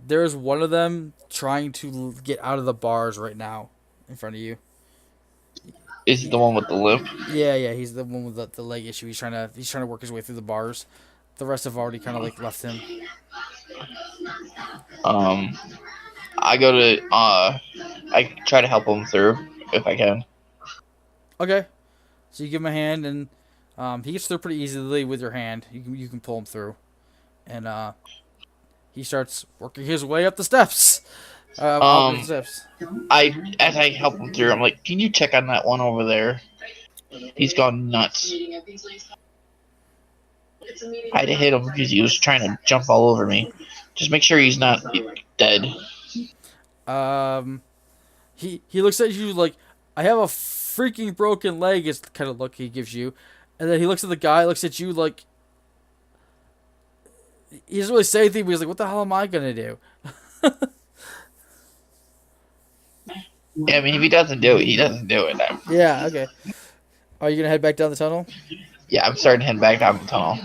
There's one of them trying to get out of the bars right now in front of you. Is it the one with the limp? Yeah, he's the one with the leg issue. He's trying to work his way through the bars. The rest have already kind of like left him. I go to I try to help him through if I can. Okay, so you give him a hand, and he gets through pretty easily with your hand. You can pull him through, and he starts working his way up the steps. Up the steps. As I help him through, I'm like, can you check on that one over there? He's gone nuts. I had to hit him because he was trying to jump all over me. Just make sure he's not dead. He looks at you like, I have a freaking broken leg. Is the kind of look he gives you, and then he looks at the guy, looks at you like he doesn't really say anything. But he's like, what the hell am I gonna do? Yeah, I mean, if he doesn't do it, he doesn't do it. Yeah, okay. Are you gonna head back down the tunnel? Yeah, I'm starting to head back down the tunnel.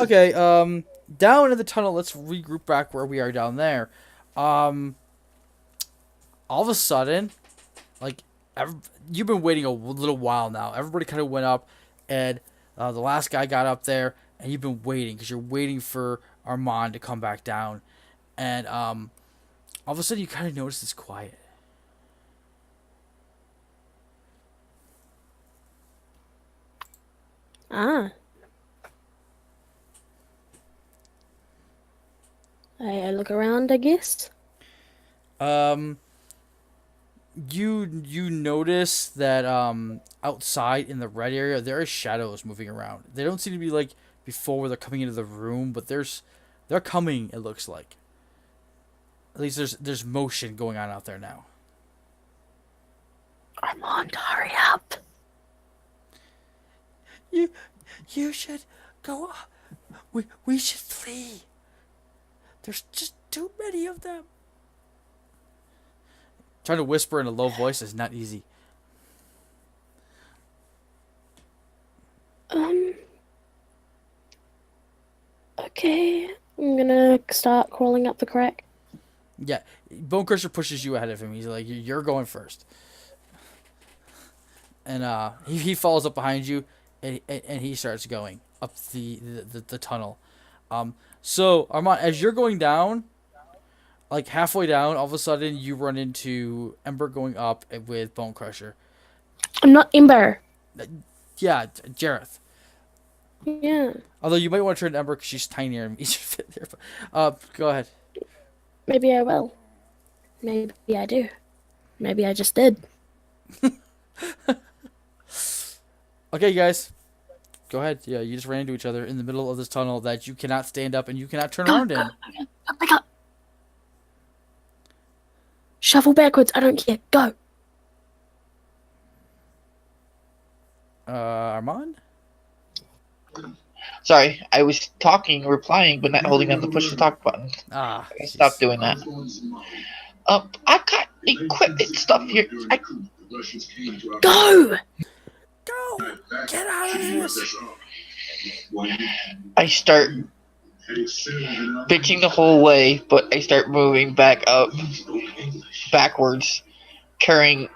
Okay, down in the tunnel, let's regroup back where we are down there. All of a sudden, like, you've been waiting a little while now. Everybody kind of went up, and the last guy got up there, and you've been waiting, because you're waiting for Armond to come back down. And all of a sudden, you kind of notice it's quiet. Ah. I look around, I guess. You notice that outside in the red area there are shadows moving around. They don't seem to be like before where they're coming into the room, but they're coming, it looks like. At least there's motion going on out there now. Armand, hurry up. You should go. We should flee. There's just too many of them. Trying to whisper in a low voice is not easy. Okay. I'm gonna start crawling up the crack. Yeah, Bone Crusher pushes you ahead of him. He's like, you're going first. And he follows up behind you, and he starts going up the tunnel. So Armand, as you're going down, like halfway down, all of a sudden you run into Ember going up with Bone Crusher. I'm not Ember. Yeah, Jareth. Yeah. Although you might want to turn to Ember because she's tinier and easier to fit there. But, go ahead. Maybe I will. Maybe I do. Maybe I just did. Okay, guys. Go ahead. Yeah, you just ran into each other in the middle of this tunnel that you cannot stand up and you cannot turn around in. Back up. Shuffle backwards. I don't care. Go. Armand? Sorry, I was talking, replying, but not holding down the push to talk button. Ah. I stopped doing that. I've got equipment stuff here. Go. Go! Get out of this! I start bitching the whole way, but I start moving backwards, carrying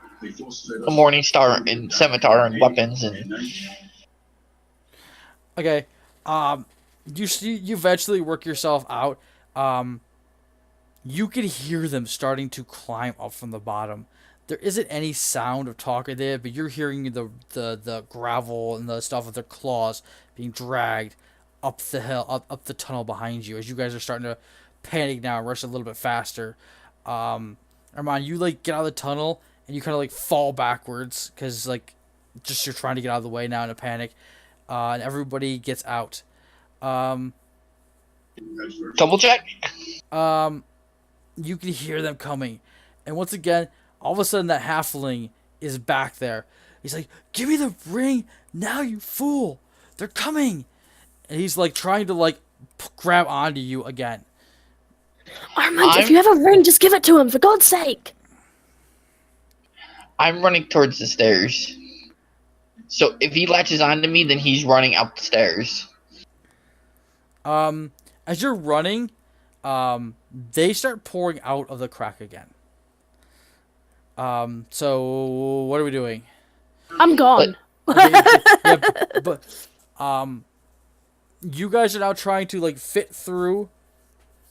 a Morning Star and Scimitar and weapons and. Okay. You eventually work yourself out. You can hear them starting to climb up from the bottom. There isn't any sound of talking there, but you're hearing the gravel and the stuff with their claws being dragged up the hill, up the tunnel behind you as you guys are starting to panic now and rush a little bit faster. Armond, you like get out of the tunnel and you kind of like fall backwards because like just you're trying to get out of the way now in a panic, and everybody gets out. Double check. You can hear them coming, and once again, all of a sudden that halfling is back there. He's like, "Give me the ring now, you fool! They're coming!" And he's like trying to like grab onto you again. Armond, if you have a ring, just give it to him, for God's sake. I'm running towards the stairs. So if he latches onto me, then he's running up the stairs. As you're running, they start pouring out of the crack again. So what are we doing? I'm gone. But you guys are now trying to like fit through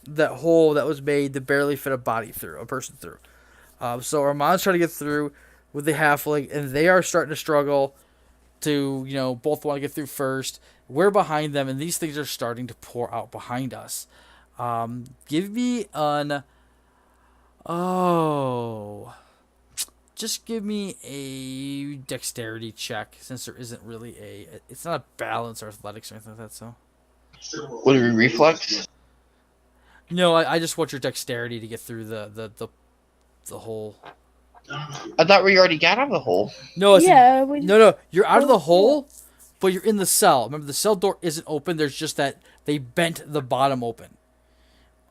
that hole that was made to barely fit a person through. So Armand's trying to get through with the halfling, and they are starting to struggle to, both want to get through first. We're behind them, and these things are starting to pour out behind us. Give me just give me a dexterity check, since there isn't really it's not a balance or athletics or anything like that, so. What are we, reflex? No, I just want your dexterity to get through the hole. I thought we already got out of the hole. No, yeah. You're out of the hole, but you're in the cell. Remember, the cell door isn't open. There's just that they bent the bottom open.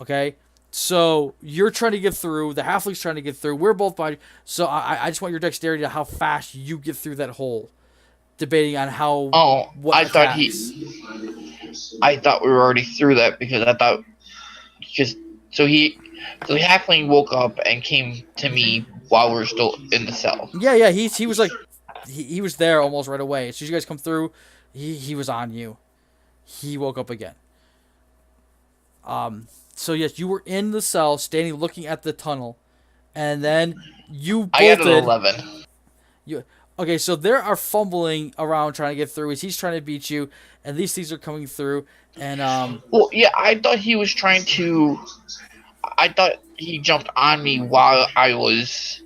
Okay? So you're trying to get through. The halfling's trying to get through. We're both behind you. So I just want your dexterity to how fast you get through that hole. Debating on how... Oh, I thought we were already through that because I thought... So the halfling woke up and came to me while we were still in the cell. Yeah, he was like... He was there almost right away. As soon as you guys come through, he was on you. He woke up again. So yes, you were in the cell, standing looking at the tunnel, and then you bolted. I got an 11. Okay, so they are fumbling around trying to get through as he's trying to beat you, and these things are coming through, and Well, yeah, I thought he was trying to... I thought he jumped on me while I was...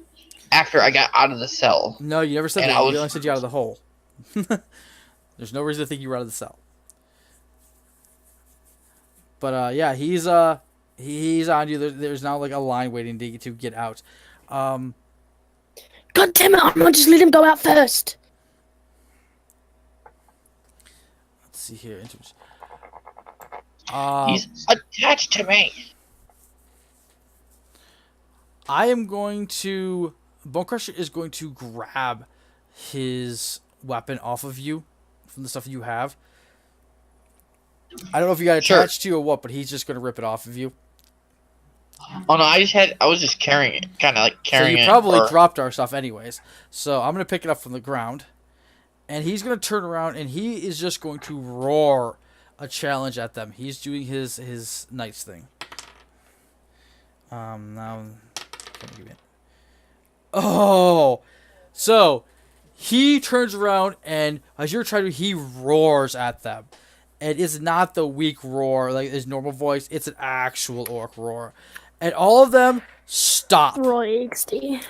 After I got out of the cell. No, you never said and that. You only said you out of the hole. There's no reason to think you were out of the cell. But yeah, he's on you. There's now like a line waiting to get out. God damn it, Armond, just let him go out first. Let's see here. He's attached to me. I am going to... Bone Crusher is going to grab his weapon off of you from the stuff you have. I don't know if you got attached to you or what, but he's just going to rip it off of you. Oh no, I was just carrying it, kind of like carrying it. So you probably dropped our stuff anyways. So I'm going to pick it up from the ground, and he's going to turn around, and he is just going to roar a challenge at them. He's doing his knight's thing. Now, so he turns around, and as you're trying to, he roars at them. It is not the weak roar like his normal voice. It's an actual orc roar, and all of them stop. Roy XD.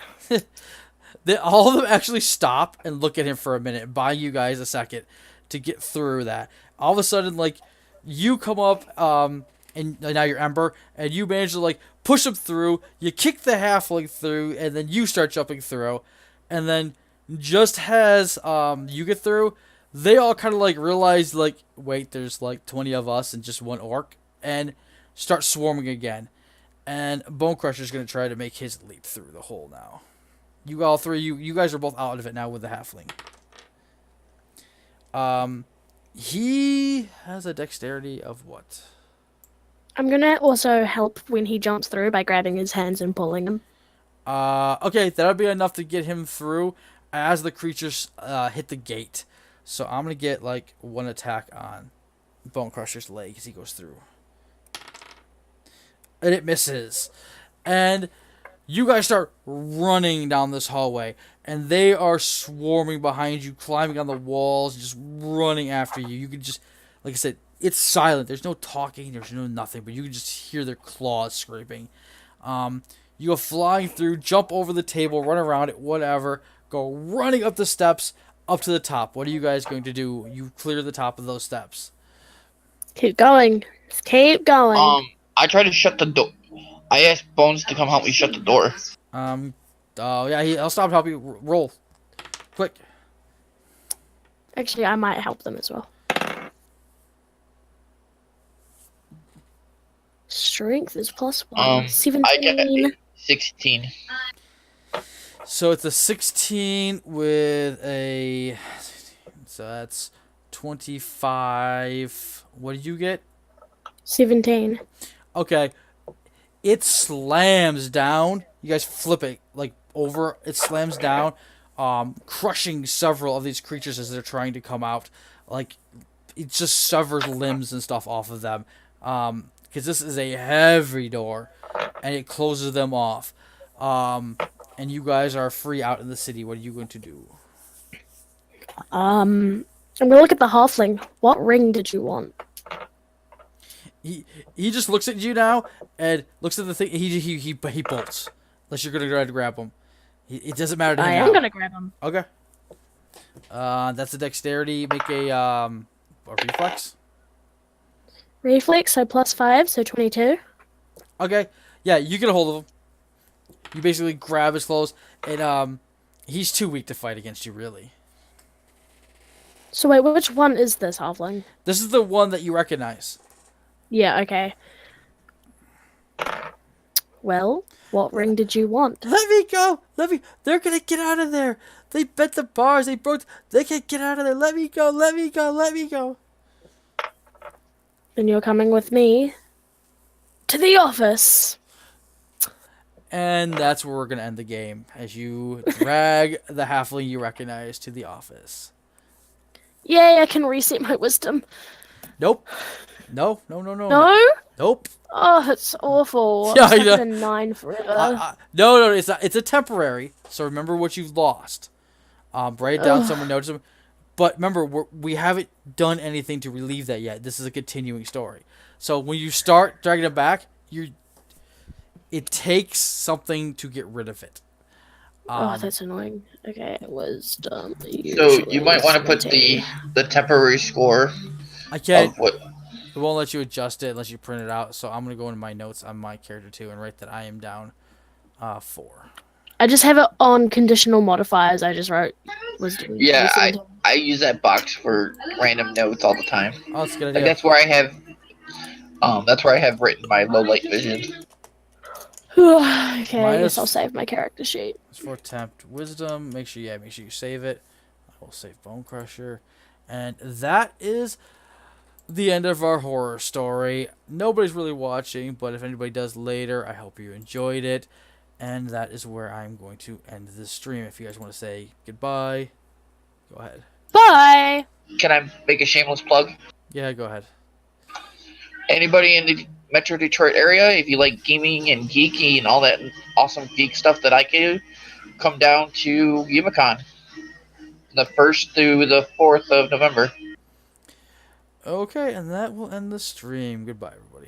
All of them actually stop and look at him for a minute, buying you guys a second to get through that. All of a sudden, like, you come up, and now you're Ember, and you manage to like push him through. You kick the halfling through, and then you start jumping through, and then just as you get through, they all kind of like realize like, wait, there's like 20 of us and just one orc, and start swarming again. And Bone Crusher's gonna try to make his leap through the hole now. You all three, you guys are both out of it now with the halfling. He has a dexterity of what? I'm gonna also help when he jumps through by grabbing his hands and pulling him. Okay, that'll be enough to get him through as the creatures hit the gate. So I'm gonna get like one attack on Bone Crusher's leg as he goes through. And it misses. And you guys start running down this hallway, and they are swarming behind you, climbing on the walls, just running after you. You can just Like I said, it's silent. There's no talking. There's no nothing. But you can just hear their claws scraping. You go flying through, jump over the table, run around it, whatever. Go running up the steps, up to the top. What are you guys going to do? You clear the top of those steps. Keep going. Just keep going. I try to shut the door. I asked Bones to come help me shut the door. Oh yeah, I'll stop and help you. Roll, quick. Actually, I might help them as well. Strength is +1. I 17. get 16. So it's a 16 with a. So that's 25. What did you get? 17. Okay. It slams down. You guys flip it like over. It slams down, crushing several of these creatures as they're trying to come out. Like it just severs limbs and stuff off of them. Because this is a heavy door, and it closes them off. And you guys are free out in the city. What are you going to do? I'm gonna look at the halfling. What ring did you want? He just looks at you now and looks at the thing. He bolts. Unless you're gonna try to grab him. It doesn't matter to him. I am gonna grab him. Okay. That's a dexterity. Make a reflex. Reflex, so +5, so 22. Okay. Yeah, you get a hold of him. You basically grab his clothes, and he's too weak to fight against you, really. So wait, which one is this halfling? This is the one that you recognize. Yeah, okay. Well, what ring did you want? Let me go. They're gonna get out of there. They bent the bars. They can't get out of there. Let me go. Let me go. And you're coming with me to the office. And that's where we're gonna end the game, as you drag the halfling you recognize to the office. Yay, I can reset my wisdom. Nope. No. No? Nope. Oh, it's awful. Yeah, I'm I know. stuck at a 9 forever. No, it's not. It's a temporary. So remember what you've lost. Write it down somewhere, notice them. But remember, we haven't done anything to relieve that yet. This is a continuing story. So when you start dragging it back, it takes something to get rid of it. Oh, that's annoying. Okay, it was So you might want to put the temporary score. I can't. Of what? It won't let you adjust it unless you print it out. So I'm gonna go into my notes on my character too and write that I am down 4. I just have it on conditional modifiers. I just wrote wisdom. Yeah, I use that box for random notes all the time. Oh, that's a good Like idea. that's where I have written my low light vision. Okay, I Minus- guess I'll save my character sheet. It's for tempt wisdom. Make sure you save it. I will save Bone Crusher, and that is the end of our horror story. Nobody's really watching, but if anybody does later, I hope you enjoyed it. And that is where I'm going to end this stream. If you guys want to say goodbye, go ahead. Bye! Can I make a shameless plug? Yeah, go ahead. Anybody in the Metro Detroit area, if you like gaming and geeky and all that awesome geek stuff that I do, come down to YumaCon the 1st through the 4th of November. Okay, and that will end the stream. Goodbye, everybody.